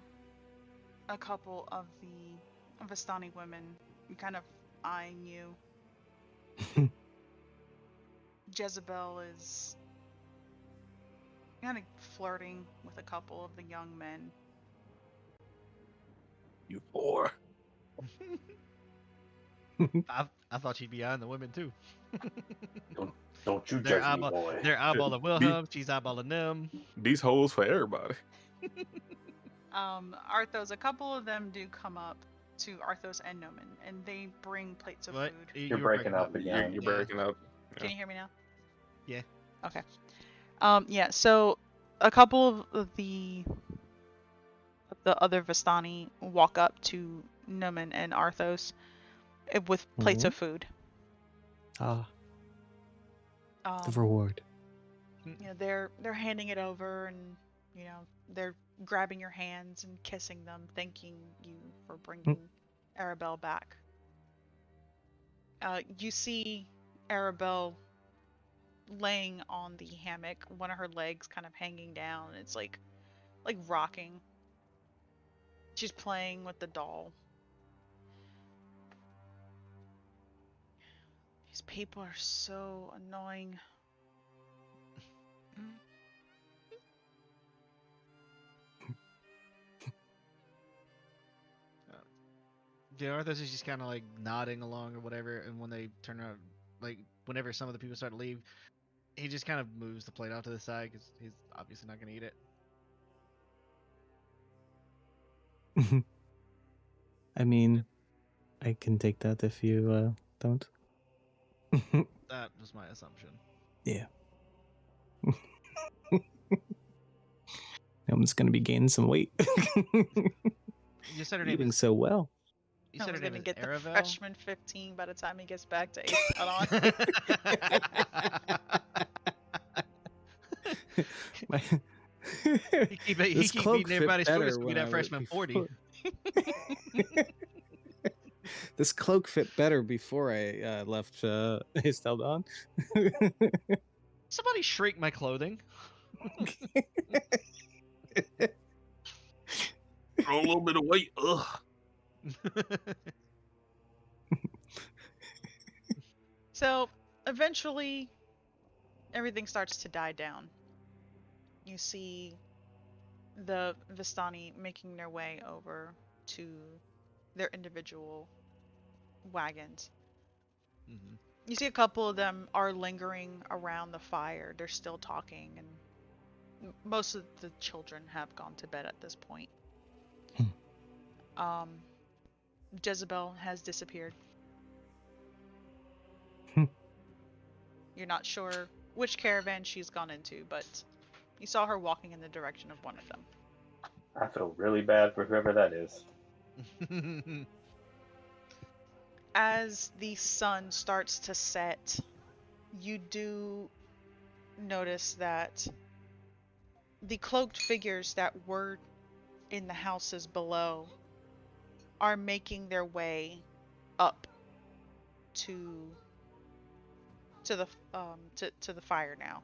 a couple of the Vistani women kind of eyeing you. Jezebel is kind of flirting with a couple of the young men. You whore. I thought she'd be eyeing the women too. Don't you They're judge me, boy. they're eyeballing Be- Wilhelm. She's eyeballing them. These holes for everybody. Arthos, a couple of them do come up to Arthos and Noman, and they bring plates of What? food. You're breaking up You're, again. you're Yeah. breaking up. Can you hear me now? Yeah. Okay. Yeah, so a couple of the other Vistani walk up to Noman and Arthos with plates of food. Ah, Um, the reward. you know, they're handing it over, and you know, they're grabbing your hands and kissing them, thanking you for bringing Arabelle back. You see Arabelle laying on the hammock, one of her legs kind of hanging down, and it's like rocking. She's playing with the doll. These people are so annoying. Yeah, Arthos is just kind of like nodding along or whatever, and when they turn around, like whenever some of the people start to leave, he just kind of moves the plate out to the side because he's obviously not going to eat it. I mean, I can take that if you don't. That was my assumption. Yeah. I'm just gonna be gaining some weight. You said her name Eating is. so well. You I said was her name gonna is get the Aravel? freshman 15 by the time he gets back to Ace on. My- He This keep cloak eating fit everybody's food. better It's gonna be when that I freshman 40. This cloak fit better before I left Esteldon. Somebody shrink my clothing. Throw a little bit of weight. Ugh. So eventually, everything starts to die down. You see the Vistani making their way over to their individual wagons. Mhm. You see a couple of them are lingering around the fire. They're still talking, and most of the children have gone to bed at this point. Jezebel has disappeared. You're not sure which caravan she's gone into, but you saw her walking in the direction of one of them. I feel really bad for whoever that is. As the sun starts to set, you do notice that the cloaked figures that were in the houses below are making their way up to the to the fire now.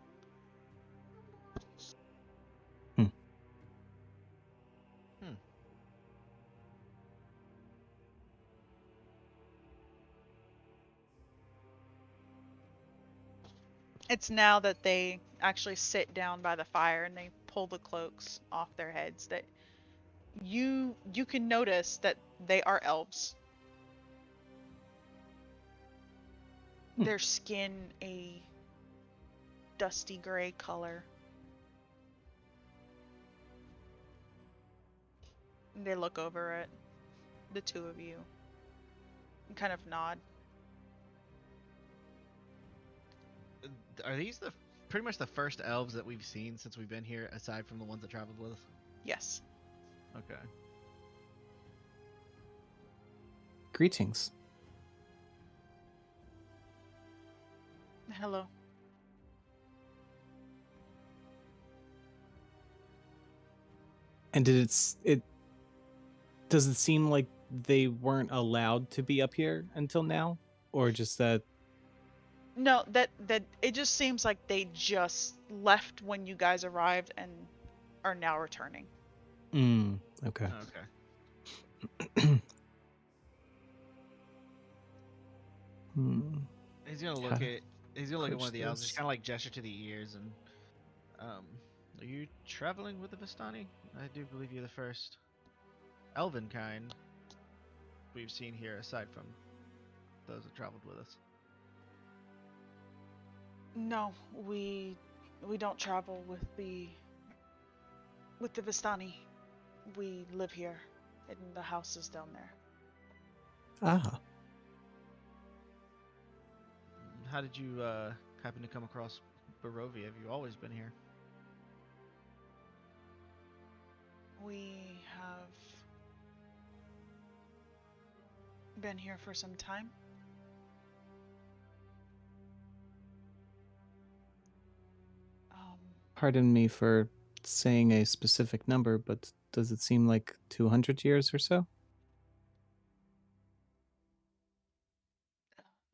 It's now that they actually sit down by the fire and they pull the cloaks off their heads that you can notice that they are elves. Their skin a dusty gray color. They look over at the two of you and kind of nod. Are these pretty much the first elves that we've seen since we've been here, aside from the ones that traveled with us? Yes. Okay. Greetings. Hello. And does it seem like they weren't allowed to be up here until now, or just that? No, that it just seems like they just left when you guys arrived and are now returning. Okay. Okay. Hmm. He's gonna How look to at one of approach the elves, just this? kind of like gesture to the ears and are you traveling with the Vistani? I do believe you're the first elven kind we've seen here, aside from those that traveled with us. No, we don't travel with the Vistani. We live here in the houses down there. Ah, How did you happen to come across Barovia? Have you always been here? We have been here for some time. pardon me for saying a specific number, but does it seem like 200 years or so?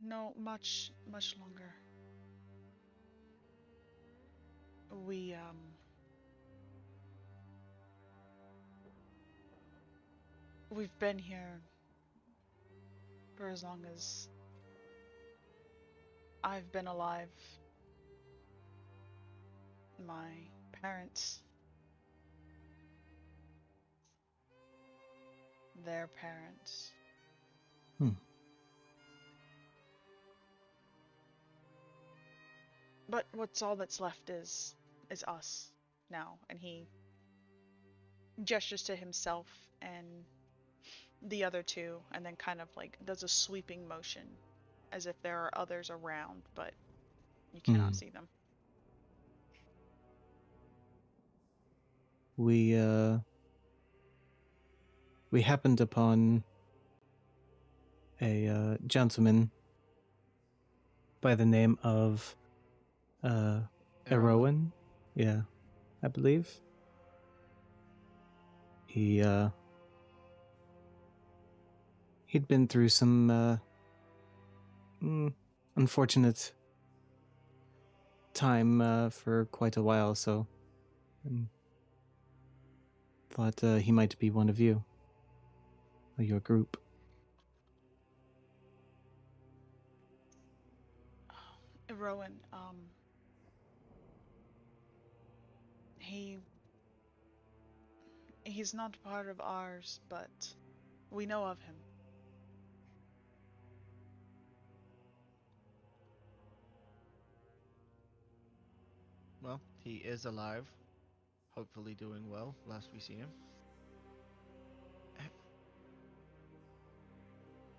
No, much longer. We've been here for as long as I've been alive. My parents, their parents. But what's all that's left is us now, and he gestures to himself and the other two, and then kind of like does a sweeping motion as if there are others around, but you cannot see them. We happened upon a gentleman by the name of Erowin. Yeah, I believe. He'd been through some unfortunate time for quite a while, so thought he might be one of you, or your group. Rowan, he's not part of ours, but we know of him. Well, he is alive, hopefully doing well, last we see him.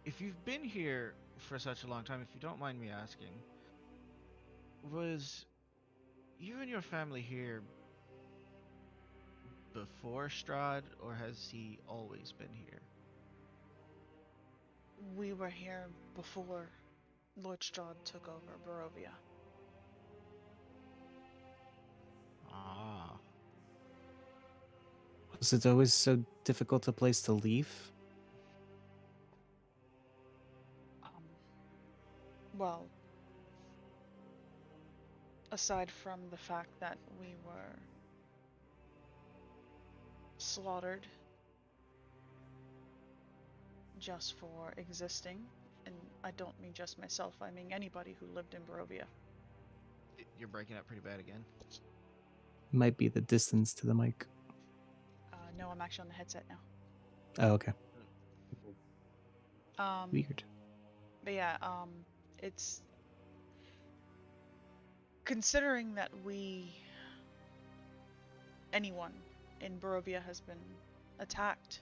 If you've been here for such a long time, if you don't mind me asking, was you and your family here before Strahd, or has he always been here? We were here before Lord Strahd took over Barovia. Ah. Was it always so difficult a place to leave? Well, aside from the fact that we were slaughtered just for existing, and I don't mean just myself, I mean anybody who lived in Barovia. You're breaking up pretty bad again. Might be the distance to the mic. No, I'm actually on the headset now. Oh, okay. Weird. But yeah, it's considering that anyone in Barovia has been attacked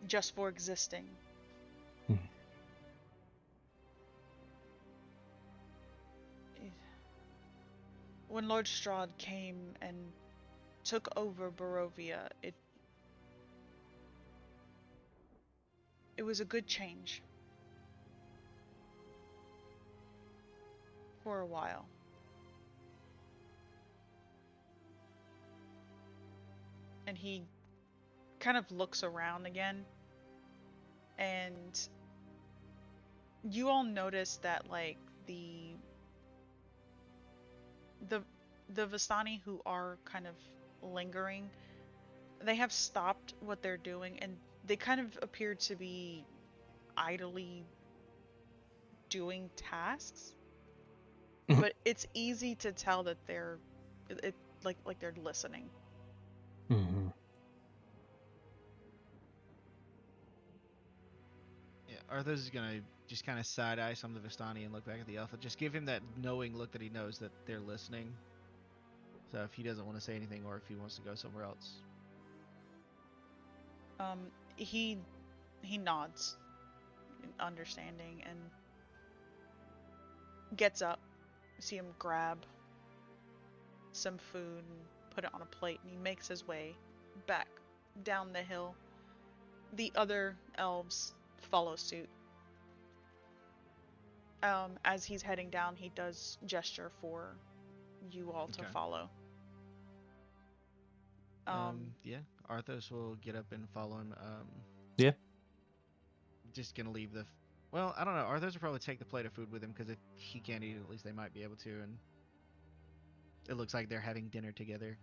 just for existing. Hmm. When Lord Strahd came and took over Barovia, it was a good change. For a while. And he kind of looks around again, and you all notice that like the Vistani who are kind of lingering, they have stopped what they're doing and they kind of appear to be idly doing tasks. But it's easy to tell that they're like they're listening. Mm-hmm. Yeah, Arthos is gonna just kind of side eye some of the Vistani and look back at the Alpha. Just give him that knowing look that he knows that they're listening. So if he doesn't want to say anything or if he wants to go somewhere else. He nods in understanding and gets up. You see him grab some food and put it on a plate, and he makes his way back down the hill. The other elves follow suit. As he's heading down, he does gesture for you all to Okay. follow. Yeah, Arthos will get up and follow him. Yeah. Just gonna leave the. Well, I don't know. Arthos will probably take the plate of food with him because if he can't eat it, at least they might be able to. And it looks like they're having dinner together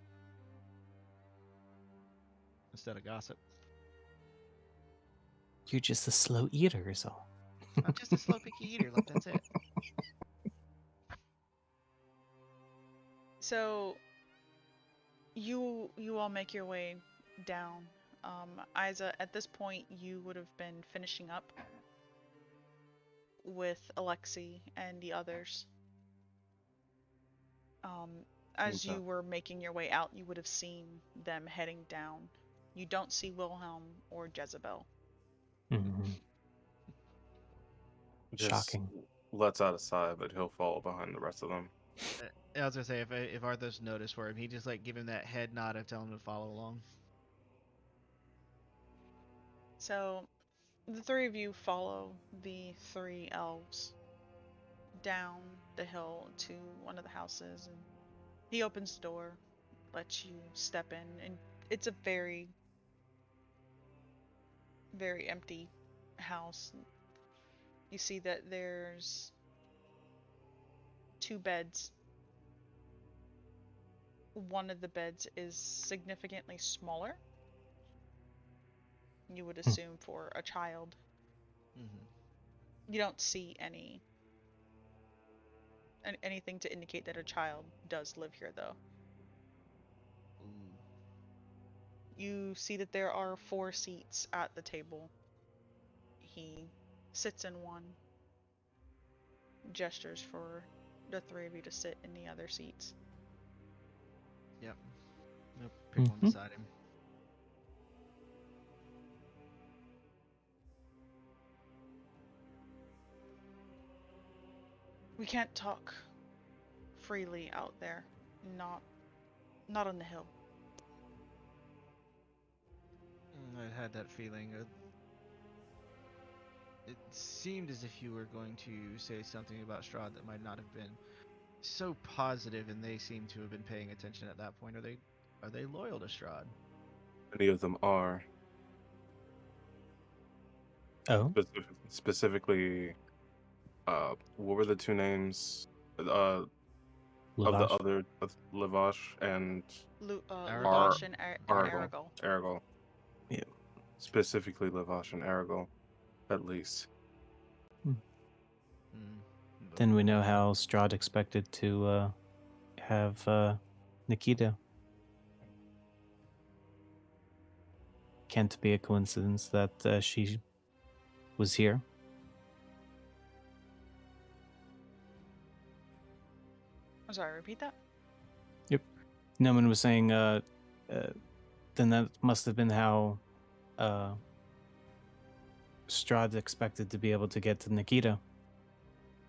instead of gossip. You're just a slow eater, is all. I'm just a slow picky eater. Like that's it. So you all make your way down. Isa, at this point, you would have been finishing up with Alexei and the others. As Okay. you were making your way out, you would have seen them heading down. You don't see Wilhelm or Jezebel. Mm-hmm. Just Shocking. lets out a sigh, but he'll follow behind the rest of them. I was gonna say if Arthos noticed for him, he just like give him that head nod and tell him to follow along. So the three of you follow the three elves down the hill to one of the houses, and he opens the door, lets you step in, and it's a very, very empty house. You see that there's 2 beds. One of the beds is significantly smaller. You would assume for a child. Mm-hmm. You don't see anything to indicate that a child does live here, though. Ooh. You see that there are 4 seats at the table. He sits in one, gestures for the 3 of you to sit in the other seats. Yep. Nope. Pick one beside him. We can't talk freely out there. Not on the hill. I had that feeling. It seemed as if you were going to say something about Strahd that might not have been so positive, and they seem to have been paying attention at that point. Are they loyal to Strahd? Many of them are. Oh. Specifically, what were the 2 names? Of the Lavash. other, Lavash and Lavash and Aragol. Aragol. Aragol. Yeah. Specifically Lavash and Aragol, at least. Then we know how Strahd expected to have Nikita. Can't be a coincidence that she was here. I'm sorry, repeat that? Noman was saying, then that must have been how Strahd expected to be able to get to Nikita,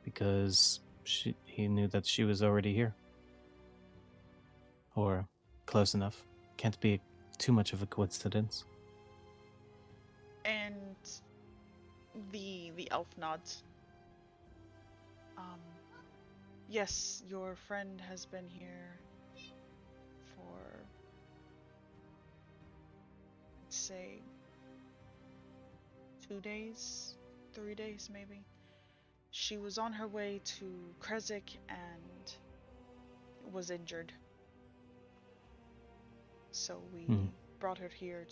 because he knew that she was already here. Or close enough. Can't be too much of a coincidence. And the elf nods. Yes, your friend has been here for, let's say, 2 days, 3 days maybe. She was on her way to Kresik and was injured. So we brought her here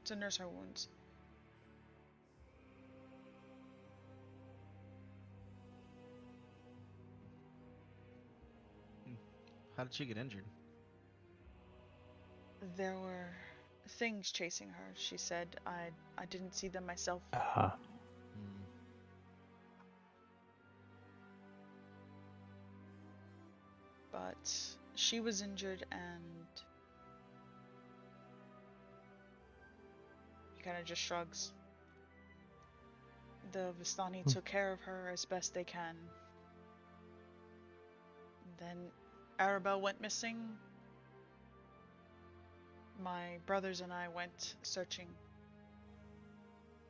to nurse her wounds. How did she get injured? There were things chasing her, she said. I didn't see them myself. Ah. Hmm. But she was injured and he kind of just shrugs. The Vistani took care of her as best they can. Then Arabelle went missing. My brothers and I went searching.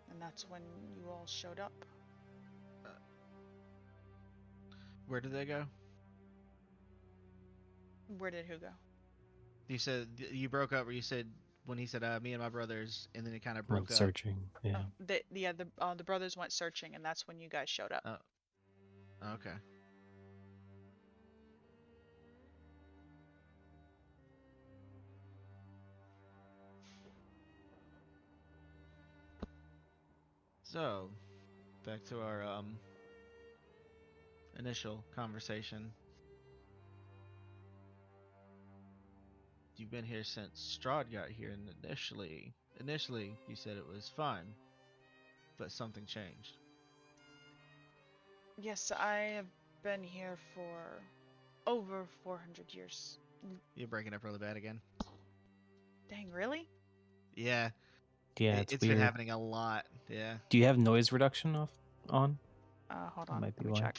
And that's when you all showed up. Where did they go? Where did who go? You said you broke up, or you said when he said me and my brothers, and then it kind of Went broke up. searching. Yeah. The brothers went searching, and that's when you guys showed up. Oh, okay. So, back to our initial conversation. You've been here since Strahd got here, and initially you said it was fine, but something changed. Yes, I have been here for over 400 years. You're breaking up really bad again. Dang, really? Yeah, Yeah, it's it's been weird. happening a lot. Yeah. Do you have noise reduction on? Hold That on, might be let me why. check.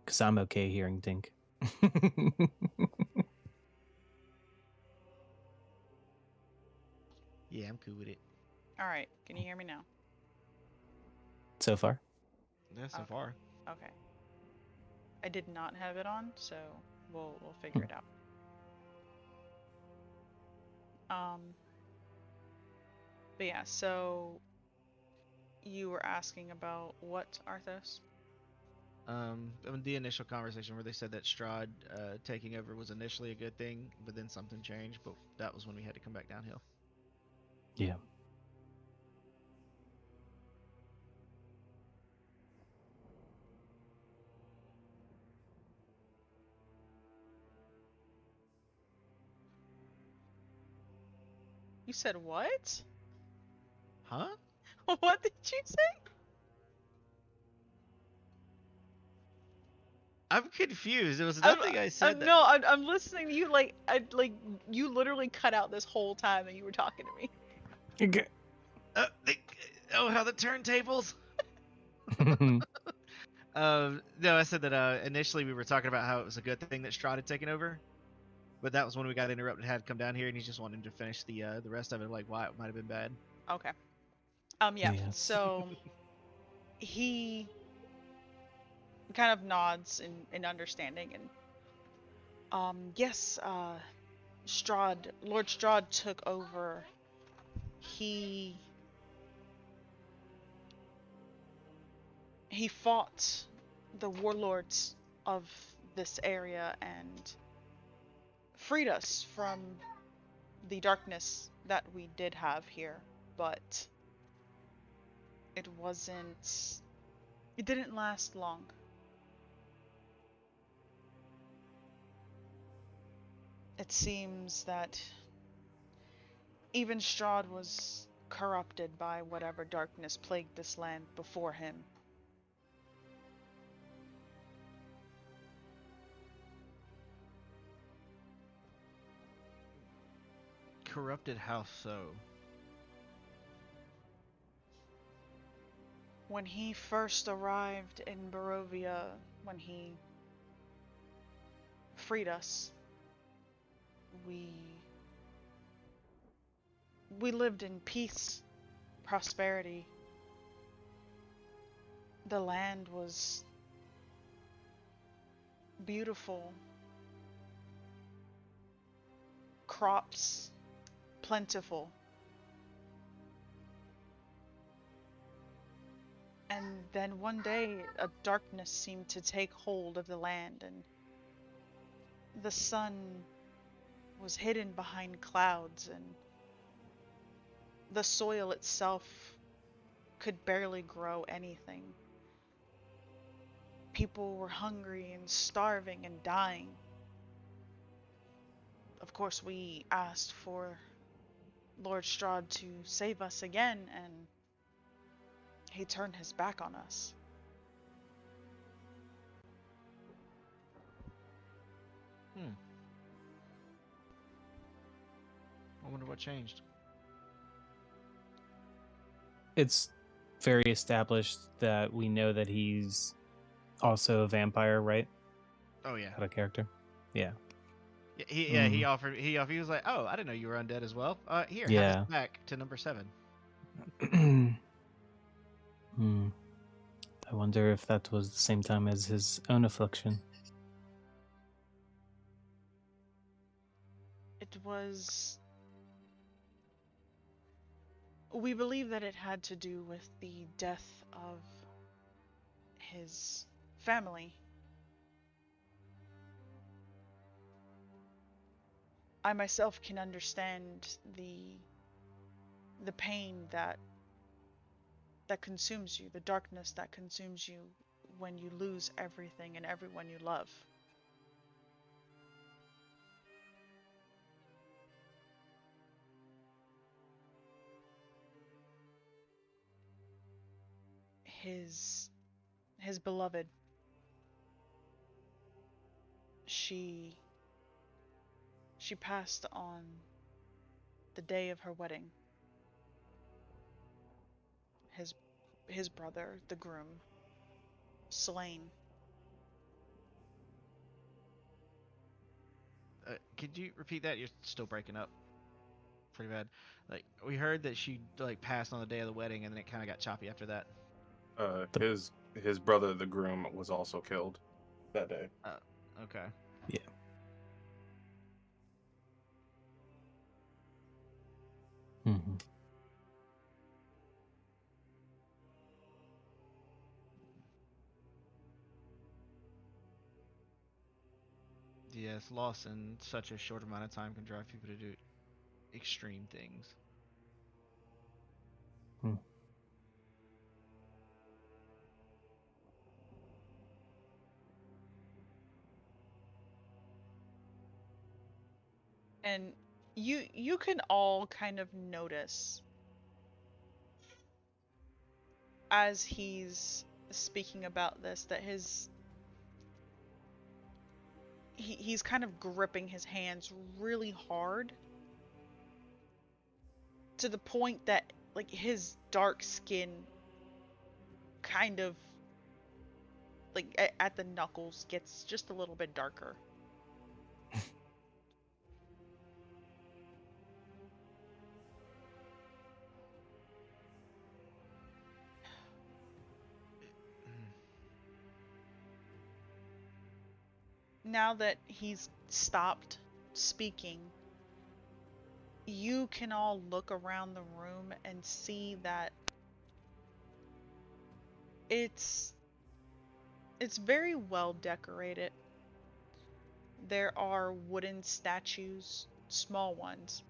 Because I'm okay hearing Dink. Yeah, I'm cool with it. Alright, can you hear me now? So far? Yeah, so Okay. far. Okay. I did not have it on, so we'll figure it out. But yeah, so you were asking about what, Arthos? The initial conversation where they said that Strahd taking over was initially a good thing, but then something changed. But that was when we had to come back downhill. Yeah. You said what? Huh? What did you say? I'm confused. There was nothing I said that. No, I'm listening to you like you literally cut out this whole time that you were talking to me. Okay. How the turntables. No, I said that initially we were talking about how it was a good thing that Strahd had taken over, but that was when we got interrupted. Had come down here, and he just wanted to finish the rest of it, like why it might have been bad. Okay. Yeah. Yes. So he kind of nods in understanding, and yes, Lord Strahd took over. He fought the warlords of this area and freed us from the darkness that we did have here, but it wasn't. It didn't last long. It seems that even Strahd was corrupted by whatever darkness plagued this land before him. Corrupted how so? When he first arrived in Barovia, when he freed us, we lived in peace, prosperity. The land was beautiful. Crops plentiful. And then one day, a darkness seemed to take hold of the land, and the sun was hidden behind clouds, and the soil itself could barely grow anything. People were hungry and starving and dying. Of course, we asked for Lord Strahd to save us again, and he turned his back on us. I wonder what changed. It's very established that we know that he's also a vampire, right? Oh yeah. Out of character. Yeah. He offered. He was like, "Oh, I didn't know you were undead as well. Here, have Yeah. this back to number 7." I wonder if that was the same time as his own affliction. It was... We believe that it had to do with the death of his family. I myself can understand the pain that consumes you, the darkness that consumes you when you lose everything and everyone you love. His beloved, she passed on the day of her wedding. His brother, the groom, slain. Could you repeat that? You're still breaking up pretty bad. Like, we heard that she like passed on the day of the wedding, and then it kind of got choppy after that. His brother, the groom, was also killed that day. Okay. Yeah. Mm-hmm. Yes, loss in such a short amount of time can drive people to do extreme things. Hmm. And you can all kind of notice as he's speaking about this that he's kind of gripping his hands really hard to the point that like his dark skin kind of like at the knuckles gets just a little bit darker. Now that he's stopped speaking, you can all look around the room and see that it's very well decorated. There are wooden statues, small ones,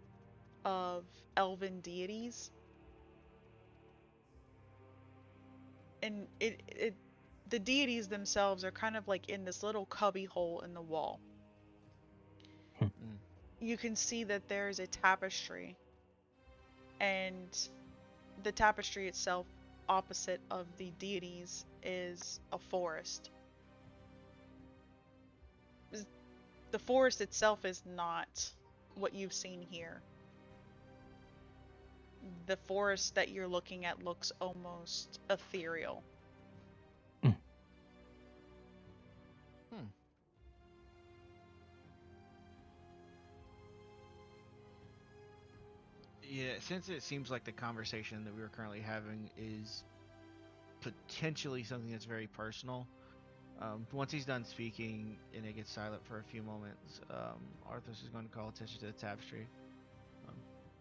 of elven deities. and the deities themselves are kind of like in this little cubby hole in the wall. Mm. You can see that there's a tapestry, and the tapestry itself, opposite of the deities, is a forest. The forest itself is not what you've seen here. The forest that you're looking at looks almost ethereal. Hmm. Yeah, since it seems like the conversation that we were currently having is potentially something that's very personal, once he's done speaking and it gets silent for a few moments, Arthas is going to call attention to the tapestry. Um,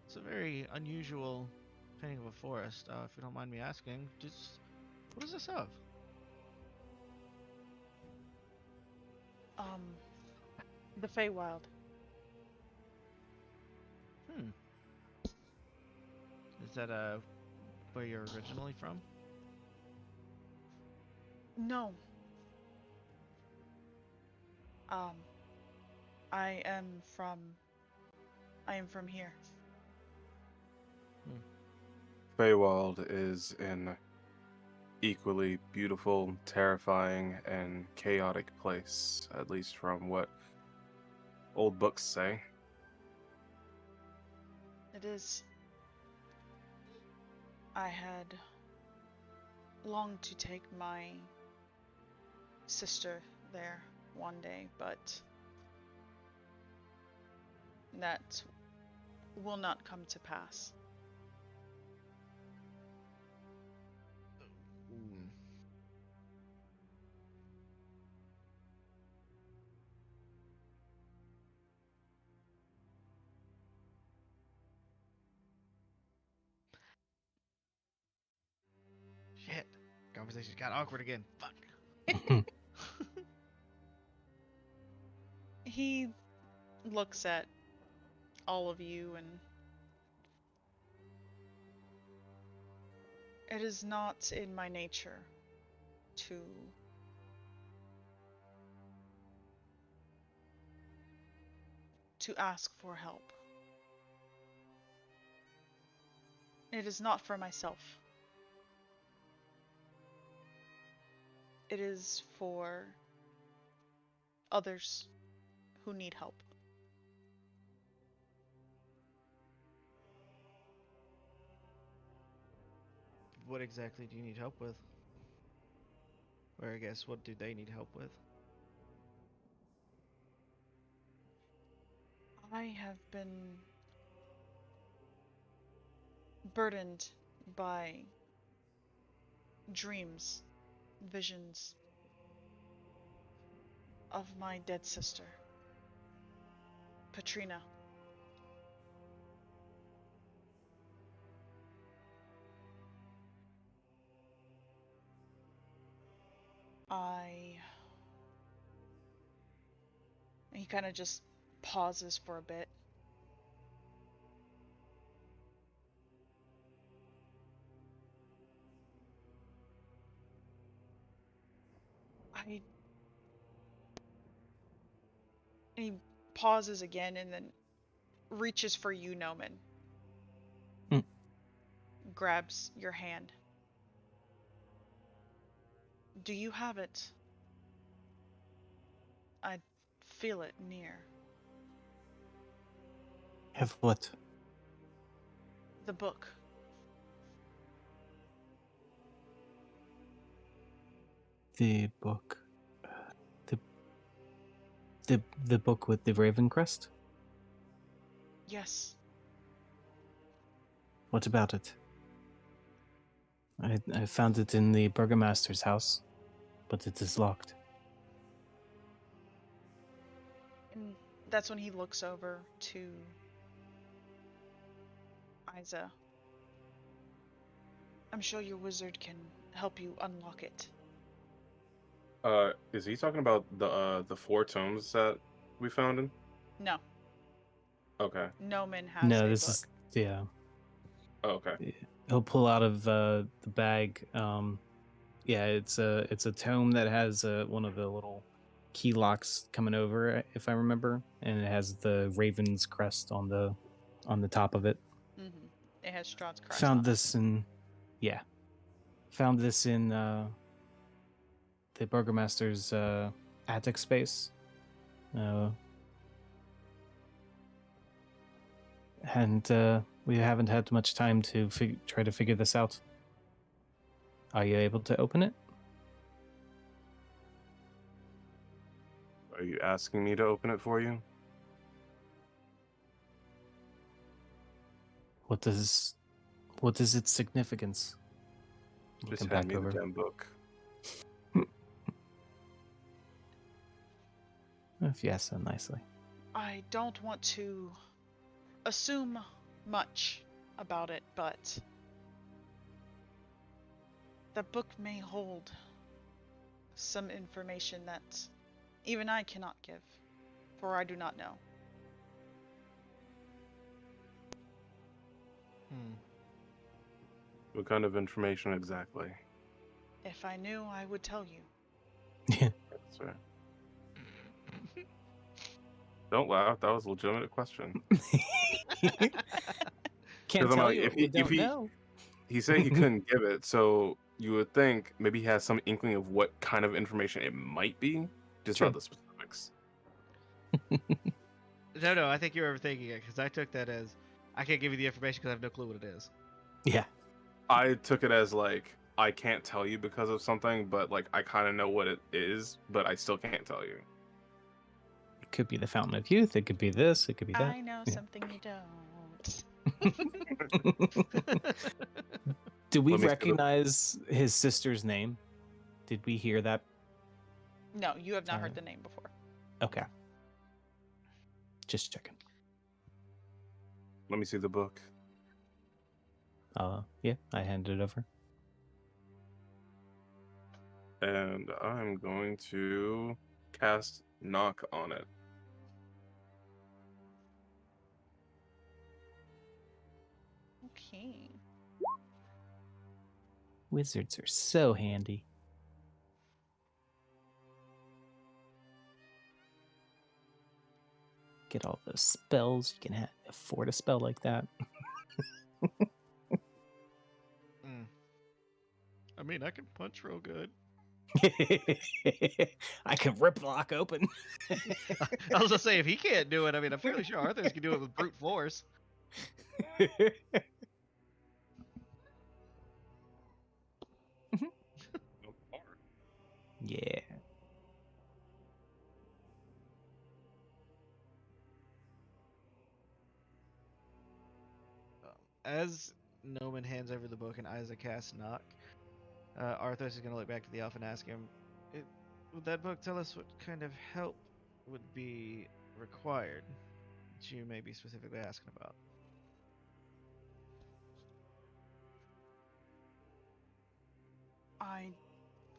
it's a very unusual painting of a forest. If you don't mind me asking, just what is this of? Um, the Feywild. Hmm. Is that where you're originally from? No. Um, I am from. I am from here. Feywild is an equally beautiful, terrifying, and chaotic place, at least from what old books say. It is. I had longed to take my sister there one day, but that will not come to pass. Mm. Shit. Conversations got awkward again. Fuck. He looks at all of you, and it is not in my nature to ask for help. It is not for myself. It is for others who need help. What exactly do you need help with? Or I guess, what do they need help with? I have been burdened by dreams, visions of my dead sister, Patrina. I. He kind of just pauses for a bit. I. And he pauses again and then reaches for you, Noman. Mm. Grabs your hand. Do you have it? I feel it near. Have what? The book. The book. The the book with the raven crest? Yes. What about it? I found it in the burgomaster's house, but it is locked. And that's when he looks over to Isa. I'm sure your wizard can help you unlock it. Is he talking about the four tomes that we found in? No, Okay. Noman has No, a this book. is yeah. Oh, okay. He'll pull out of the bag Yeah, it's a tome that has one of the little key locks coming over, if I remember, and it has the raven's crest on the top of it. Mm-hmm. It has Strahd's crest Found on this in the burgomaster's attic space, and we haven't had much time to try to figure this out. Are you able to open it? Are you asking me to open it for you? What is its significance? Just Looking hand back me over. the damn book. If you ask so nicely. I don't want to assume much about it, but the book may hold some information that even I cannot give, for I do not know. Hmm. What kind of information exactly? If I knew, I would tell you. Yeah. Sir. Don't laugh. That was a legitimate question. Can't 'Cause I'm tell like, you what we don't know. he said he couldn't give it, so you would think maybe he has some inkling of what kind of information it might be, just Sure. not the specifics. No, I think you're overthinking it because I took that as I can't give you the information because I have no clue what it is. Yeah. I took it as like I can't tell you because of something, but like I kind of know what it is, but I still can't tell you. It could be the Fountain of Youth. It could be this. It could be that. I know Yeah. something you don't. Do we Let me see the- recognize his sister's name? Did we hear that? No, you have not heard Sorry. the name before. Okay. Just checking. Let me see the book. Yeah, I handed it over. And I'm going to cast knock on it. Okay. Wizards are so handy. Get all those spells. You can afford a spell like that. I mean, I can punch real good. I can rip lock open. I was gonna say if he can't do it, I mean, I'm fairly sure Arthur's can do it with brute force. Yeah. As Noman hands over the book and Isaac casts knock, Arthos is gonna look back to the elf and ask him, "Would that book tell us what kind of help would be required?" That you may be specifically asking about.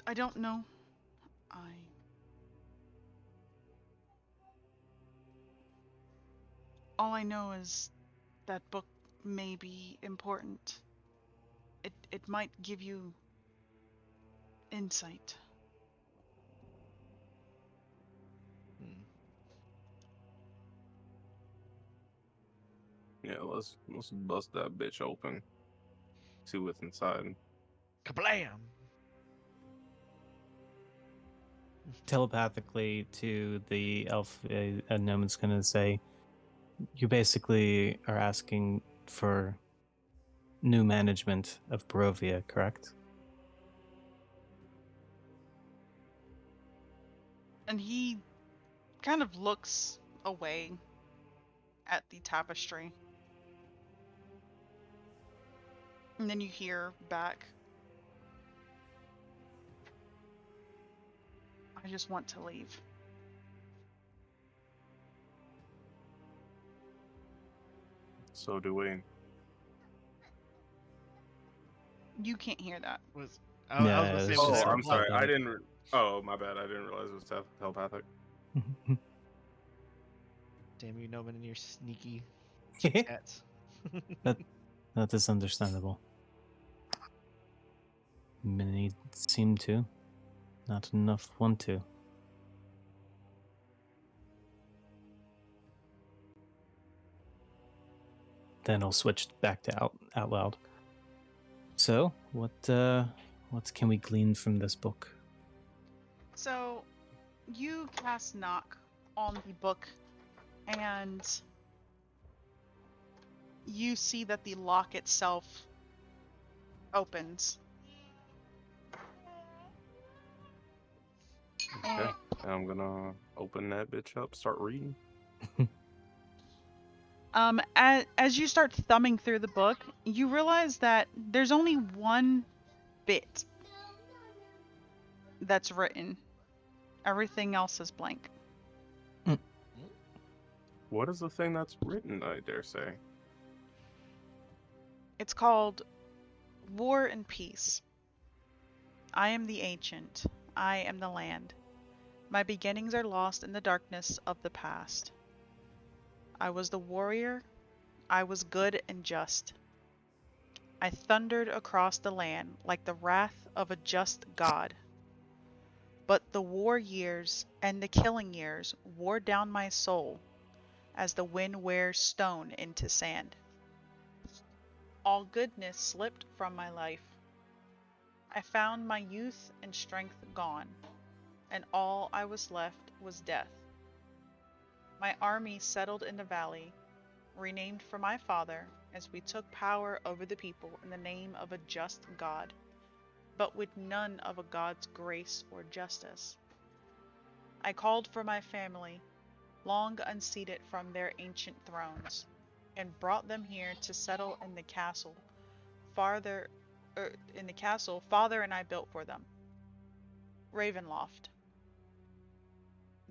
I don't know. All I know is that book may be important. It might give you insight. Hmm. Yeah, let's bust that bitch open. See what's inside. Kablam! Telepathically to the elf, Noman's gonna say, you basically are asking for new management of Barovia, correct? And he kind of looks away at the tapestry. And then you hear back, I just want to leave. So do we. You can't hear that. I was gonna say, it's was Oh, just that I'm sorry. I telepathic. didn't. Oh, my bad. I didn't realize it was telepathic. Damn you, Noman, and your sneaky cats. that is understandable. Many seem to. Not enough want to. Then I'll switch back to out loud. So, what can we glean from this book? So, you cast knock on the book, and you see that the lock itself opens. Okay. I'm gonna open that bitch up, start reading. As you start thumbing through the book, you realize that there's only one bit that's written. Everything else is blank. What is the thing that's written, I dare say? It's called War and Peace. I am the ancient. I am the land. My beginnings are lost in the darkness of the past. I was the warrior. I was good and just. I thundered across the land like the wrath of a just God. But the war years and the killing years wore down my soul as the wind wears stone into sand. All goodness slipped from my life. I found my youth and strength gone, and all I was left was death. My army settled in the valley, renamed for my father, as we took power over the people in the name of a just God, but with none of a God's grace or justice. I called for my family, long unseated from their ancient thrones, and brought them here to settle in the castle father and I built for them, Ravenloft.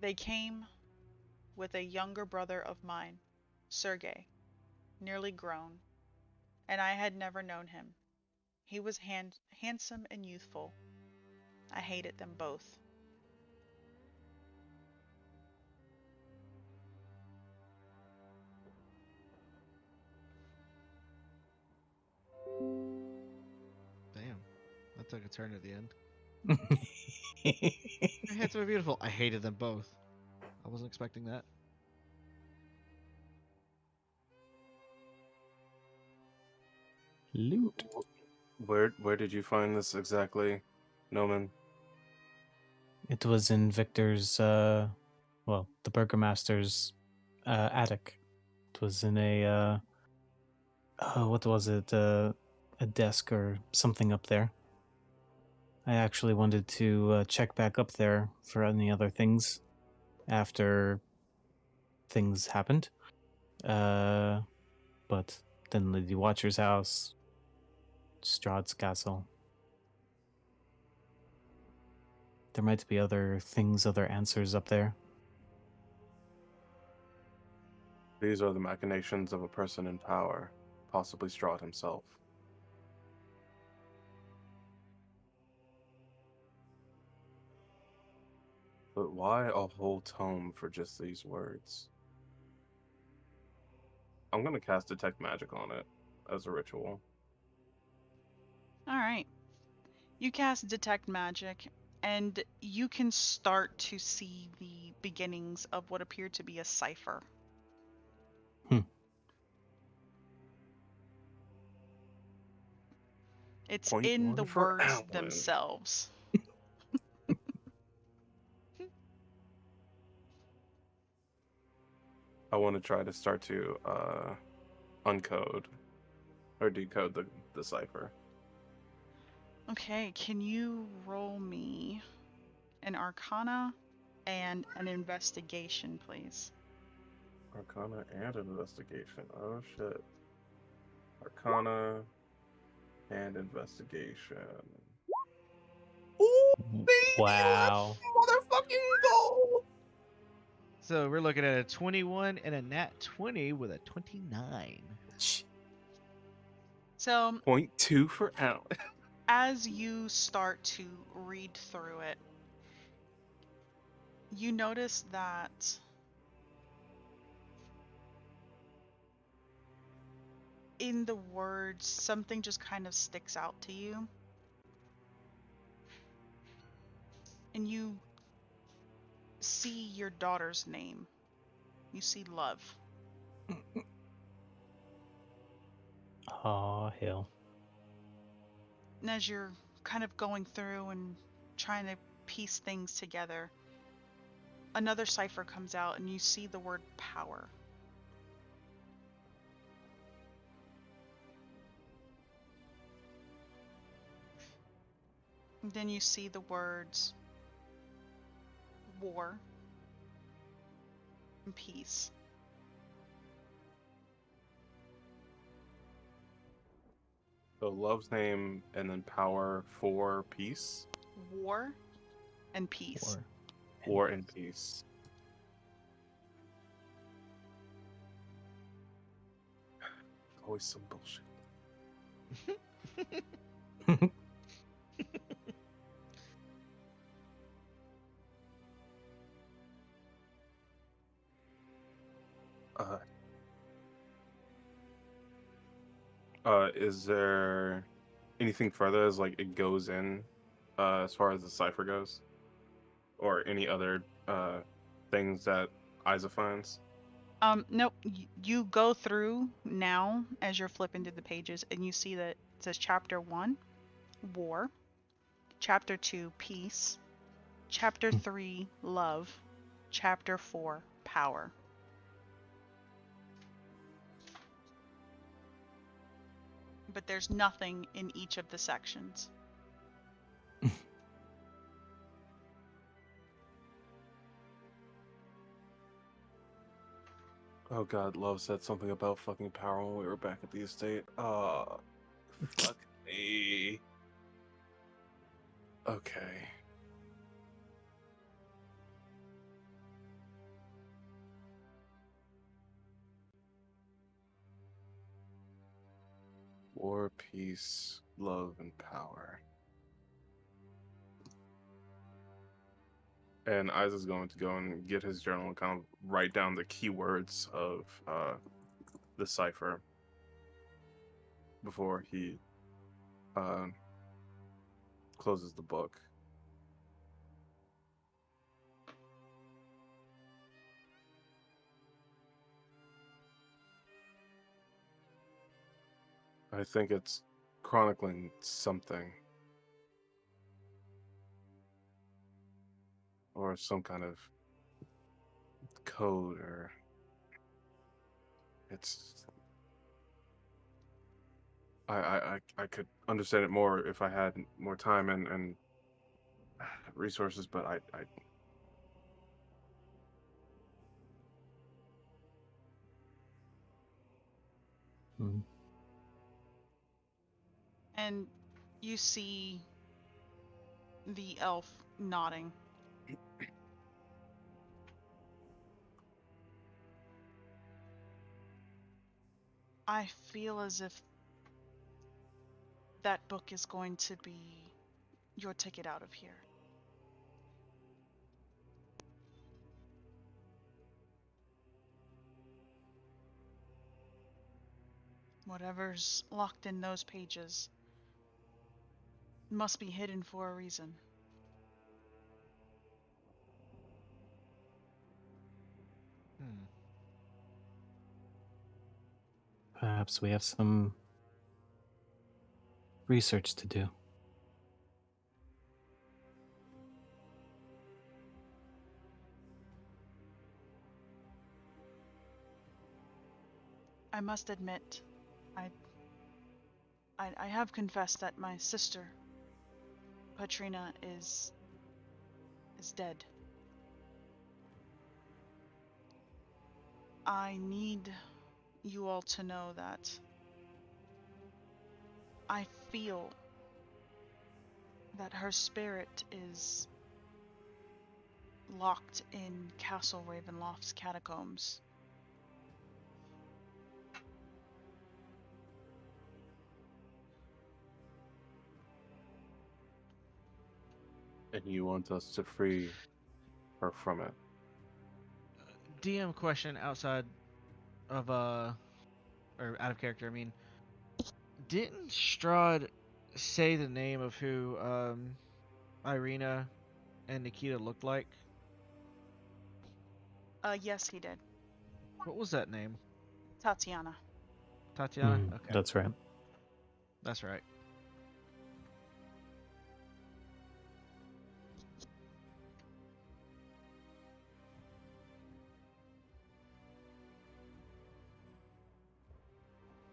They came with a younger brother of mine, Sergei, nearly grown, and I had never known him. He was handsome and youthful. I hated them both. Damn, that took a turn at the end. You're handsome and beautiful. I hated them both. I wasn't expecting that. Loot. Where did you find this exactly, Noman? It was in Victor's, well, the Burgomaster's attic. It was in a, what was it? A desk or something up there. I actually wanted to check back up there for any other things after things happened. But then Lady Watcher's house, Strahd's castle. There might be other things, other answers up there. These are the machinations of a person in power, possibly Strahd himself. But why a whole tome for just these words? I'm gonna cast Detect Magic on it as a ritual. Alright. You cast Detect Magic, and you can start to see the beginnings of what appear to be a cipher. It's Point in one the for words Alan. themselves. I want to try to start to uncode or decode the cipher. Okay, can you roll me an Arcana and an Investigation, please? Arcana and investigation. Oh shit. Arcana and investigation. Ooh, baby, Wow. let's motherfucking go! So we're looking at a 21 and a nat 20 with a 29. So, 0.2 for Alan. as you start to read through it, you notice that in the words, something just kind of sticks out to you. and you see your daughter's name. You see Love. Aw, hell. And as you're kind of going through and trying to piece things together, another cipher comes out and you see the word power. And then you see the words war and peace. So love's name and then power for peace. War and peace. War and peace. Always some bullshit. Is there anything further as like it goes in, as far as the cipher goes, or any other things that Isa finds? Nope. You go through now as you're flipping through the pages, and you see that it says Chapter 1, War. Chapter 2, Peace. Chapter 3, Love. Chapter 4, Power. But there's nothing in each of the sections. Oh God, Love said something about fucking power when we were back at the estate. Fuck me. Okay. War, peace, love, and power. And Isaac's going to go and get his journal and kind of write down the keywords of the cipher before he closes the book. I think it's chronicling something. Or some kind of code, or it's I could understand it more if I had more time and resources, but I Hmm. And you see the elf nodding. I feel as if that book is going to be your ticket out of here. Whatever's locked in those pages must be hidden for a reason. Hmm. Perhaps we have some research to do. I must admit, I have confessed that my sister, Patrina, is dead. I need you all to know that I feel that her spirit is locked in Castle Ravenloft's catacombs. and you want us to free her from it. DM question outside of or out of character. I mean, didn't Strahd say the name of who Irina and Nikita looked like? Yes, he did. What was that name? Tatiana. Tatiana? Mm, Okay. that's right. That's right.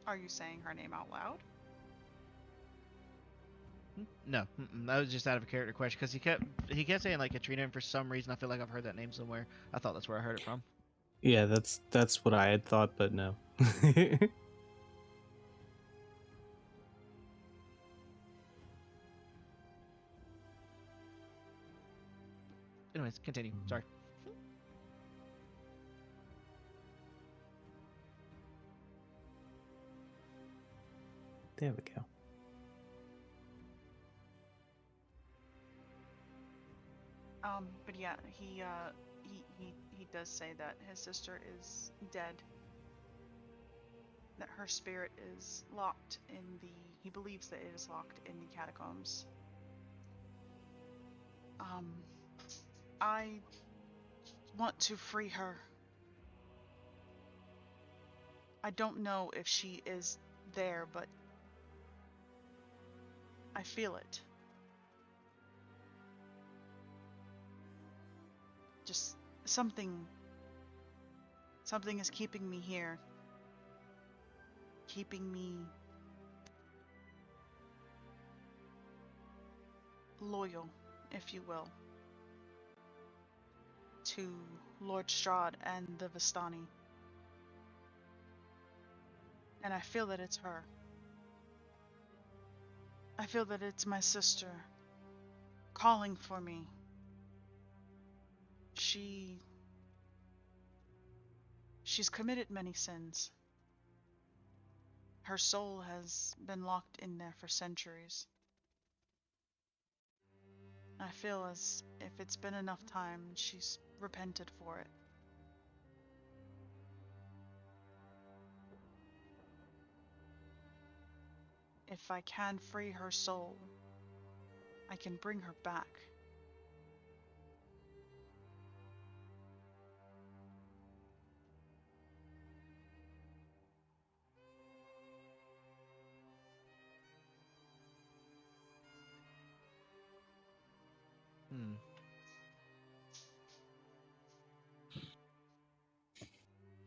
Are you saying her name out loud? No, that was just out of a character question because he kept saying like Katrina, and for some reason I feel like I've heard that name somewhere. I thought that's where I heard it from. Yeah, that's what I had thought, but no. Anyways, continue. Sorry. There we go. But yeah, he does say that his sister is dead. That her spirit is locked in the. He believes that it is locked in the catacombs. I want to free her. I don't know if she is there, but I feel it. Just something is keeping me here. Keeping me loyal, if you will, to Lord Strahd and the Vistani. And I feel that it's her. I feel that it's my sister calling for me. She's committed many sins. Her soul has been locked in there for centuries. I feel as if it's been enough time, she's repented for it. If I can free her soul, I can bring her back.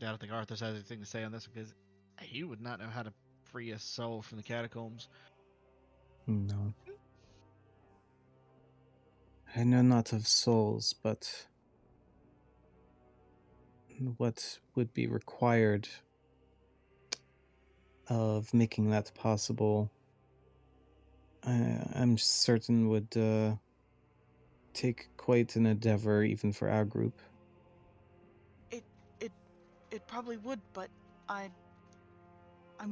Yeah, I don't think Arthur has anything to say on this because he would not know how to free a soul from the catacombs. No. I know not of souls, but what would be required of making that possible, I'm certain would take quite an endeavor even for our group. It probably would, but I'm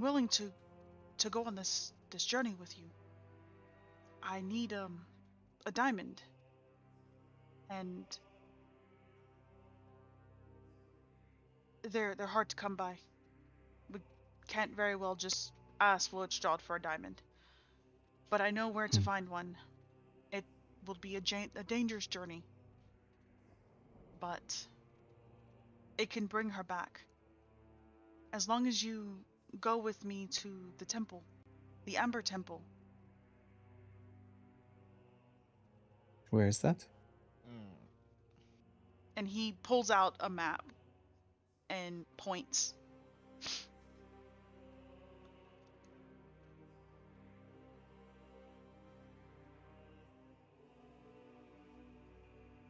willing to go on this journey with you. I need a diamond. And they're hard to come by. We can't very well just ask Lord Strahd for a diamond. But I know where to find one. It will be a dangerous journey. But it can bring her back. As long as you go with me to the temple, the Amber Temple. Where is that? And he pulls out a map and points.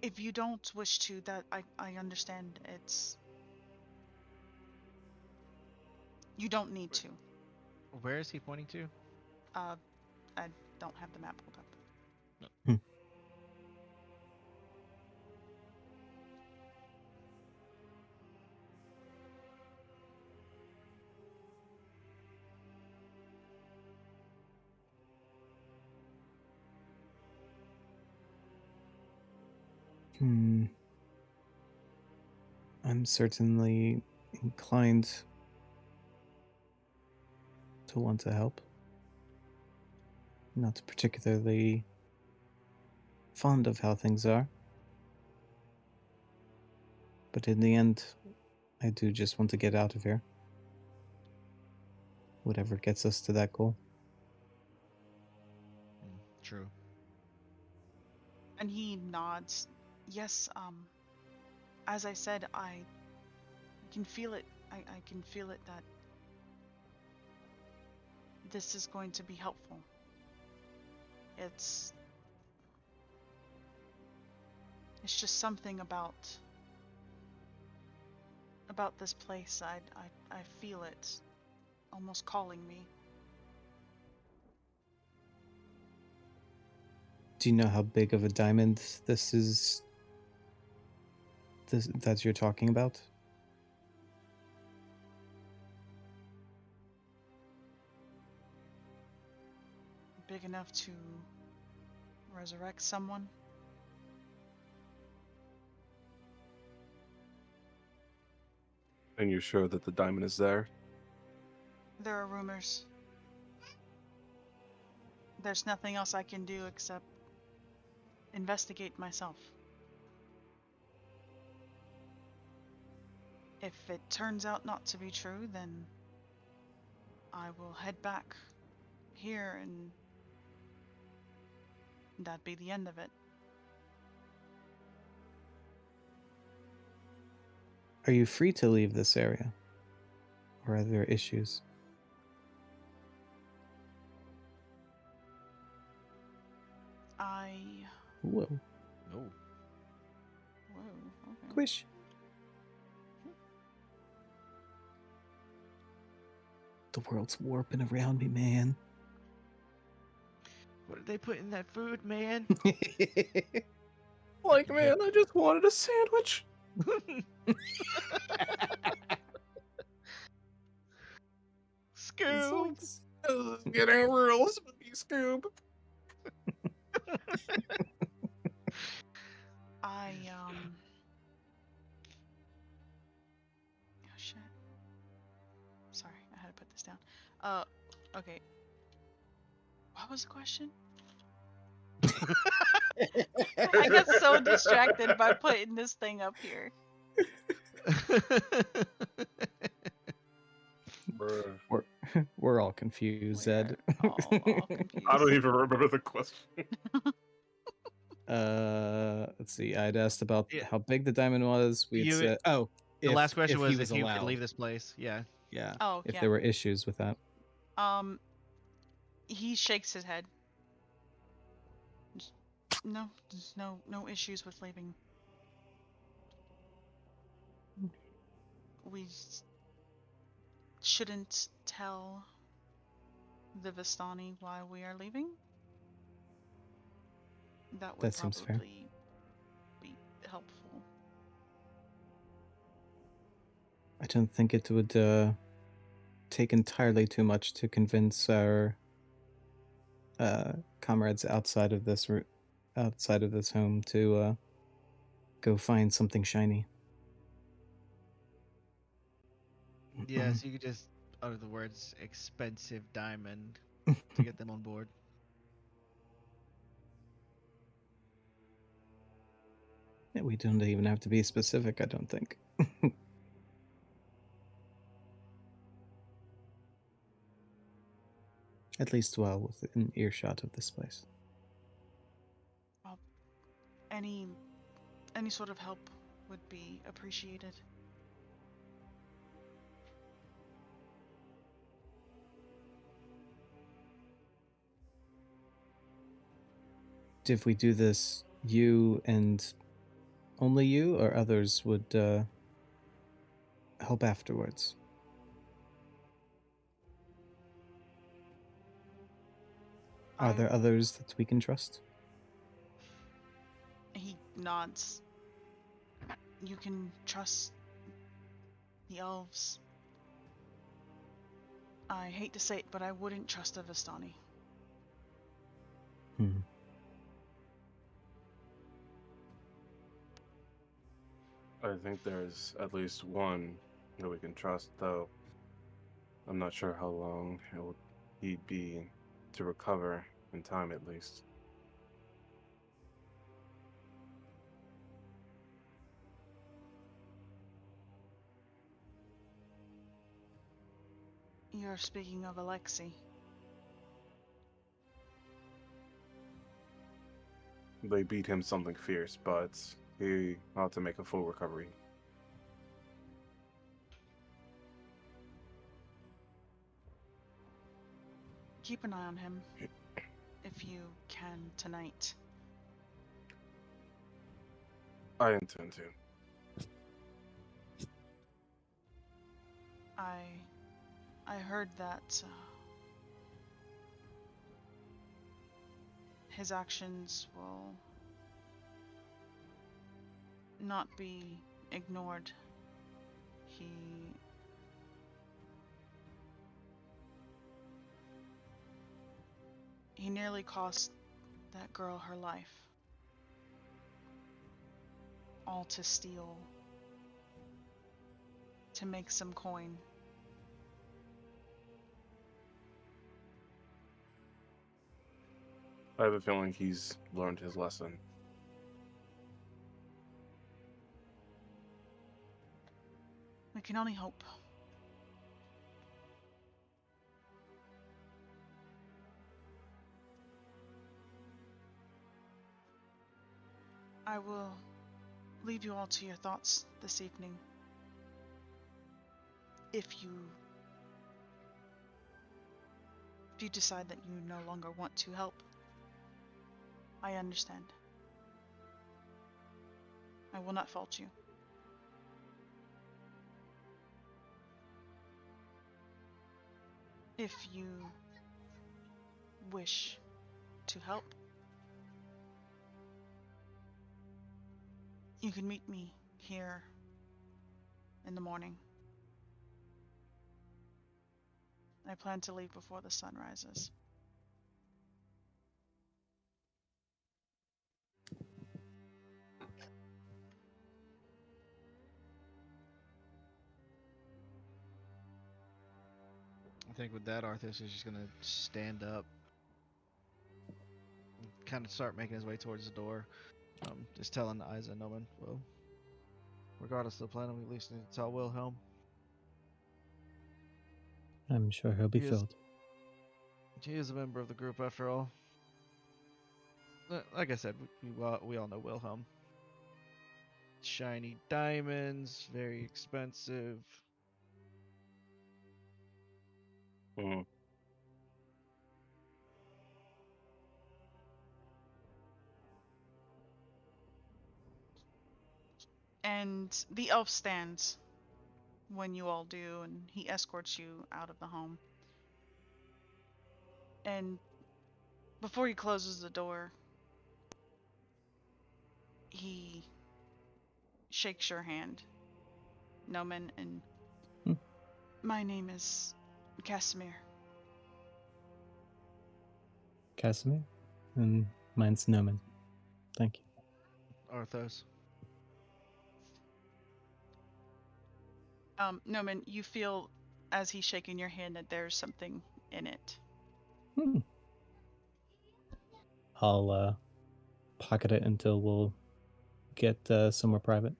If you don't wish to, that I understand. You don't need to. Where is he pointing to? I don't have the map pulled up. I'm certainly inclined to want to help. Not particularly fond of how things are, But in the end, I do just want to get out of here. Whatever gets us to that goal. True. And he nods. Yes, as I said, I can feel it. I can feel it that this is going to be helpful. It's just something about this place. I feel it almost calling me. Do you know how big of a diamond this is? That you're talking about? Big enough to resurrect someone? And you're sure that the diamond is there? There are rumors. There's nothing else I can do except investigate myself. If it turns out not to be true, then I will head back here and that'd be the end of it. Are you free to leave this area? Or are there issues? Whoa. Oh. Whoa, okay. Quish. The world's warping around me, man. What did they put in that food, man? Like, man, I just wanted a sandwich. Scoob. This is getting real spooky, Scoob. Oh shit. Sorry, I had to put this down. Okay. What was the question? I got so distracted by putting this thing up here. We're all confused, Zed. We're all confused. I don't even remember the question. Let's see. I'd asked about Yeah. how big the diamond was. We had You- said, The last question if was he if was you allowed. could leave this place. Yeah. Yeah. Oh, if yeah. there were issues with that. He shakes his head. No, there's no issues with leaving. We shouldn't tell the Vistani why we are leaving. That would That seems fair. probably be helpful. I don't think it would take entirely too much to convince our comrades outside of this home to go find something shiny. Yeah, so you could just utter the words expensive diamond to get them on board. Yeah, we don't even have to be specific, I don't think. At least while within earshot of this place. Well, any sort of help would be appreciated. If we do this, you and only you or others would help afterwards? Are there others that we can trust? He nods. You can trust the elves. I hate to say it, but I wouldn't trust a Vistani. I think there's at least one that we can trust, though. I'm not sure how long he'd be to recover in time, at least. You're speaking of Alexei. They beat him something fierce, but he ought to make a full recovery. Keep an eye on him, if you can tonight. I intend to. I heard that his actions will not be ignored. He nearly cost that girl her life. All to steal. To make some coin. I have a feeling he's learned his lesson. We can only hope. I will leave you all to your thoughts this evening. If you decide that you no longer want to help, I understand. I will not fault you. If you wish to help, you can meet me here in the morning. I plan to leave before the sun rises. I think with that, Arthas is just gonna stand up, kind of start making his way towards the door, just telling Isa and Noman, well, regardless of the plan, we at least need to tell Wilhelm. I'm sure he'll be He is- filled. He is a member of the group after all. Like I said, we all know Wilhelm. Shiny diamonds, very expensive. Mm. And the elf stands when you all do, and he escorts you out of the home. And before he closes the door, he shakes your hand, Noman, and Hmm. my name is Casimir. Casimir? And mine's Noman. Thank you. Arthos. Noman, you feel as he's shaking your hand that there's something in it. Hmm. I'll pocket it until we'll get somewhere private.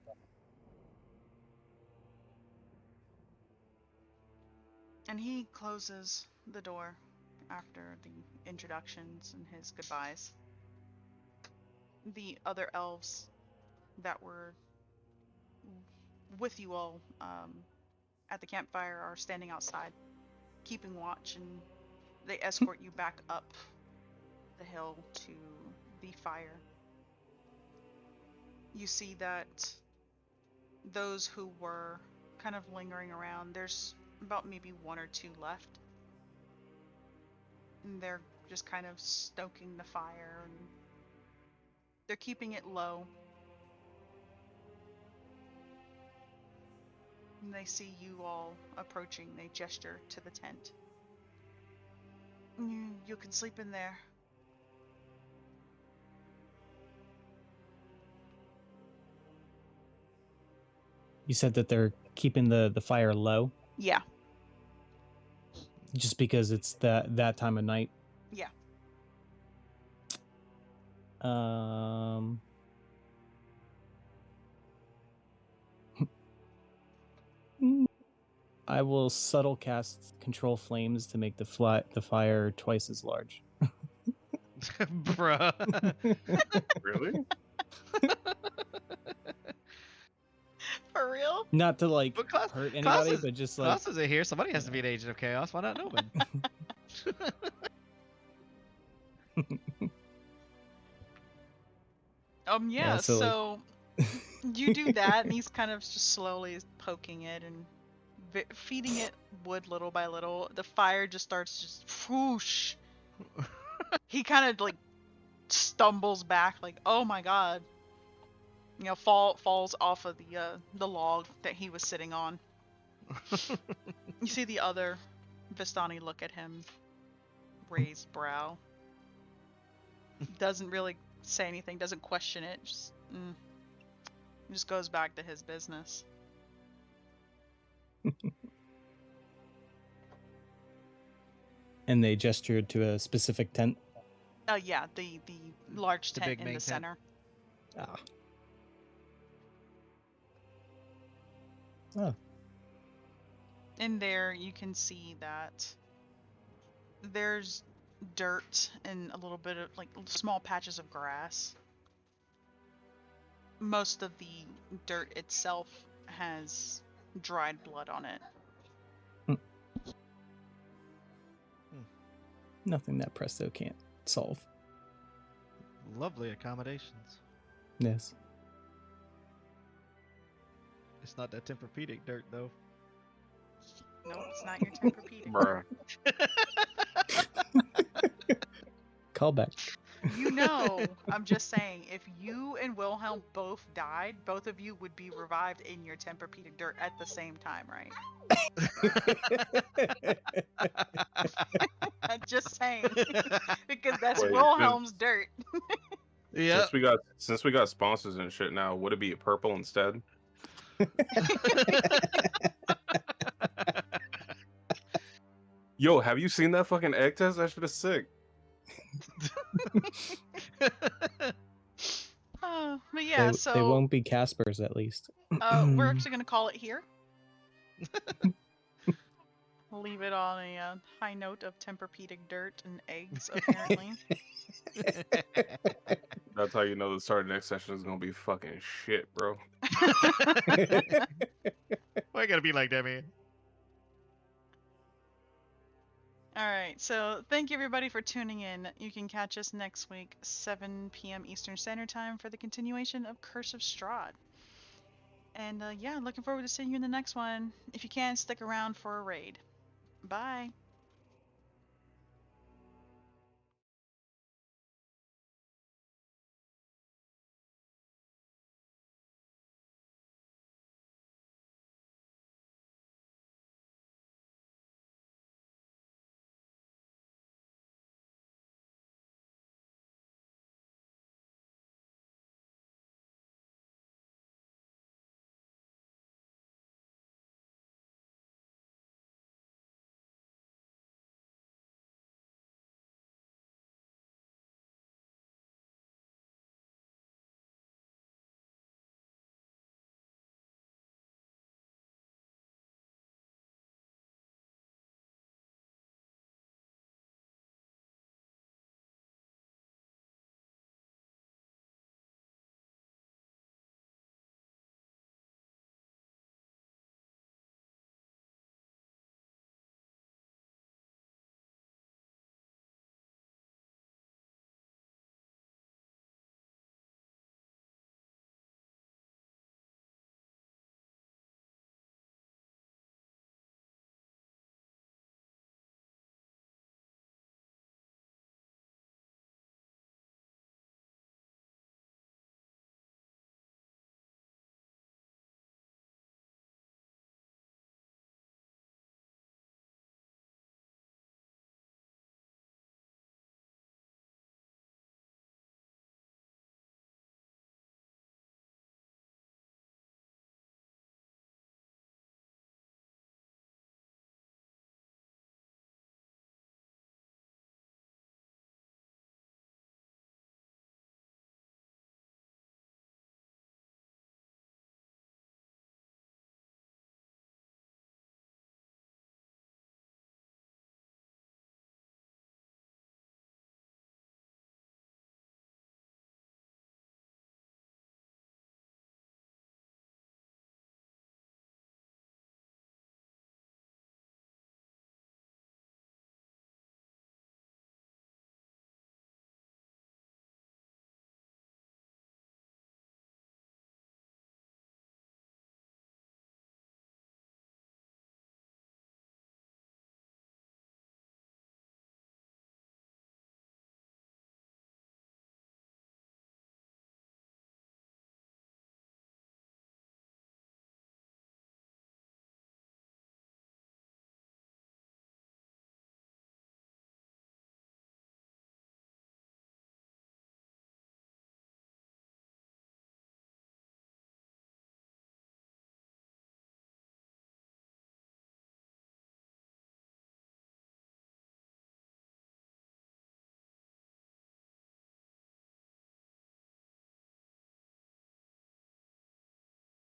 And he closes the door after the introductions and his goodbyes. The other elves that were with you all at the campfire are standing outside, keeping watch, and they escort you back up the hill to the fire. You see that those who were kind of lingering around, there's about maybe one or two left. And they're just kind of stoking the fire, and they're keeping it low. And they see you all approaching. They gesture to the tent. You can sleep in there. You said that they're keeping the fire low Yeah, just because it's that time of night. yeah. I will subtle cast control flames to make the fire twice as large. Bruh. Really? For real? Not to like But class, hurt class anybody, is, but just like class isn't here. Somebody has to yeah. be an agent of chaos. Why not Noman? Yeah, so, like- so you do that, and he's kind of just slowly poking it and feeding it wood little by little. The fire just starts just whoosh. He kind of like stumbles back, like, oh my god. You know, falls off of the log that he was sitting on. You see the other Vistani look at him, raised brow. Doesn't really say anything, doesn't question it, just goes back to his business. And they gestured to a specific tent. Yeah, the large The tent big in main the tent. center. Ah. Oh. In there, you can see that there's dirt and a little bit of like small patches of grass. Most of the dirt itself has dried blood on it. Nothing that Presto can't solve. Lovely accommodations. Yes. It's not that Tempur-Pedic dirt though. No, it's not your Tempur-Pedic. Bruh. Callback. You know, I'm just saying, if you and Wilhelm both died, both of you would be revived in your Tempur-Pedic dirt at the same time, right? I'm just saying. Because that's Wait, Wilhelm's dirt. Yeah. Since we got sponsors and shit now, would it be purple instead? Yo, have you seen that fucking egg test? That shit is sick. But yeah, they won't be Caspers at least. we're actually gonna call it here. Leave it on a high note of Tempur-Pedic dirt and eggs, apparently. That's how you know the start of next session is gonna be fucking shit, bro. Why you gotta be like that, man? Alright, so thank you everybody for tuning in. You can catch us next week, 7 p.m. Eastern Standard Time, for the continuation of Curse of Strahd. And yeah, looking forward to seeing you in the next one. If you can, stick around for a raid. Bye.